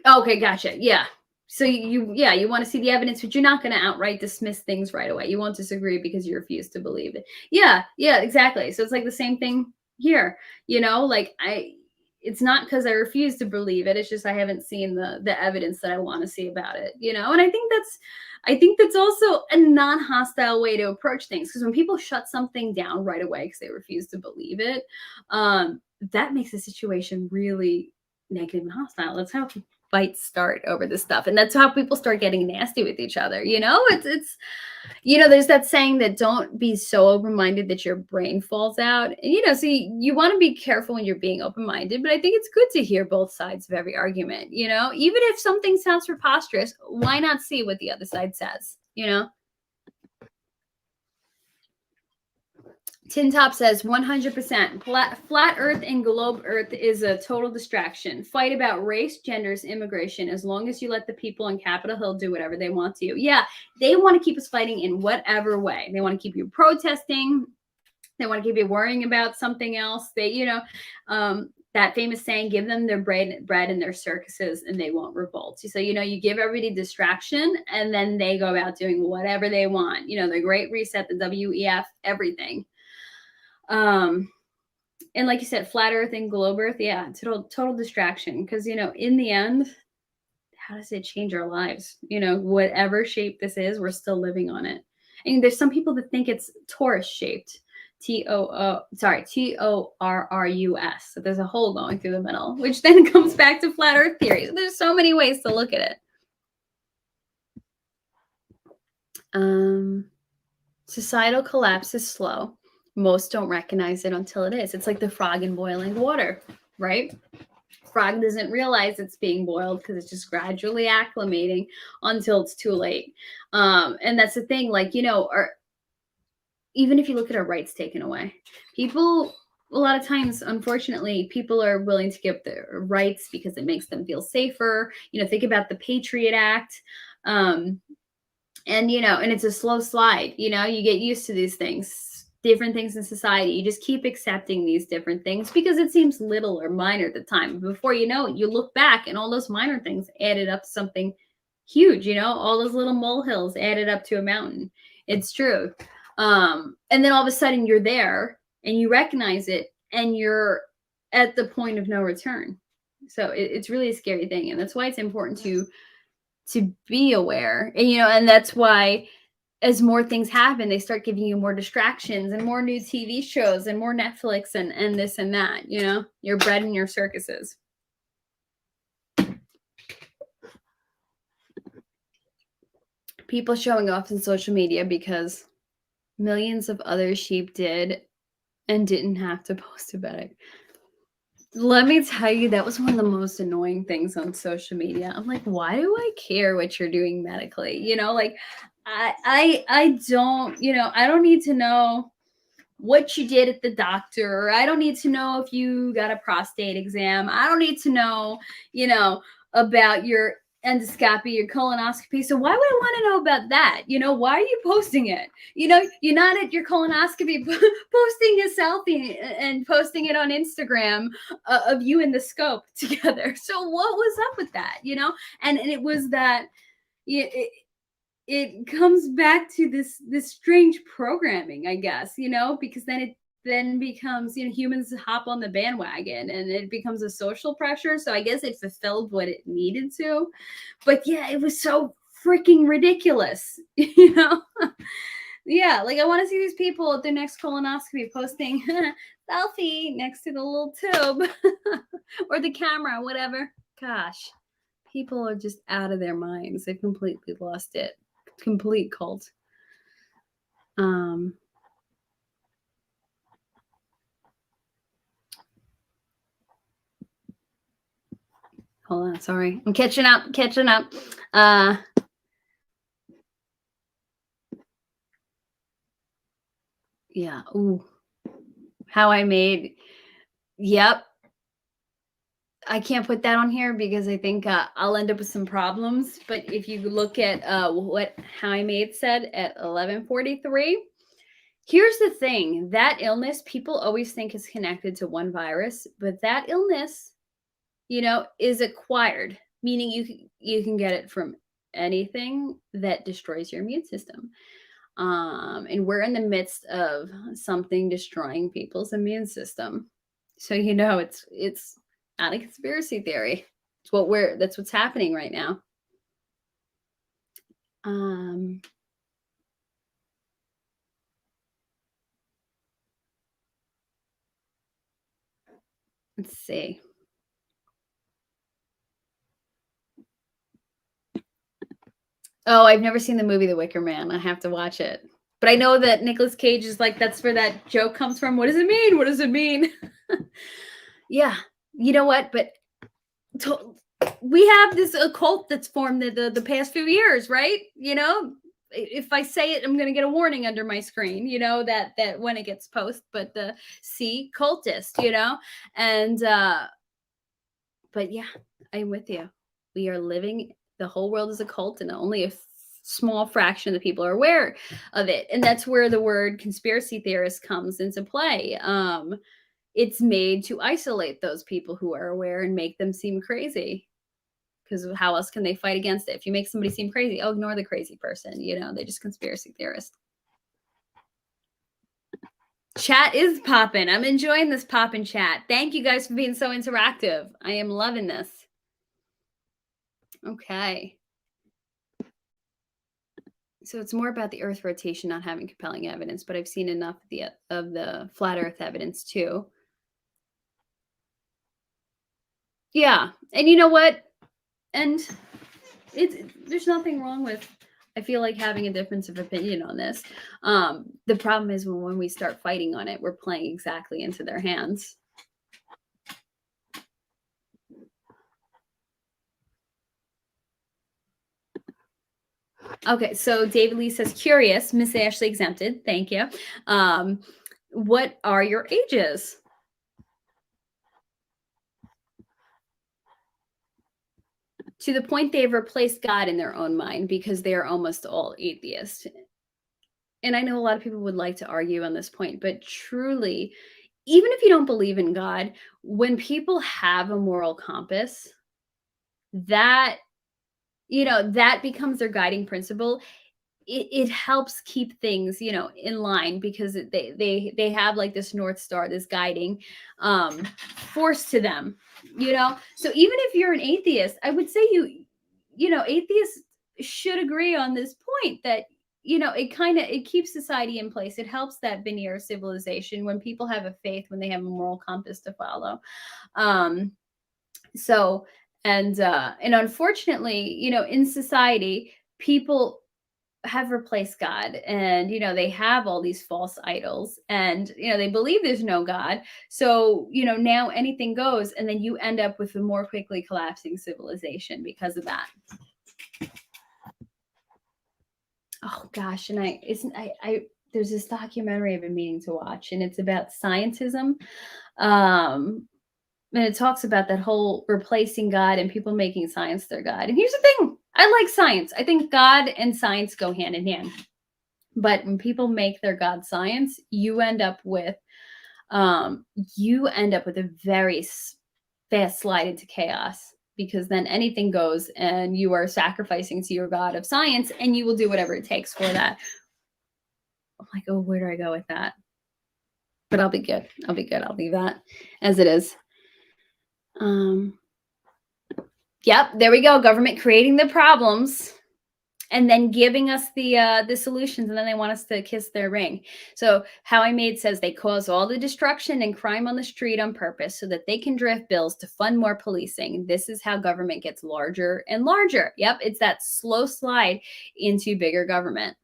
Okay, gotcha. Yeah. So you want to see the evidence, but you're not going to outright dismiss things right away. You won't disagree because you refuse to believe it. Yeah, yeah, exactly. So it's like the same thing here. Like it's not because I refuse to believe it. It's just I haven't seen the evidence that I want to see about it. And I think that's also a non-hostile way to approach things, because when people shut something down right away because they refuse to believe it, that makes the situation really negative and hostile. That's how fights start over this stuff, and that's how people start getting nasty with each other. There's that saying that don't be so open-minded that your brain falls out. And so you want to be careful when you're being open-minded, but I think it's good to hear both sides of every argument. Even if something sounds preposterous, why not see what the other side says? Tin Top says 100%. Flat Earth and globe Earth is a total distraction. Fight about race, genders, immigration. As long as you let the people on Capitol Hill do whatever they want to. Yeah, they want to keep us fighting in whatever way. They want to keep you protesting. They want to keep you worrying about something else. That famous saying, give them their bread and their circuses and they won't revolt. So, you give everybody distraction and then they go about doing whatever they want. The Great Reset, the WEF, everything. And like you said, flat Earth and globe Earth, yeah, total distraction. Because in the end, how does it change our lives? Whatever shape this is, we're still living on it. And there's some people that think it's torus shaped, Torrus. So there's a hole going through the middle, which then comes back to flat Earth theory. There's so many ways to look at it. Societal collapse is slow. Most don't recognize it until it is. It's like the frog in boiling water, right? Frog doesn't realize it's being boiled because it's just gradually acclimating until it's too late. And that's the thing, even if you look at our rights taken away, people, a lot of times, unfortunately, people are willing to give their rights because it makes them feel safer. Think about the Patriot Act. And it's a slow slide. You get used to these things, different things in society. You just keep accepting these different things because it seems little or minor at the time. Before you know it, you look back and all those minor things added up to something huge. All those little molehills added up to a mountain. It's true. And then all of a sudden you're there and you recognize it and you're at the point of no return. So it's really a scary thing. And that's why it's important to be aware. And that's why as more things happen, they start giving you more distractions and more new TV shows and more Netflix and this and that, your bread and your circuses. People showing off in social media because millions of other sheep did and didn't have to post about it. Let me tell you, that was one of the most annoying things on social media. I'm like, why do I care what you're doing medically? I don't, I don't need to know what you did at the doctor. I don't need to know if you got a prostate exam. I don't need to know, about your endoscopy, your colonoscopy. So why would I want to know about that? Why are you posting it? You're not at your colonoscopy posting a selfie and posting it on Instagram of you in the scope together. So what was up with that? And it was that it comes back to this strange programming, I guess, because then it then becomes, humans hop on the bandwagon and it becomes a social pressure. So I guess it fulfilled what it needed to. But yeah, it was so freaking ridiculous, Yeah, I want to see these people at their next colonoscopy posting selfie next to the little tube or the camera, whatever. Gosh, people are just out of their minds. They've completely lost it. Complete cult. Hold on, sorry. I'm catching up. Yeah. Ooh. How I made. Yep. I can't put that on here because I think I'll end up with some problems. But if you look at what How I Made said at 11:43, here's the thing. That illness, people always think is connected to one virus, but that illness, is acquired. meaning you can get it from anything that destroys your immune system. And we're in the midst of something destroying people's immune system. So it's not a conspiracy theory. That's what's happening right now. Let's see. Oh, I've never seen the movie The Wicker Man. I have to watch it. But I know that Nicolas Cage is like, that's where that joke comes from. What does it mean? What does it mean? Yeah. You know what? But we have this occult that's formed the past few years, right? If I say it, I'm going to get a warning under my screen, that when it gets posted, but the cultist, and, but yeah, I'm with you. We are living, the whole world is a cult, and only a small fraction of the people are aware of it. And that's where the word conspiracy theorist comes into play. It's made to isolate those people who are aware and make them seem crazy. Because how else can they fight against it? If you make somebody seem crazy, ignore the crazy person. They're just conspiracy theorists. Chat is popping. I'm enjoying this poppin' chat. Thank you guys for being so interactive. I am loving this. Okay. So it's more about the Earth rotation not having compelling evidence, but I've seen enough of the flat Earth evidence too. Yeah. And you know what? And there's nothing wrong with, I feel like, having a difference of opinion on this. The problem is when we start fighting on it, we're playing exactly into their hands. Okay, so David Lee says, curious, Miss Ashley exempted. Thank you. What are your ages? To the point they've replaced God in their own mind because they are almost all atheists. And I know a lot of people would like to argue on this point, but truly, even if you don't believe in God, when people have a moral compass, that that becomes their guiding principle. It helps keep things in line because they have like this North Star, this guiding force to them. So even if you're an atheist, I would say atheists should agree on this point that it keeps society in place. It helps that veneer of civilization when people have a faith, when they have a moral compass to follow. So and unfortunately, in society, people have replaced God, and they have all these false idols, and they believe there's no God. So now anything goes, and then you end up with a more quickly collapsing civilization because of that. Oh gosh, and I there's this documentary I've been meaning to watch, and it's about scientism. And it talks about that whole replacing God and people making science their God. And here's the thing. I like science. I think God and science go hand in hand. But when people make their God science, you end up with a very fast slide into chaos, because then anything goes and you are sacrificing to your God of science, and you will do whatever it takes for that. I'm like, oh, where do I go with that? But I'll be good. I'll leave that as it is. Yep, there we go. Government creating the problems and then giving us the solutions, and then they want us to kiss their ring. So How I Made says they cause all the destruction and crime on the street on purpose so that they can draft bills to fund more policing. This is how government gets larger and larger. Yep, it's that slow slide into bigger government.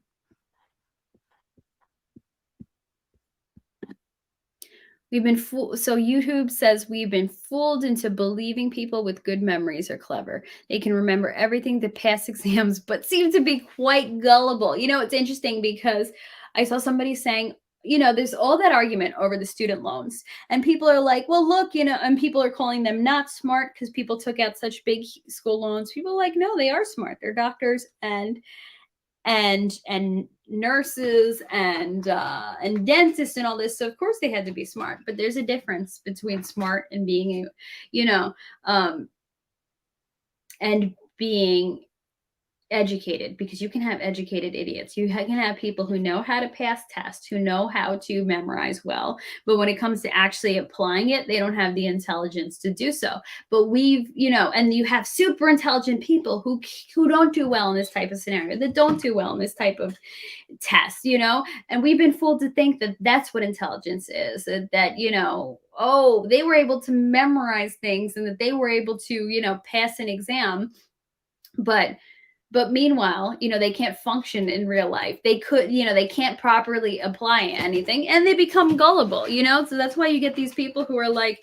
So YouTube says we've been fooled into believing people with good memories are clever. They can remember everything to pass exams, but seem to be quite gullible. It's interesting because I saw somebody saying, there's all that argument over the student loans, and people are like, well, look, and people are calling them not smart because people took out such big school loans. People are like, no, they are smart. They're doctors and nurses and dentists and all this. So of course they had to be smart, but there's a difference between smart and being, and being educated, because you can have educated idiots. You can have people who know how to pass tests, who know how to memorize well, but when it comes to actually applying it, they don't have the intelligence to do so. But and you have super intelligent people who don't do well in this type of scenario, that don't do well in this type of test, and we've been fooled to think that that's what intelligence is, that oh, they were able to memorize things and that they were able to pass an exam, but meanwhile, they can't function in real life. They can't properly apply anything, and they become gullible, So that's why you get these people who are like,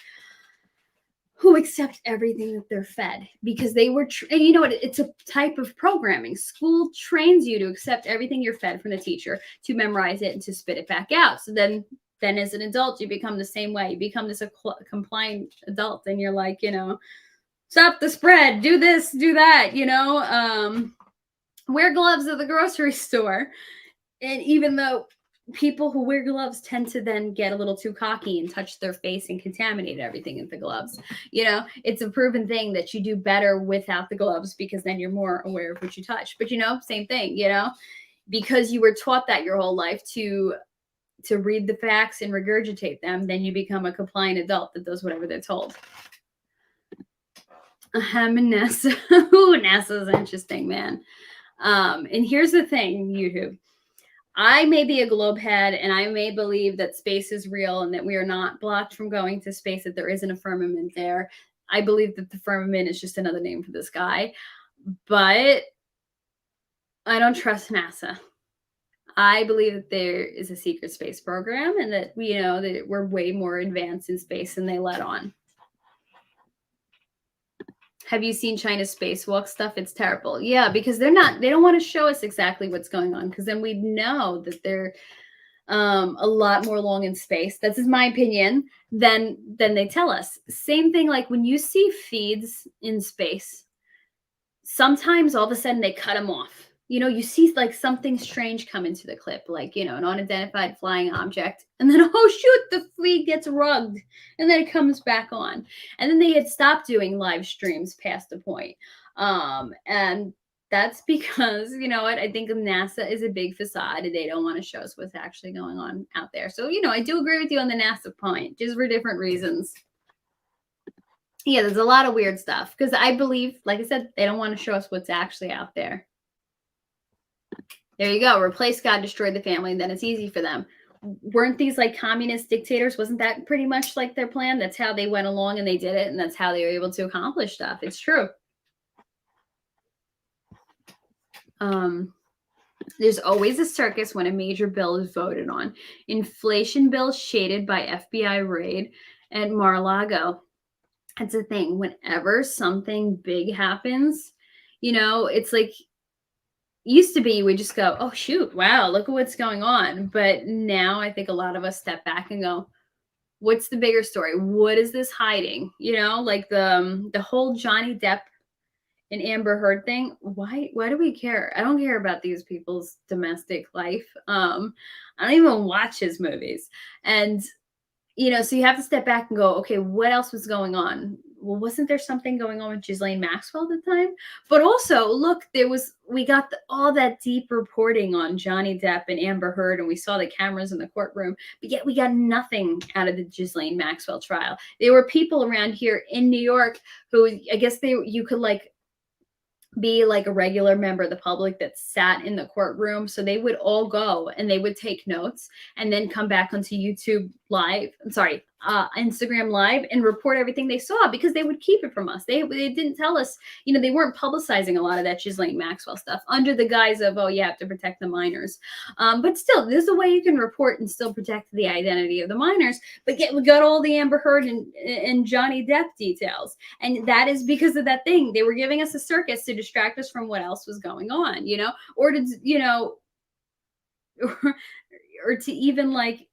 who accept everything that they're fed, because they were, and you know what? It's a type of programming. School trains you to accept everything you're fed from the teacher, to memorize it and to spit it back out. So then as an adult, you become the same way. You become this compliant adult, and you're like, stop the spread, do this, do that, wear gloves at the grocery store. And even though people who wear gloves tend to then get a little too cocky and touch their face and contaminate everything in the gloves, it's a proven thing that you do better without the gloves, because then you're more aware of what you touch. But same thing, because you were taught that your whole life to read the facts and regurgitate them, then you become a compliant adult that does whatever they're told. And NASA. Ooh, NASA is interesting, man. And here's the thing, YouTube. I may be a globe head, and I may believe that space is real and that we are not blocked from going to space, that there isn't a firmament there. I believe that the firmament is just another name for the sky. But I don't trust NASA. I believe that there is a secret space program, and that that we're way more advanced in space than they let on. Have you seen China's spacewalk stuff? It's terrible. Yeah, because they don't want to show us exactly what's going on, because then we'd know that they're a lot more along in space. That's my opinion. Than they tell us. Same thing, like when you see feeds in space, sometimes all of a sudden they cut them off. You see like something strange come into the clip, like, an unidentified flying object. And then, oh, shoot, the feed gets rugged. And then it comes back on. And then they had stopped doing live streams past the point. And that's because, what? I think NASA is a big facade, and they don't want to show us what's actually going on out there. So, I do agree with you on the NASA point, just for different reasons. Yeah, there's a lot of weird stuff, because I believe, like I said, they don't want to show us what's actually out there. There you go. Replace God, destroy the family, and then it's easy for them. Weren't these like communist dictators? Wasn't that pretty much like their plan? That's how they went along and they did it, and that's how they were able to accomplish stuff. It's true. There's always a circus when a major bill is voted on. Inflation bill shaded by FBI raid at Mar-a-Lago. That's the thing. Whenever something big happens, it's like, used to be you would just go, oh, shoot, wow, look at what's going on. But now I think a lot of us step back and go, what's the bigger story? What is this hiding? Like the whole Johnny Depp and Amber Heard thing. Why do we care? I don't care about these people's domestic life. I don't even watch his movies. And so you have to step back and go, okay, what else was going on? Well, wasn't there something going on with Ghislaine Maxwell at the time? But also, look, we got all that deep reporting on Johnny Depp and Amber Heard, and we saw the cameras in the courtroom, but yet we got nothing out of the Ghislaine Maxwell trial. There were people around here in New York who, I guess you could like be like a regular member of the public that sat in the courtroom. So they would all go and they would take notes and then come back onto YouTube live. Instagram live and report everything they saw, because they would keep it from us. They didn't tell us, they weren't publicizing a lot of that Ghislaine Maxwell stuff under the guise of, oh, you have to protect the minors. But still, there's a way you can report and still protect the identity of the minors. But yet we got all the Amber Heard and Johnny Depp details. And that is because of that thing. They were giving us a circus to distract us from what else was going on, or to, or to even like,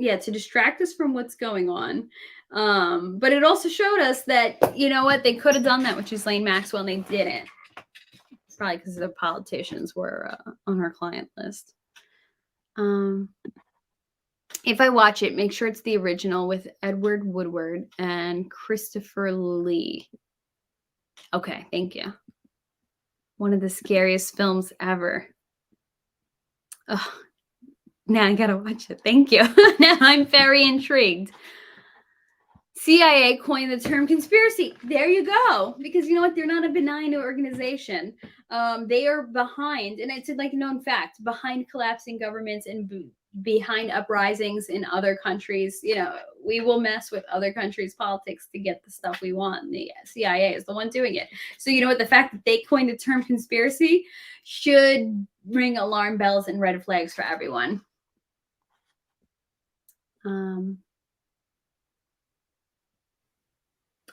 to distract us from what's going on. But it also showed us that, they could have done that with Ghislaine Maxwell and they didn't. It's probably because the politicians were on her client list. If I watch it, make sure it's the original with Edward Woodward and Christopher Lee. Okay, thank you. One of the scariest films ever. Oh, now I gotta watch it. Thank you. Now I'm very intrigued. CIA coined the term conspiracy. There you go. Because you know what? They're not a benign organization. They are behind, and it's like a known fact, behind collapsing governments and behind uprisings in other countries. You know, we will mess with other countries' politics to get the stuff we want. And the CIA is the one doing it. So you know what? The fact that they coined the term conspiracy should ring alarm bells and red flags for everyone.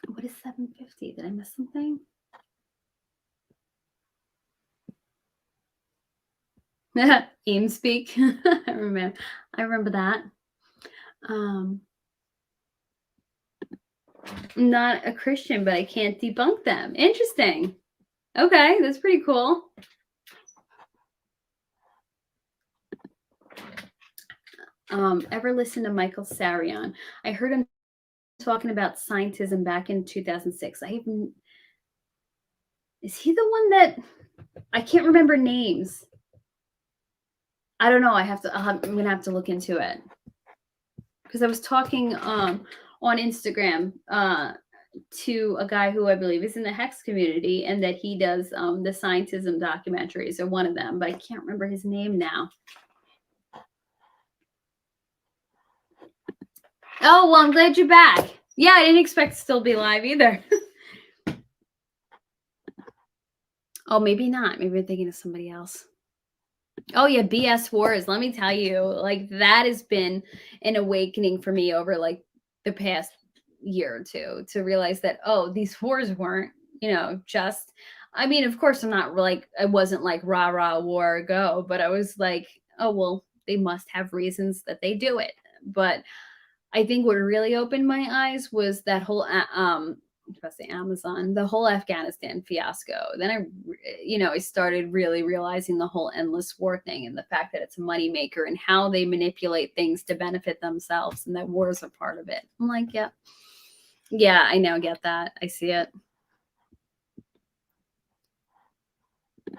What is 750? Did I miss something? Aim speak. I remember that. I'm not a Christian, but I can't debunk them. Interesting. Okay, that's pretty cool. Ever listen to Michael Sarion? I heard him talking about scientism back in 2006. Is he the one that I can't remember names? I don't know. I'm gonna have to look into it because I was talking on Instagram to a guy who I believe is in the Hex community, and that he does the scientism documentaries, or one of them, but I can't remember his name now. Oh, well, I'm glad you're back. Yeah, I didn't expect to still be live either. Oh, maybe not. Maybe I'm thinking of somebody else. Oh yeah, BS wars. Let me tell you, like that has been an awakening for me over like the past year or two, to realize that, oh, these wars weren't, just, I mean, of course I wasn't like rah rah war go, but I was like, oh well, they must have reasons that they do it. But I think what really opened my eyes was that whole Amazon, the whole Afghanistan fiasco. Then I started really realizing the whole endless war thing, and the fact that it's a moneymaker and how they manipulate things to benefit themselves, and that war is a part of it. I'm like, yeah, I now get that. I see it.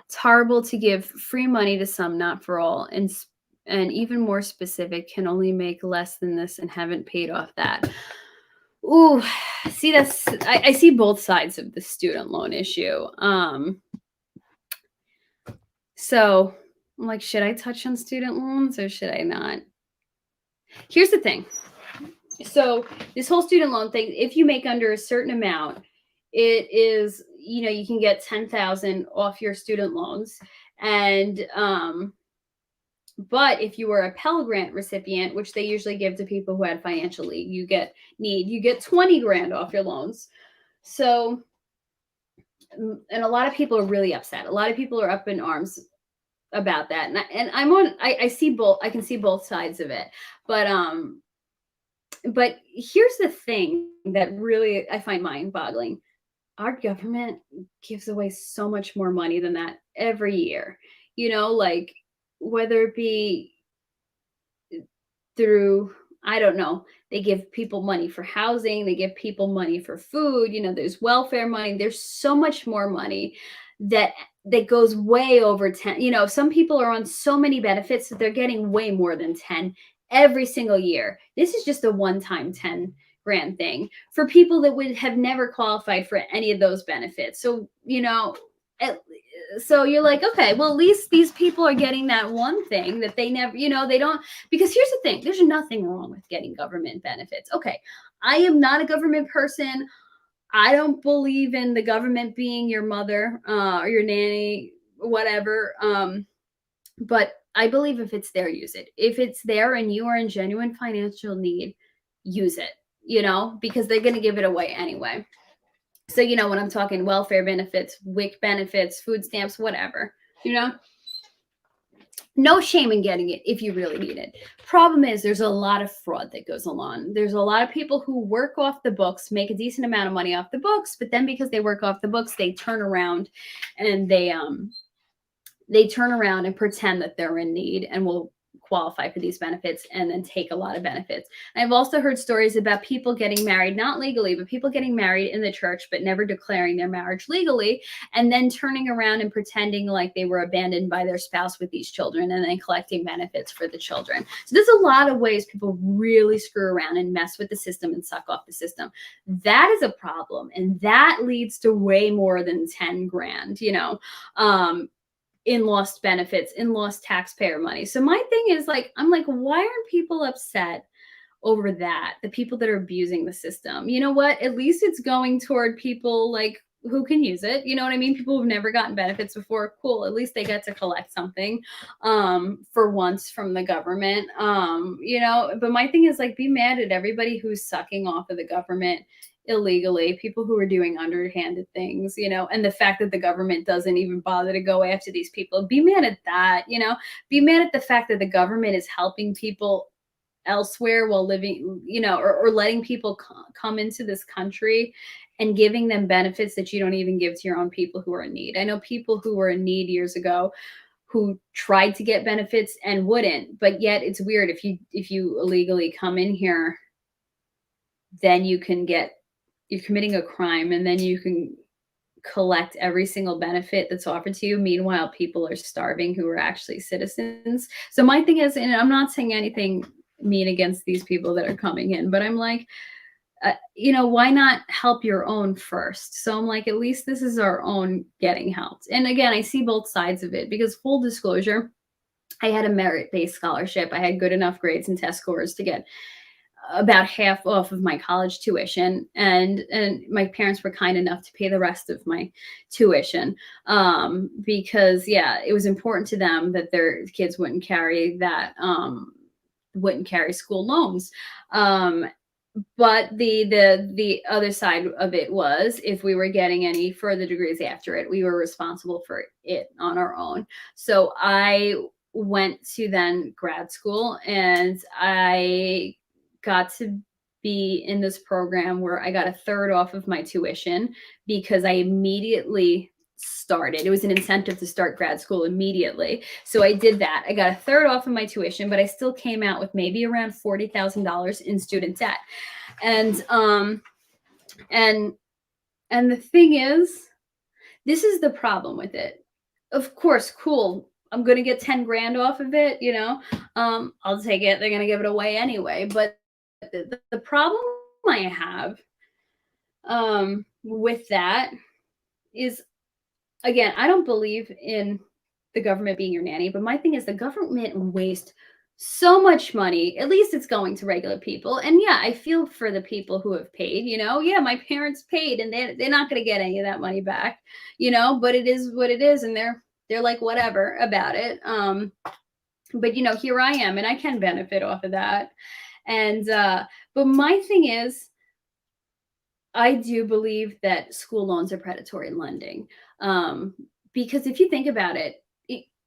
It's horrible to give free money to some, not for all, and even more specific, can only make less than this and haven't paid off that. Ooh, see, I see both sides of the student loan issue. So I'm like, should I touch on student loans or should I not? Here's the thing. So this whole student loan thing, if you make under a certain amount, it is, you can get 10,000 off your student loans. And but if you were a Pell Grant recipient, which they usually give to people who had financial need, you get 20 grand off your loans. So, and a lot of people are really upset. A lot of people are up in arms about that. I see both. I can see both sides of it. But here's the thing that really I find mind-boggling. Our government gives away so much more money than that every year. Like, whether it be through, I don't know, they give people money for housing, they give people money for food, there's welfare money, there's so much more money that goes way over 10. Some people are on so many benefits that they're getting way more than 10 every single year. This is just a one-time 10 grand thing for people that would have never qualified for any of those benefits. So, so you're like, okay, well, at least these people are getting that one thing that they never, they don't, because here's the thing, there's nothing wrong with getting government benefits. Okay, I am not a government person. I don't believe in the government being your mother or your nanny, whatever. But I believe if it's there, use it. If it's there and you are in genuine financial need, use it, because they're going to give it away anyway. So, when I'm talking welfare benefits, WIC benefits, food stamps, whatever, no shame in getting it if you really need it. Problem is, there's a lot of fraud that goes along. There's a lot of people who work off the books, make a decent amount of money off the books, but then because they work off the books, they turn around and they turn around and pretend that they're in need and will qualify for these benefits and then take a lot of benefits. And I've also heard stories about people getting married, not legally, but people getting married in the church, but never declaring their marriage legally, and then turning around and pretending like they were abandoned by their spouse with these children and then collecting benefits for the children. So there's a lot of ways people really screw around and mess with the system and suck off the system. That is a problem. And that leads to way more than 10 grand, in lost benefits, in lost taxpayer money. So my thing is like, I'm like, why aren't people upset over that? The people that are abusing the system, you know what? At least it's going toward people like who can use it. You know what I mean? People who've never gotten benefits before. Cool. At least they get to collect something for once from the government. But my thing is like, be mad at everybody who's sucking off of the government illegally, people who are doing underhanded things, and the fact that the government doesn't even bother to go after these people. Be mad at that, be mad at the fact that the government is helping people elsewhere while living, or letting people come into this country and giving them benefits that you don't even give to your own people who are in need. I know people who were in need years ago who tried to get benefits and wouldn't, but yet it's weird if you illegally come in here, then you're committing a crime, and then you can collect every single benefit that's offered to you. Meanwhile, people are starving who are actually citizens. So my thing is, and I'm not saying anything mean against these people that are coming in, but I'm like, why not help your own first? So I'm like, at least this is our own getting helped. And again, I see both sides of it, because full disclosure, I had a merit-based scholarship. I had good enough grades and test scores to get about half off of my college tuition, and my parents were kind enough to pay the rest of my tuition, because it was important to them that their kids wouldn't carry school loans. But the other side of it was, if we were getting any further degrees after it, we were responsible for it on our own. So I went to then grad school, and I got to be in this program where I got a third off of my tuition because I immediately started. It was an incentive to start grad school immediately. So I did that. I got a third off of my tuition, but I still came out with maybe around $40,000 in student debt. And the thing is, this is the problem with it. Of course, cool. I'm going to get 10 grand off of it, I'll take it. They're going to give it away anyway. But the problem I have with that is, again, I don't believe in the government being your nanny, but my thing is the government wastes so much money. At least it's going to regular people. And I feel for the people who have paid, my parents paid, and they're not going to get any of that money back, but it is what it is. And they're like, whatever about it. But here I am, and I can benefit off of that. And, but my thing is, I do believe that school loans are predatory lending. Because if you think about it,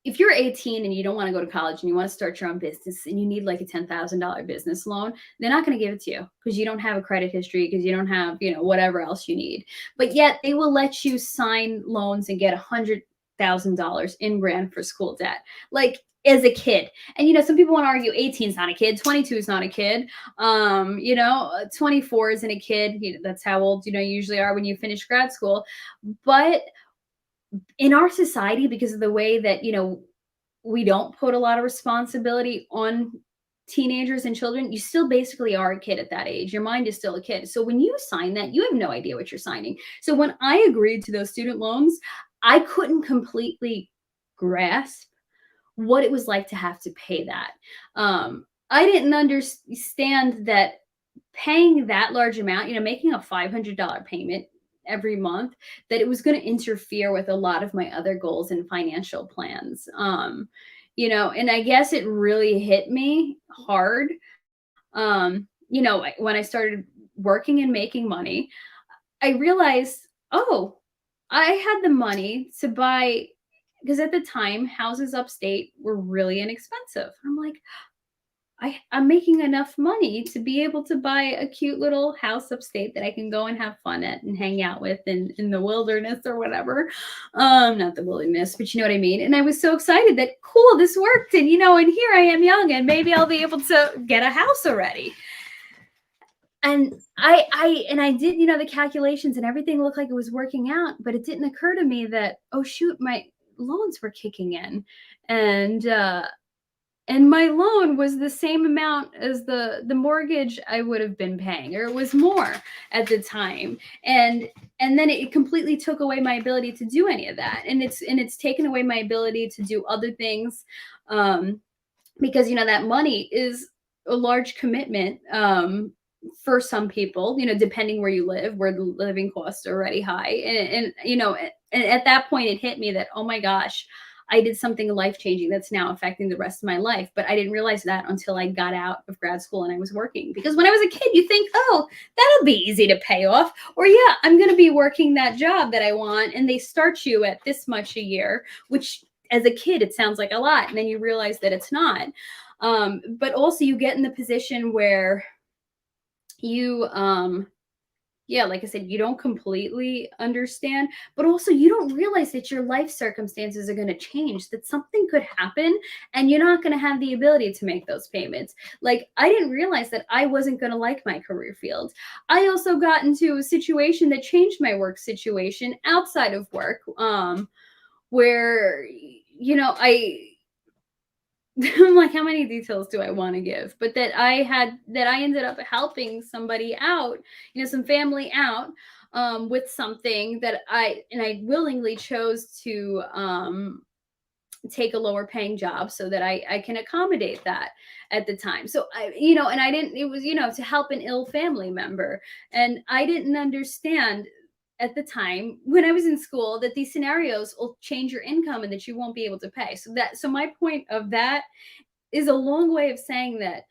if you're 18 and you don't want to go to college and you want to start your own business and you need like a $10,000 business loan, they're not going to give it to you because you don't have a credit history, because you don't have, whatever else you need. But yet they will let you sign loans and get $100,000 in grant for school debt. Like, as a kid. And some people want to argue 18 is not a kid, 22 is not a kid, 24 isn't a kid. That's how old you usually are when you finish grad school. But in our society, because of the way that we don't put a lot of responsibility on teenagers and children, you still basically are a kid at that age. Your mind is still a kid. So when you sign that, you have no idea what you're signing. So when I agreed to those student loans, I couldn't completely grasp what it was like to have to pay that. I didn't understand that paying that large amount, making a $500 payment every month, that it was going to interfere with a lot of my other goals and financial plans. And I guess it really hit me hard. When I started working and making money, I realized, I had the money to buy, because at the time houses upstate were really inexpensive. I'm like, I'm making enough money to be able to buy a cute little house upstate that I can go and have fun at and hang out with in the wilderness or whatever. Not the wilderness, but you know what I mean. And I was so excited that cool, this worked. And and here I am young and maybe I'll be able to get a house already. And I did, the calculations and everything looked like it was working out, but it didn't occur to me that, oh shoot, my loans were kicking in. And my loan was the same amount as the mortgage I would have been paying, or it was more at the time. And then it completely took away my ability to do any of that. And it's taken away my ability to do other things. Because that money is a large commitment for some people, depending where you live, where the living costs are already high. And at that point it hit me that, oh my gosh, I did something life-changing that's now affecting the rest of my life. But I didn't realize that until I got out of grad school and I was working. Because when I was a kid, you think, oh, that'll be easy to pay off. Or yeah, I'm going to be working that job that I want. And they start you at this much a year, which as a kid, it sounds like a lot. And then you realize that it's not. But also you get in the position where you yeah, like I said, you don't completely understand, but also you don't realize that your life circumstances are going to change, that something could happen and you're not going to have the ability to make those payments. Like, I didn't realize that I wasn't going to like my career field. I also got into a situation that changed my work situation outside of work, where, I'm like, how many details do I want to give? But that I ended up helping somebody out, some family out, with something that I willingly chose to take a lower paying job so that I can accommodate that at the time. So and I didn't, it was, to help an ill family member. And I didn't understand at the time when I was in school that these scenarios will change your income and that you won't be able to pay. So my point of that is a long way of saying that,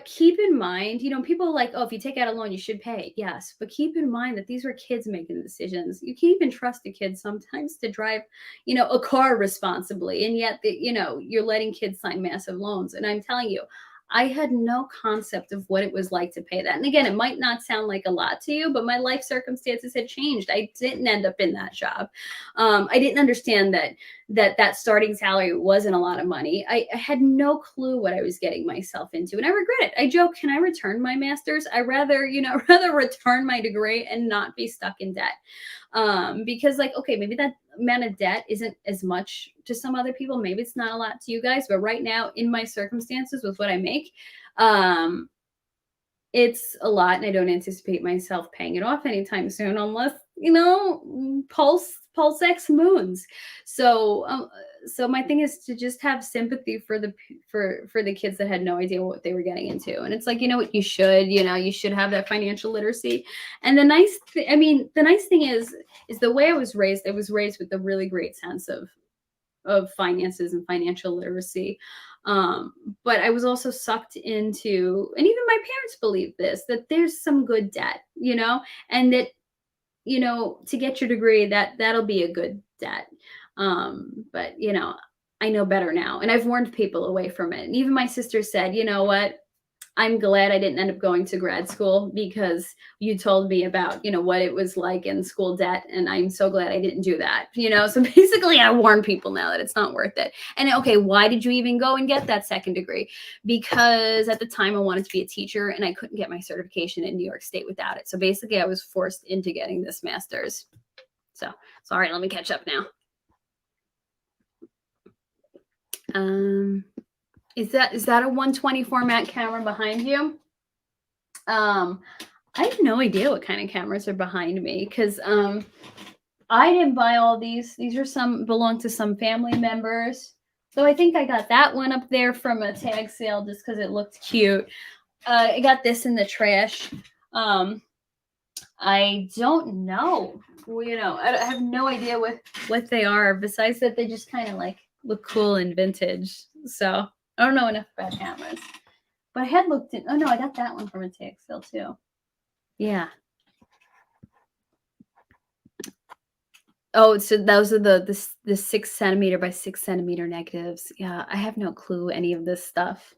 keep in mind, people are like, oh, if you take out a loan, you should pay. Yes. But keep in mind that these were kids making decisions. You can't even trust a kid sometimes to drive, a car responsibly. And yet, you're letting kids sign massive loans. And I'm telling you, I had no concept of what it was like to pay that. And again, it might not sound like a lot to you, but my life circumstances had changed. I didn't end up in that job. I didn't understand that starting salary wasn't a lot of money. I had no clue what I was getting myself into, and I regret it. I joke, can I return my master's? I rather return my degree and not be stuck in debt. Because like, okay, maybe that amount of debt isn't as much to some other people. Maybe it's not a lot to you guys, but right now in my circumstances with what I make, it's a lot, and I don't anticipate myself paying it off anytime soon unless, Pulse X moons. So my thing is to just have sympathy for the kids that had no idea what they were getting into. And it's like, what you should have that financial literacy. And the nice thing is the way I was raised with a really great sense of finances and financial literacy. But I was also sucked into, and even my parents believe this, that there's some good debt, and that, to get your degree, that'll be a good debt. But I know better now, and I've warned people away from it. And even my sister said, you know what? I'm glad I didn't end up going to grad school because you told me about, what it was like in school debt. And I'm so glad I didn't do that, So basically I warn people now that it's not worth it. And okay, why did you even go and get that second degree? Because at the time I wanted to be a teacher and I couldn't get my certification in New York State without it. So basically I was forced into getting this master's. So sorry, let me catch up now. Is that a 120 format camera behind you? I have no idea what kind of cameras are behind me because I didn't buy all these. These are belong to some family members. So I think I got that one up there from a tag sale just because it looked cute. I got this in the trash. I don't know. I have no idea what they are besides that they just kind of like look cool and vintage. So I don't know enough about cameras. But I had looked in. Oh no, I got that one from a tag sale too. Yeah. Oh, so those are the 6 centimeter by 6 centimeter negatives. Yeah, I have no clue any of this stuff.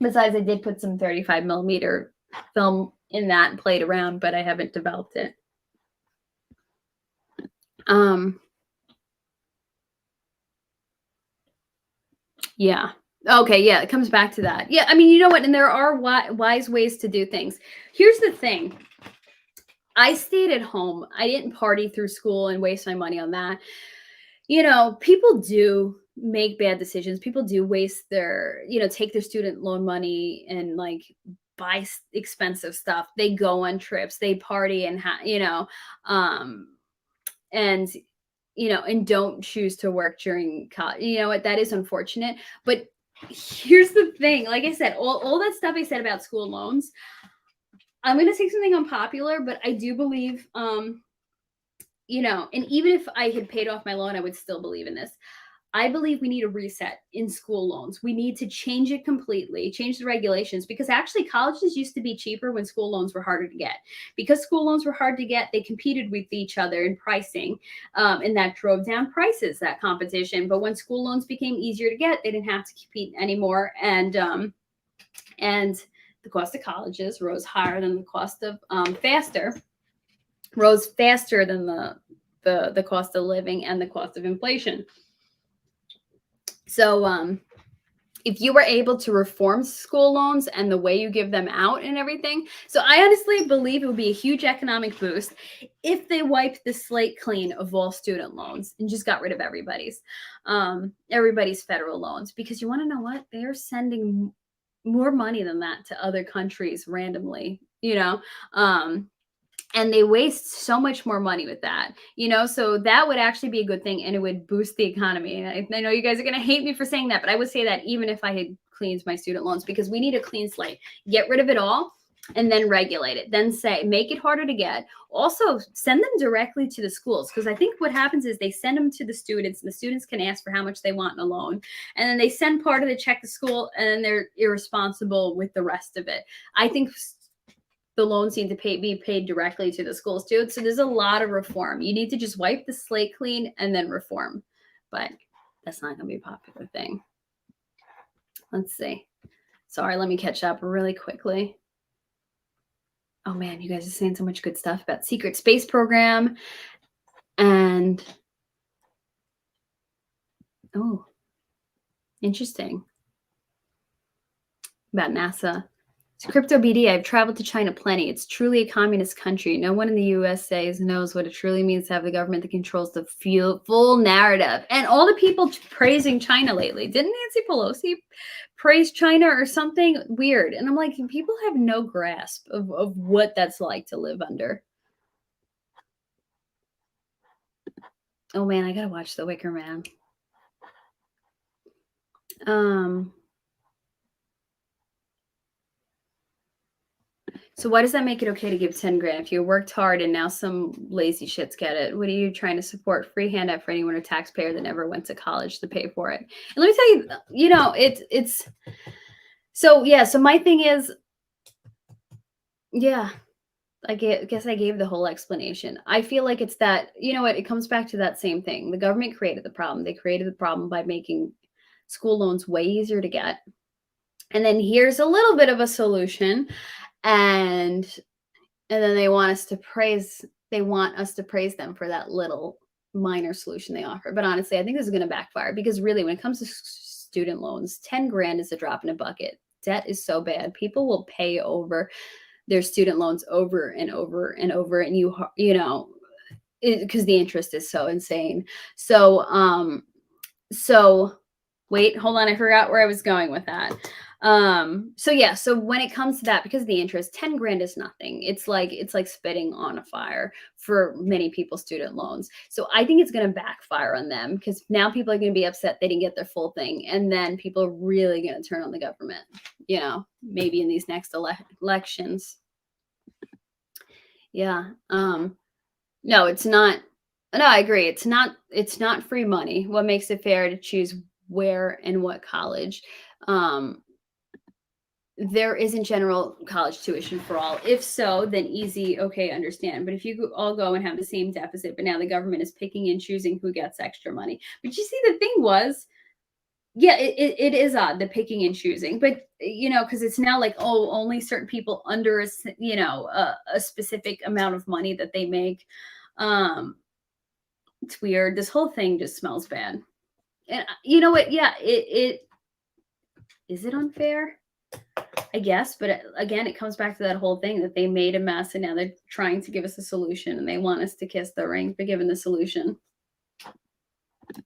Besides, I did put some 35 millimeter film in that and played around, but I haven't developed it. Um, yeah. Okay, yeah, it comes back to that. Yeah, I mean, you know what? And there are wise ways to do things. Here's the thing. I stayed at home. I didn't party through school and waste my money on that. People do make bad decisions. People do waste take their student loan money and like buy expensive stuff. They go on trips, they party and um and and don't choose to work during college. You know what? That is unfortunate. But here's the thing. Like I said, all that stuff I said about school loans, I'm going to say something unpopular, but I do believe and even if I had paid off my loan, I would still believe in this. I believe we need a reset in school loans. We need to change it completely, change the regulations, because actually colleges used to be cheaper when school loans were harder to get. Because school loans were hard to get, they competed with each other in pricing, and that drove down prices, that competition. But when school loans became easier to get, they didn't have to compete anymore, and the cost of colleges rose higher than the cost of rose faster than the cost of living and the cost of inflation. So if you were able to reform school loans and the way you give them out and everything, so I honestly believe it would be a huge economic boost if they wiped the slate clean of all student loans and just got rid of everybody's federal loans. Because you want to know what? They're sending more money than that to other countries randomly, and they waste so much more money with that, so that would actually be a good thing, and it would boost the economy. And I know you guys are going to hate me for saying that, but I would say that even if I had cleaned my student loans, because we need a clean slate, get rid of it all and then regulate it, then make it harder to get. Also send them directly to the schools, because I think what happens is they send them to the students, and the students can ask for how much they want in a loan, and then they send part of the check to school, and then they're irresponsible with the rest of it. I think the loans need to be paid directly to the schools too. So there's a lot of reform. You need to just wipe the slate clean and then reform. But that's not going to be a popular thing. Let's see. Sorry, let me catch up really quickly. Oh man, you guys are saying so much good stuff about secret space program and interesting about NASA. Crypto BD, I've traveled to China plenty. It's truly a communist country. No one in the USA knows what it truly means to have the government that controls the full narrative. And all the people praising China lately. Didn't Nancy Pelosi praise China or something weird? And I'm like, people have no grasp of what that's like to live under. Oh man, I gotta watch The Wicker Man. So why does that make it okay to give 10 grand if you worked hard and now some lazy shits get it? What are you trying to support? Free handout for anyone or taxpayer that never went to college to pay for it. And let me tell you, it's so yeah. So my thing is, yeah, I guess I gave the whole explanation. I feel like it's that, it comes back to that same thing. The government created the problem. They created the problem by making school loans way easier to get. And then here's a little bit of a solution. And then they want us to praise them for that little minor solution they offer. But honestly, I think this is going to backfire, because really when it comes to student loans, 10 grand is a drop in a bucket. Debt is so bad. People will pay over their student loans over and over and over, and because the interest is so insane. So wait, hold on, I forgot where I was going with that. So when it comes to that, because of the interest, 10 grand is nothing. It's like spitting on a fire for many people's student loans. So I think it's going to backfire on them, because now people are going to be upset they didn't get their full thing. And then people are really going to turn on the government, maybe in these next elections. Yeah. No, it's not. No, I agree. It's not free money. What makes it fair to choose where and what college? there isn't general college tuition for all. If so, then easy, okay, understand. But if you all go and have the same deficit, but now the government is picking and choosing who gets extra money. But you see, the thing was, yeah, it is odd, the picking and choosing, but because it's now like, oh, only certain people under a specific amount of money that they make. Um, it's weird. This whole thing just smells bad. And you know what? Yeah, it is it unfair? I guess, but again, it comes back to that whole thing that they made a mess and now they're trying to give us a solution and they want us to kiss the ring for giving the solution.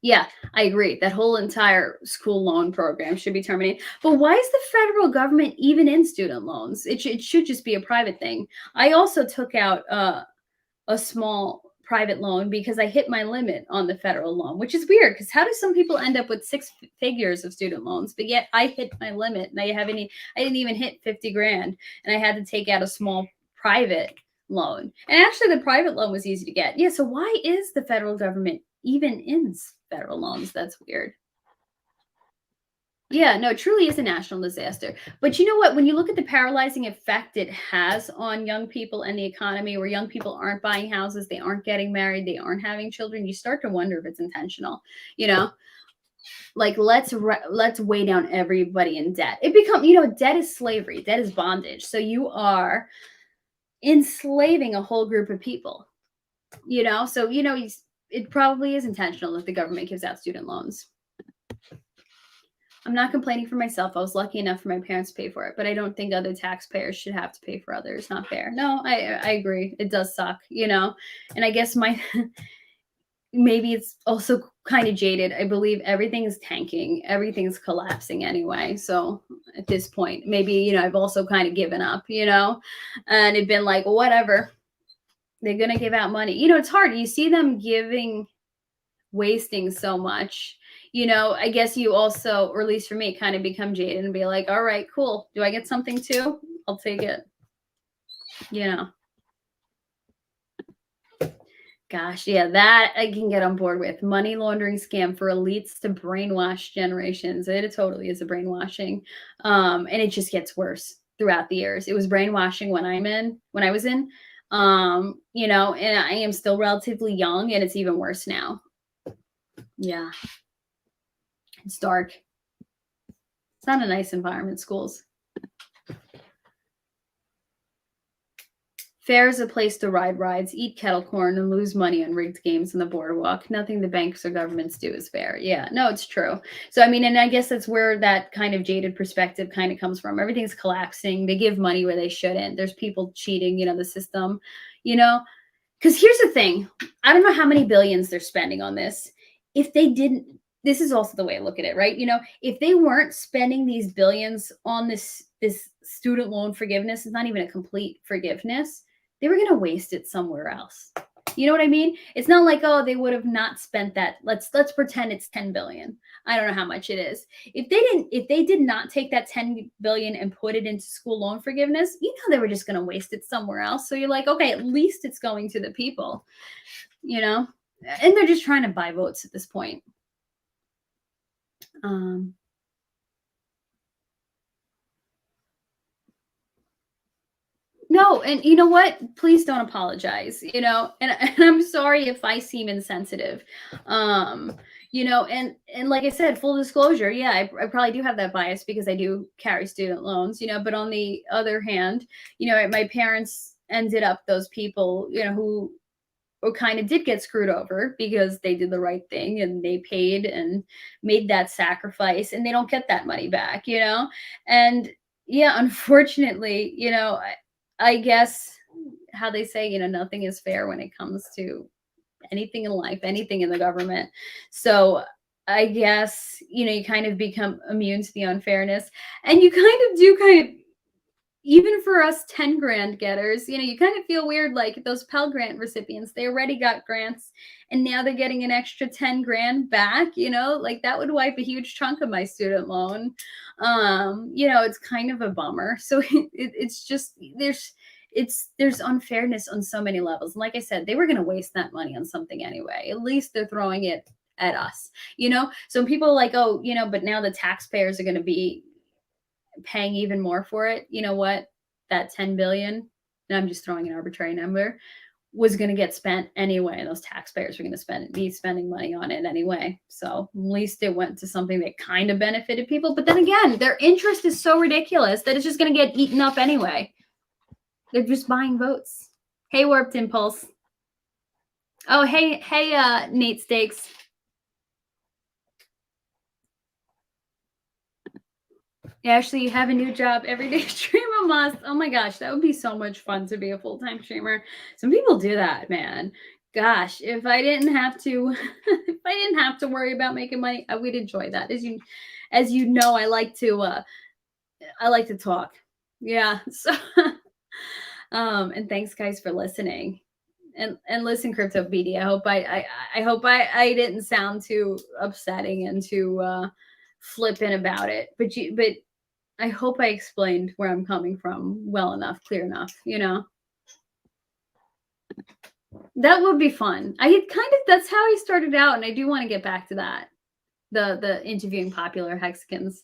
Yeah, I agree. That whole entire school loan program should be terminated. But why is the federal government even in student loans? It should just be a private thing. I also took out a small private loan because I hit my limit on the federal loan, which is weird because how do some people end up with six figures of student loans, but yet I hit my limit and I didn't even hit 50 grand and I had to take out a small private loan. And actually the private loan was easy to get. Yeah, so why is the federal government even in federal loans? That's weird. Yeah, no, it truly is a national disaster. But you know what? When you look at the paralyzing effect it has on young people and the economy, where young people aren't buying houses, they aren't getting married, they aren't having children, you start to wonder if it's intentional. You know, like let's weigh down everybody in debt. It become debt is slavery, debt is bondage. So you are enslaving a whole group of people. So it probably is intentional that the government gives out student loans. I'm not complaining for myself. I was lucky enough for my parents to pay for it, but I don't think other taxpayers should have to pay for others. Not fair. No, I agree. It does suck. And I guess my maybe it's also kind of jaded. I believe everything is tanking, everything's collapsing anyway. So at this point, maybe I've also kind of given up, and it'd been like, well, whatever. They're gonna give out money. It's hard. You see them wasting so much. I guess you also, or at least for me, kind of become jaded and be like, all right, cool. Do I get something too? I'll take it. Gosh, yeah, that I can get on board with. Money laundering scam for elites to brainwash generations. It totally is a brainwashing. And it just gets worse throughout the years. It was brainwashing when I was in, and I am still relatively young and it's even worse now. Yeah. It's dark. It's not a nice environment, schools. Fair is a place to ride rides, eat kettle corn, and lose money on rigged games on the boardwalk. Nothing the banks or governments do is fair. Yeah, no, it's true. So, and I guess that's where that kind of jaded perspective kind of comes from. Everything's collapsing. They give money where they shouldn't. There's people cheating, the system, because here's the thing. I don't know how many billions they're spending on this. If they didn't, this is also the way I look at it, right? If they weren't spending these billions on this student loan forgiveness, it's not even a complete forgiveness. They were going to waste it somewhere else. You know what I mean? It's not like, oh, they would have not spent that. Let's pretend it's 10 billion. I don't know how much it is. If they did not take that 10 billion and put it into school loan forgiveness, they were just going to waste it somewhere else. So you're like, okay, at least it's going to the people, and they're just trying to buy votes at this point. No, and you know what? Please don't apologize, and I'm sorry if I seem insensitive. And like I said, full disclosure, yeah, I probably do have that bias because I do carry student loans, but on the other hand, my parents ended up those people, who kind of did get screwed over because they did the right thing and they paid and made that sacrifice and they don't get that money back, and yeah, unfortunately, I guess how they say, nothing is fair when it comes to anything in life, anything in the government. So I guess, you kind of become immune to the unfairness and you even for us 10 grand getters, you kind of feel weird, like those Pell Grant recipients, they already got grants and now they're getting an extra 10 grand back, like that would wipe a huge chunk of my student loan. It's kind of a bummer. So it's just, there's unfairness on so many levels. And like I said, they were going to waste that money on something anyway. At least they're throwing it at us, so people are like, oh, but now the taxpayers are going to be paying even more for it, you know what? That 10 billion, and I'm just throwing an arbitrary number, was going to get spent anyway. And those taxpayers were going to be spending money on it anyway. So at least it went to something that kind of benefited people. But then again, their interest is so ridiculous that it's just going to get eaten up anyway. They're just buying votes. Hey, Warped Impulse. Oh, hey, Nate Stakes. Ashley, you have a new job every day. Stream a must. Oh my gosh, that would be so much fun to be a full-time streamer. Some people do that, man. Gosh, if I didn't have to, if I didn't have to worry about making money, I would enjoy that. As you know, I like to talk. Yeah. So, and thanks guys for listening. And listen, Crypto BD. I hope I didn't sound too upsetting and too flippant about it. But I hope I explained where I'm coming from well enough, clear enough, you know. That would be fun. That's how I started out, and I do want to get back to that. The interviewing popular Hexicans.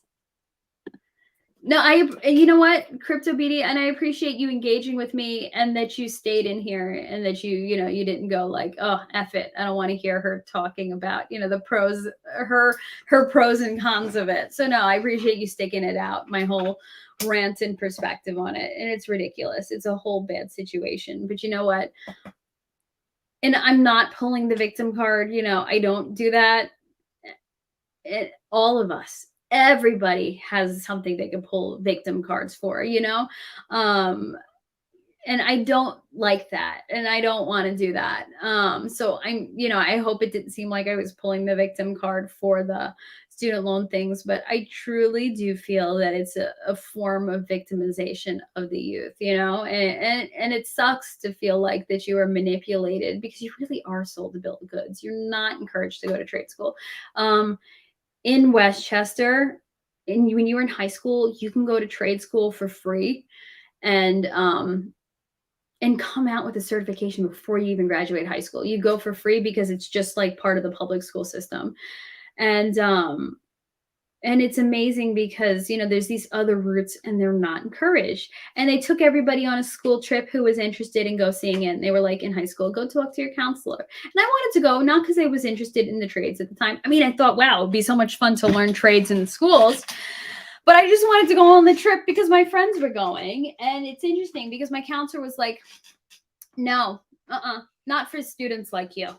No, you know what, Crypto BD, and I appreciate you engaging with me and that you stayed in here and that you didn't go like, oh, F it. I don't want to hear her talking about, the pros, her pros and cons of it. So no, I appreciate you sticking it out, my whole rant and perspective on it. And it's ridiculous. It's a whole bad situation. But you know what? And I'm not pulling the victim card. I don't do that. All of us. Everybody has something they can pull victim cards for, and I don't like that, and I don't want to do that. So I hope it didn't seem like I was pulling the victim card for the student loan things, but I truly do feel that it's a form of victimization of the youth, and it sucks to feel like that you are manipulated because you really are sold a bill of goods. You're not encouraged to go to trade school. In Westchester, when you were in high school, you can go to trade school for free and come out with a certification before you even graduate high school. You go for free because it's just like part of the public school system. And it's amazing because, there's these other routes and they're not encouraged. And they took everybody on a school trip who was interested in go seeing it. And they were like, in high school, go talk to your counselor. And I wanted to go, not because I was interested in the trades at the time. I mean, I thought, wow, it'd be so much fun to learn trades in schools. But I just wanted to go on the trip because my friends were going. And it's interesting because my counselor was like, no, not for students like you.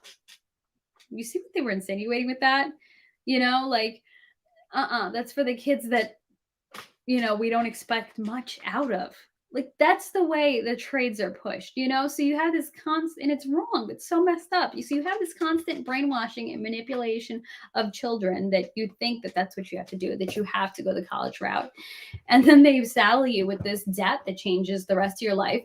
You see what they were insinuating with that? That's for the kids that, we don't expect much out of. Like, that's the way the trades are pushed, So you have this constant, and it's wrong. It's so messed up. So you have this constant brainwashing and manipulation of children that you think that that's what you have to do, that you have to go the college route. And then they saddle you with this debt that changes the rest of your life.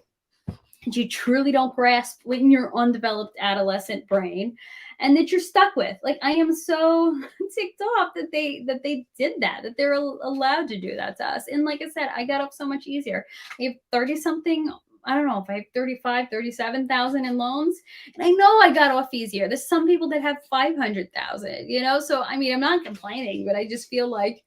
And you truly don't grasp in your undeveloped adolescent brain, and that you're stuck with. Like, I am so ticked off that they did that they're allowed to do that to us. And like I said, I got up so much easier. I have 30 something. I don't know if I have 35, 37,000 in loans. And I know I got off easier. There's some people that have 500,000, so I mean, I'm not complaining, but I just feel like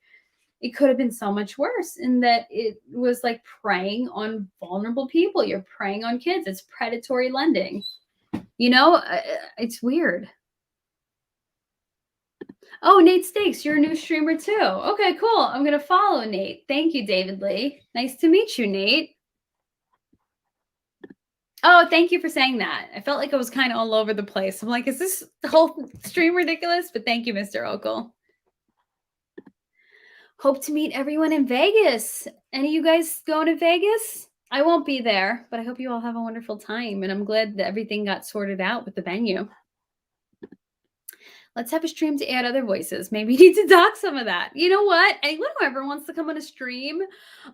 it could have been so much worse, in that it was like preying on vulnerable people. You're preying on kids. It's predatory lending. It's weird. Oh, Nate Stakes, you're a new streamer too. Okay, cool. I'm going to follow Nate. Thank you, David Lee. Nice to meet you, Nate. Oh, thank you for saying that. I felt like I was kind of all over the place. I'm like, is this the whole stream ridiculous? But thank you, Mr. Okel. Hope to meet everyone in Vegas. Any of you guys going to Vegas? I won't be there, but I hope you all have a wonderful time. And I'm glad that everything got sorted out with the venue. Let's have a stream to add other voices. Maybe you need to dock some of that. You know what? Anyone who ever wants to come on a stream,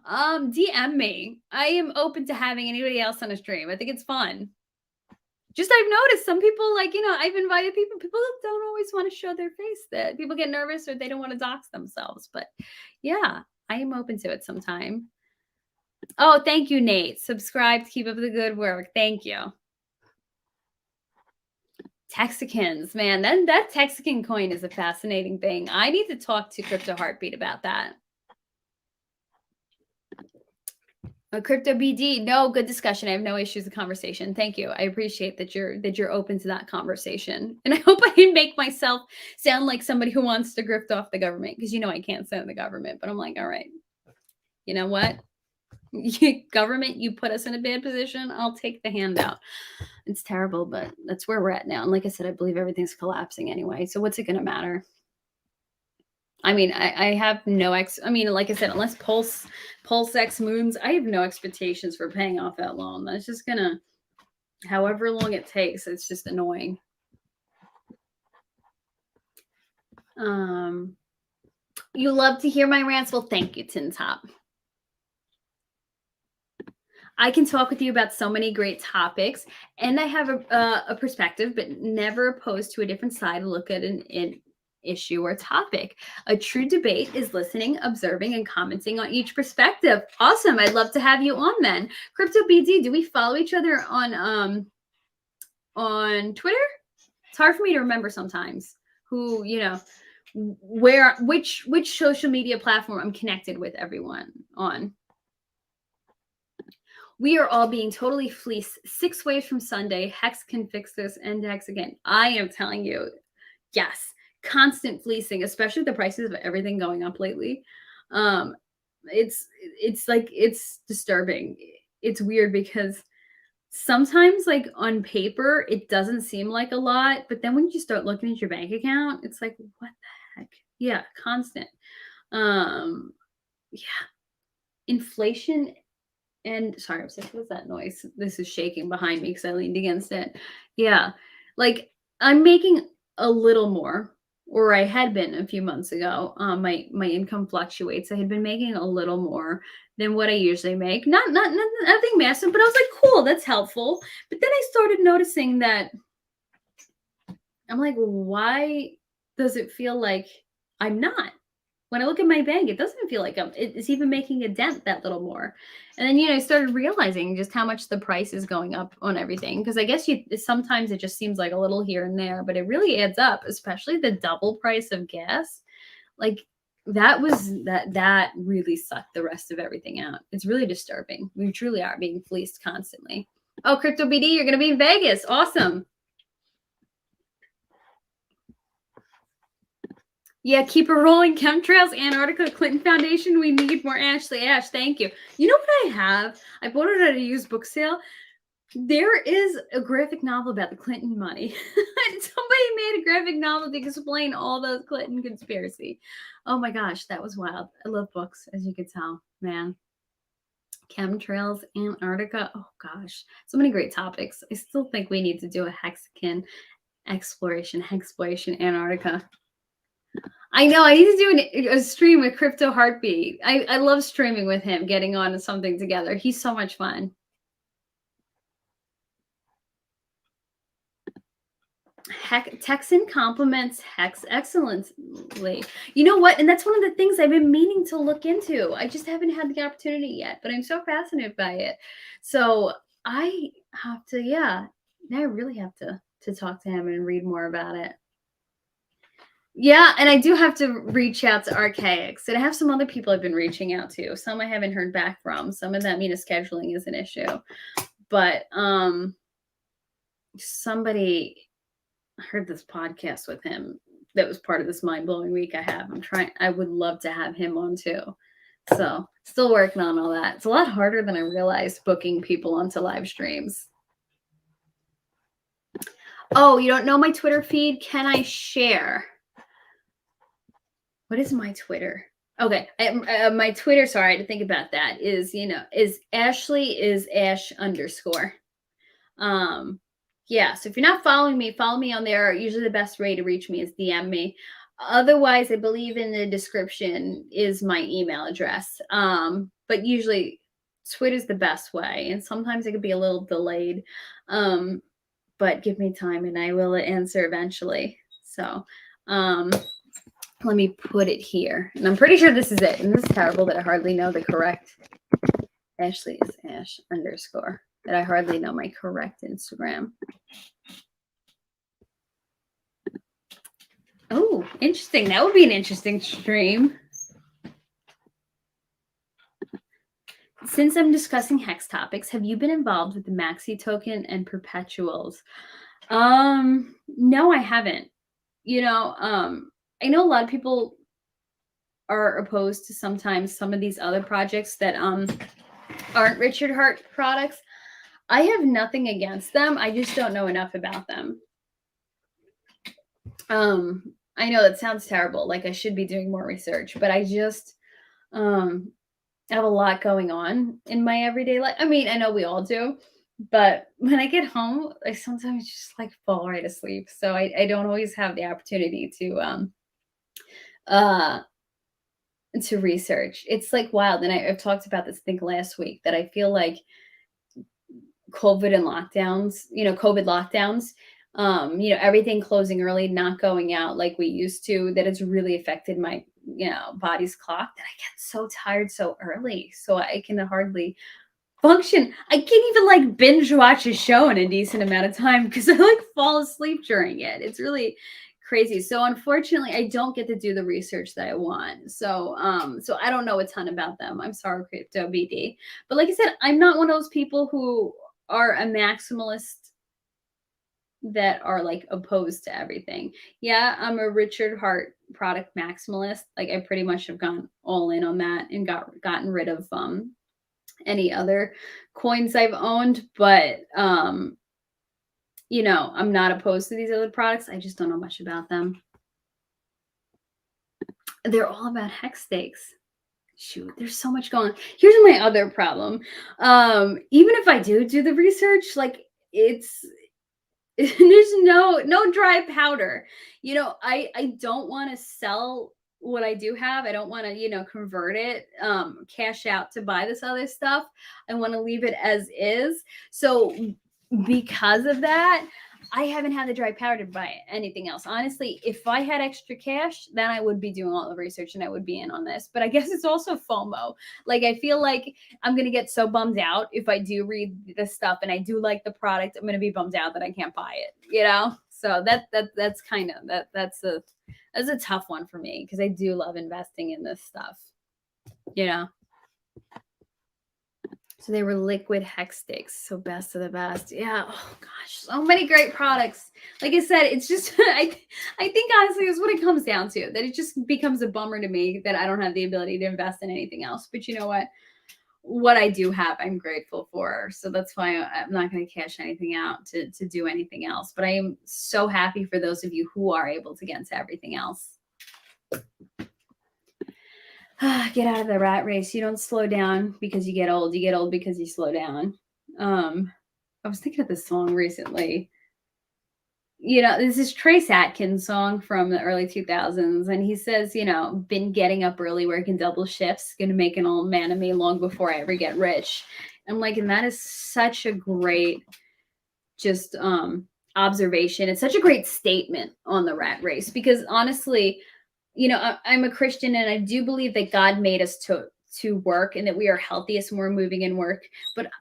DM me. I am open to having anybody else on a stream. I think it's fun. Just I've noticed some people, like, I've invited people don't always want to show their face. That people get nervous or they don't want to dox themselves. But yeah, I am open to it sometime. Oh, thank you, Nate. Subscribe to keep up the good work. Thank you. Texicans, man, that Texican coin is a fascinating thing. I need to talk to Crypto Heartbeat about that. Crypto BD, no, good discussion. I have no issues with conversation. Thank you. I appreciate that you're open to that conversation. And I hope I didn't make myself sound like somebody who wants to grift off the government, because I can't stand the government. But I'm like, all right, you know what? Government, you put us in a bad position. I'll take the handout. It's terrible, but that's where we're at now. And like I said, I believe everything's collapsing anyway. So what's it going to matter? I mean, I have no like I said, unless Pulse X moons, I have no expectations for paying off that loan. That's just gonna, however long it takes, it's just annoying. You love to hear my rants? Well, thank you, Tin Top. I can talk with you about so many great topics, and I have a perspective, but never opposed to a different side to look at an issue or topic. A true debate is listening, observing, and commenting on each perspective. Awesome. I'd love to have you on then. Crypto BD, do we follow each other on Twitter? It's hard for me to remember sometimes who, which social media platform I'm connected with everyone on. We are all being totally fleeced 6 ways from Sunday. Hex can fix this. End Hex again. I am telling you, yes, constant fleecing, especially the prices of everything going up lately. It's disturbing. It's weird because sometimes, like, on paper, it doesn't seem like a lot, but then when you start looking at your bank account, it's like, what the heck? Yeah, constant. Yeah, inflation. And sorry, what was that noise? This is shaking behind me because I leaned against it. Yeah, like, I'm making a little more, or I had been a few months ago. My income fluctuates. I had been making a little more than what I usually make. Not nothing massive, but I was like, cool, that's helpful. But then I started noticing that I'm like, why does it feel like I'm not? When I look at my bank, it doesn't feel like it's even making a dent that little more. And then, I started realizing just how much the price is going up on everything. Because I guess sometimes it just seems like a little here and there, but it really adds up, especially the double price of gas. Like, that really sucked the rest of everything out. It's really disturbing. We truly are being fleeced constantly. Oh, Crypto BD, you're going to be in Vegas. Awesome. Yeah, keep it rolling. Chemtrails, Antarctica, Clinton Foundation. We need more Ashley Ash. Thank you. You know what I have? I bought it at a used book sale. There is a graphic novel about the Clinton money. Somebody made a graphic novel to explain all those Clinton conspiracy. Oh my gosh, that was wild. I love books, as you can tell, man. Chemtrails, Antarctica. Oh gosh, so many great topics. I still think we need to do a hexagon exploration, Antarctica. I know. I need to do a stream with Crypto Heartbeat. I love streaming with him, getting on something together. He's so much fun. Texan compliments Hex excellently. You know what? And that's one of the things I've been meaning to look into. I just haven't had the opportunity yet, but I'm so fascinated by it. So I have to, I really have to talk to him and read more about it. Yeah, and I do have to reach out to Archaics. And I have some other people I've been reaching out to. Some I haven't heard back from. Some of that scheduling is an issue. But somebody heard this podcast with him that was part of this mind-blowing week I have. I would love to have him on too. So still working on all that. It's a lot harder than I realized, booking people onto live streams. Oh, you don't know my Twitter feed? Can I share? What is my Twitter? Okay, my Twitter, sorry, I had to think about that, is Ashley is Ash _. Yeah, so if you're not following me, follow me on there. Usually the best way to reach me is DM me. Otherwise, I believe in the description is my email address. But usually Twitter's the best way, and sometimes it could be a little delayed. But give me time and I will answer eventually. So, let me put it here. And I'm pretty sure this is it. And this is terrible that I hardly know the correct. Ashley is Ash _ that I hardly know my correct Instagram. Oh, interesting. That would be an interesting stream. Since I'm discussing hex topics, have you been involved with the Maxi token and perpetuals? No, I haven't. I know a lot of people are opposed to sometimes some of these other projects that aren't Richard Hart products. I have nothing against them. I just don't know enough about them. I know that sounds terrible. Like I should be doing more research, but I just have a lot going on in my everyday life. I mean, I know we all do, but when I get home, I sometimes just like fall right asleep. So I don't always have the opportunity uh to research. It's like wild. And I've talked about this, I think last week, that I feel like COVID lockdowns, everything closing early, not going out like we used to, that it's really affected my, body's clock, that I get so tired so early. So I can hardly function. I can't even like binge watch a show in a decent amount of time because I like fall asleep during it. It's really crazy. So unfortunately, I don't get to do the research that I want. So I don't know a ton about them. I'm sorry, Crypto BD. But like I said, I'm not one of those people who are a maximalist that are like opposed to everything. Yeah, I'm a Richard Hart product maximalist. Like I pretty much have gone all in on that and gotten rid of any other coins I've owned, but I'm not opposed to these other products. I just don't know much about them. They're all about hex stakes. Shoot, there's so much going on. Here's my other problem. Even if I do the research, like it's there's no dry powder. I don't want to sell what I do have. I don't want to, convert it, cash out to buy this other stuff. I want to leave it as is. So because of that, I haven't had the dry powder to buy anything else. Honestly, if I had extra cash, then I would be doing all the research and I would be in on this. But I guess it's also FOMO. Like I feel like I'm gonna get so bummed out if I do read this stuff and I do like the product. I'm gonna be bummed out that I can't buy it. So that's kind of that's a tough one for me because I do love investing in this stuff. So they were liquid hex sticks. So best of the best. Yeah. Oh gosh, so many great products. Like I said, it's just I think honestly is what it comes down to. That it just becomes a bummer to me that I don't have the ability to invest in anything else. But you know what? What I do have, I'm grateful for. So that's why I'm not going to cash anything out to do anything else. But I am so happy for those of you who are able to get into everything else. Get out of the rat race. You don't slow down because you get old. You get old because you slow down. I was thinking of this song recently. This is Trace Atkins' song from the early 2000s. And he says, been getting up early, working double shifts, going to make an old man of me long before I ever get rich. And that is such a great just observation. It's such a great statement on the rat race because honestly, I'm a Christian and I do believe that God made us to work and that we are healthiest when we're moving in work, but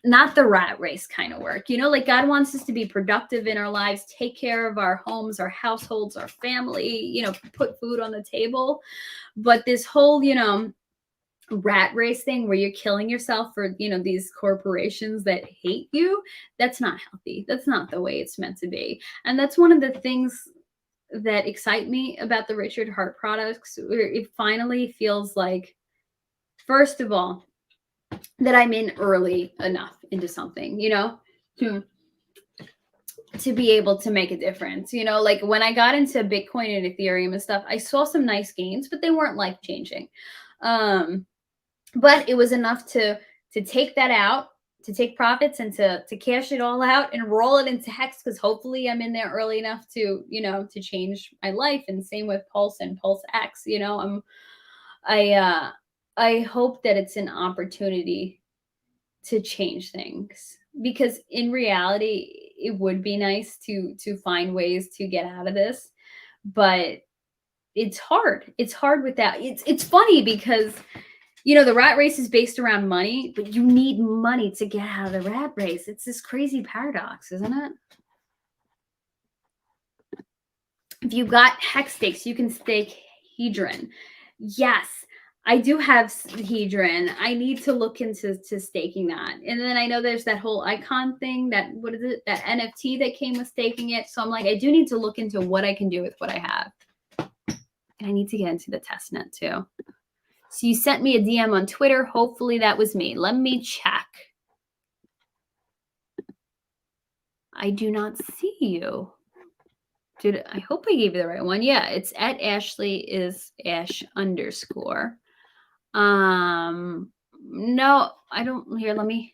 not the rat race kind of work. God wants us to be productive in our lives, take care of our homes, our households, our family, put food on the table. But this whole, rat race thing where you're killing yourself for, these corporations that hate you, that's not healthy. That's not the way it's meant to be. And that's one of the things that excite me about the Richard Hart products, where it finally feels like, first of all, that I'm in early enough into something, to be able to make a difference. Like when I got into Bitcoin and Ethereum and stuff, I saw some nice gains, but they weren't life changing. But it was enough to take that out, to take profits and to cash it all out and roll it into Hex, because hopefully I'm in there early enough to, to change my life. And same with Pulse and Pulse X. I hope that it's an opportunity to change things, because in reality, it would be nice to find ways to get out of this, but it's hard. It's hard with that. It's funny because the rat race is based around money, but you need money to get out of the rat race. It's this crazy paradox, isn't it? If you've got hex stakes, you can stake hedron. Yes, I do have Hedron. I need to look into staking that. And then I know there's that whole icon thing, that what is it? That NFT that came with staking it. So I'm like, I do need to look into what I can do with what I have. And I need to get into the testnet too. So you sent me a DM on Twitter. Hopefully that was me. Let me check. I do not see you. I hope I gave you the right one. Yeah, it's at Ashley is Ash _ no, I don't. Here, let me.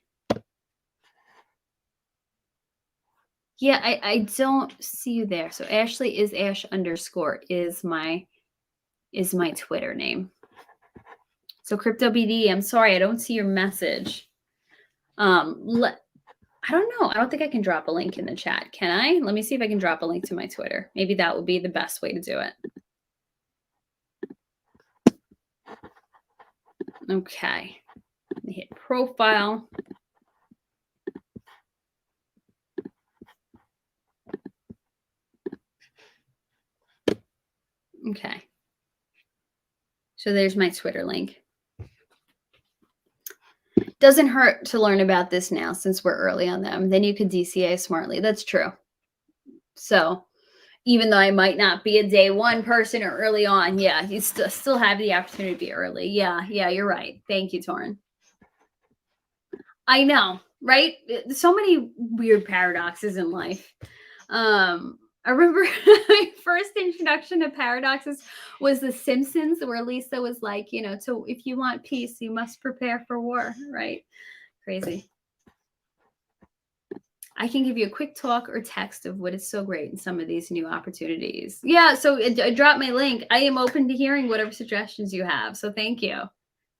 Yeah, I don't see you there. So Ashley is Ash _ is my Twitter name. So CryptoBD, I'm sorry, I don't see your message. I don't know. I don't think I can drop a link in the chat. Can I? Let me see if I can drop a link to my Twitter. Maybe that would be the best way to do it. Okay. Let me hit profile. Okay. So there's my Twitter link. Doesn't hurt to learn about this now since we're early on them. Then you could DCA smartly. That's true. So even though I might not be a day one person or early on, yeah, you still have the opportunity to be early. Yeah, you're right. Thank you, Torrin. I know, right? So many weird paradoxes in life. I remember my first introduction to paradoxes was The Simpsons, where Lisa was like, so if you want peace, you must prepare for war, right? Crazy. I can give you a quick talk or text of what is so great in some of these new opportunities. Yeah, so I dropped my link. I am open to hearing whatever suggestions you have. So thank you.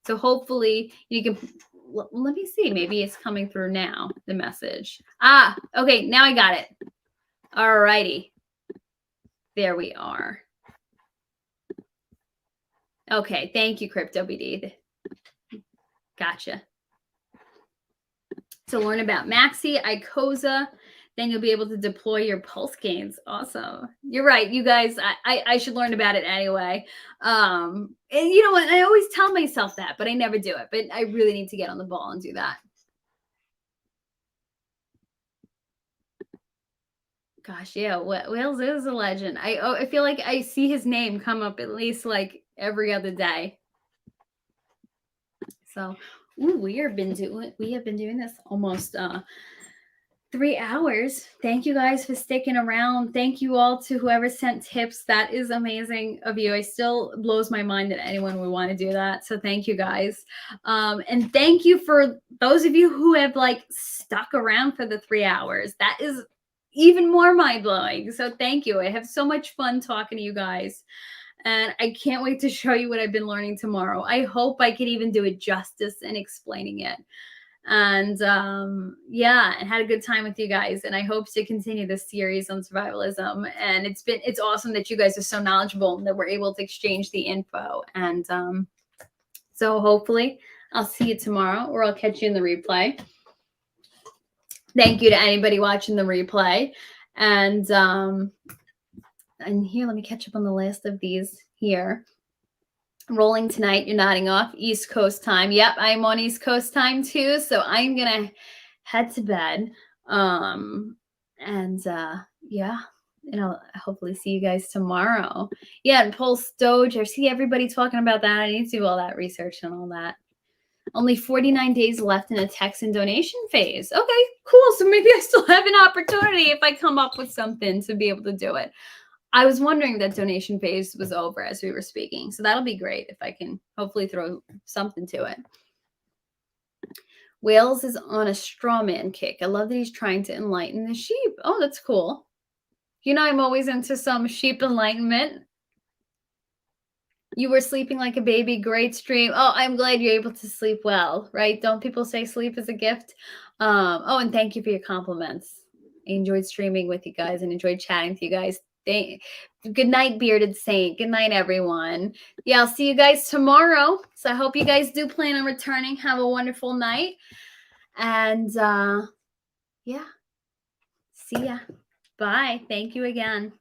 So hopefully you can, let me see. Maybe it's coming through now, the message. Okay, now I got it. All righty. There we are. Okay, thank you, CryptoBD. Gotcha. To learn about Maxi, ICOSA, then you'll be able to deploy your pulse gains. Awesome. You're right, you guys. I should learn about it anyway. And you know what? I always tell myself that, but I never do it. But I really need to get on the ball and do that. Gosh, yeah, Wales is a legend. I feel like I see his name come up at least like every other day. So, we have been doing this almost 3 hours. Thank you guys for sticking around. Thank you all to whoever sent tips. That is amazing of you. It still blows my mind that anyone would want to do that. So thank you guys. And thank you for those of you who have like stuck around for the 3 hours. That is even more mind-blowing. So thank you. I have so much fun talking to you guys. And I can't wait to show you what I've been learning tomorrow. I hope I can even do it justice in explaining it. And yeah, and had a good time with you guys. And I hope to continue this series on survivalism. And it's awesome that you guys are so knowledgeable and that we're able to exchange the info. And so hopefully I'll see you tomorrow, or I'll catch you in the replay. Thank you to anybody watching the replay. And here, let me catch up on the last of these here. Rolling tonight, you're nodding off. East Coast time. Yep, I'm on East Coast time too. So I'm gonna head to bed. Yeah, and I'll hopefully see you guys tomorrow. Yeah, and Pulse Doge. I see everybody talking about that. I need to do all that research and all that. Only 49 days left in a text and donation phase. Okay, cool. So maybe I still have an opportunity if I come up with something to be able to do it. I was wondering that donation phase was over as we were speaking. So that'll be great if I can hopefully throw something to it. Wales is on a straw man kick. I love that he's trying to enlighten the sheep. Oh, that's cool. You know, I'm always into some sheep enlightenment. You were sleeping like a baby. Great stream. Oh, I'm glad you're able to sleep well, right? Don't people say sleep is a gift? Oh, and thank you for your compliments. I enjoyed streaming with you guys and enjoyed chatting with you guys. Good night, Bearded Saint. Good night, everyone. Yeah, I'll see you guys tomorrow. So I hope you guys do plan on returning. Have a wonderful night. And yeah, see ya. Bye. Thank you again.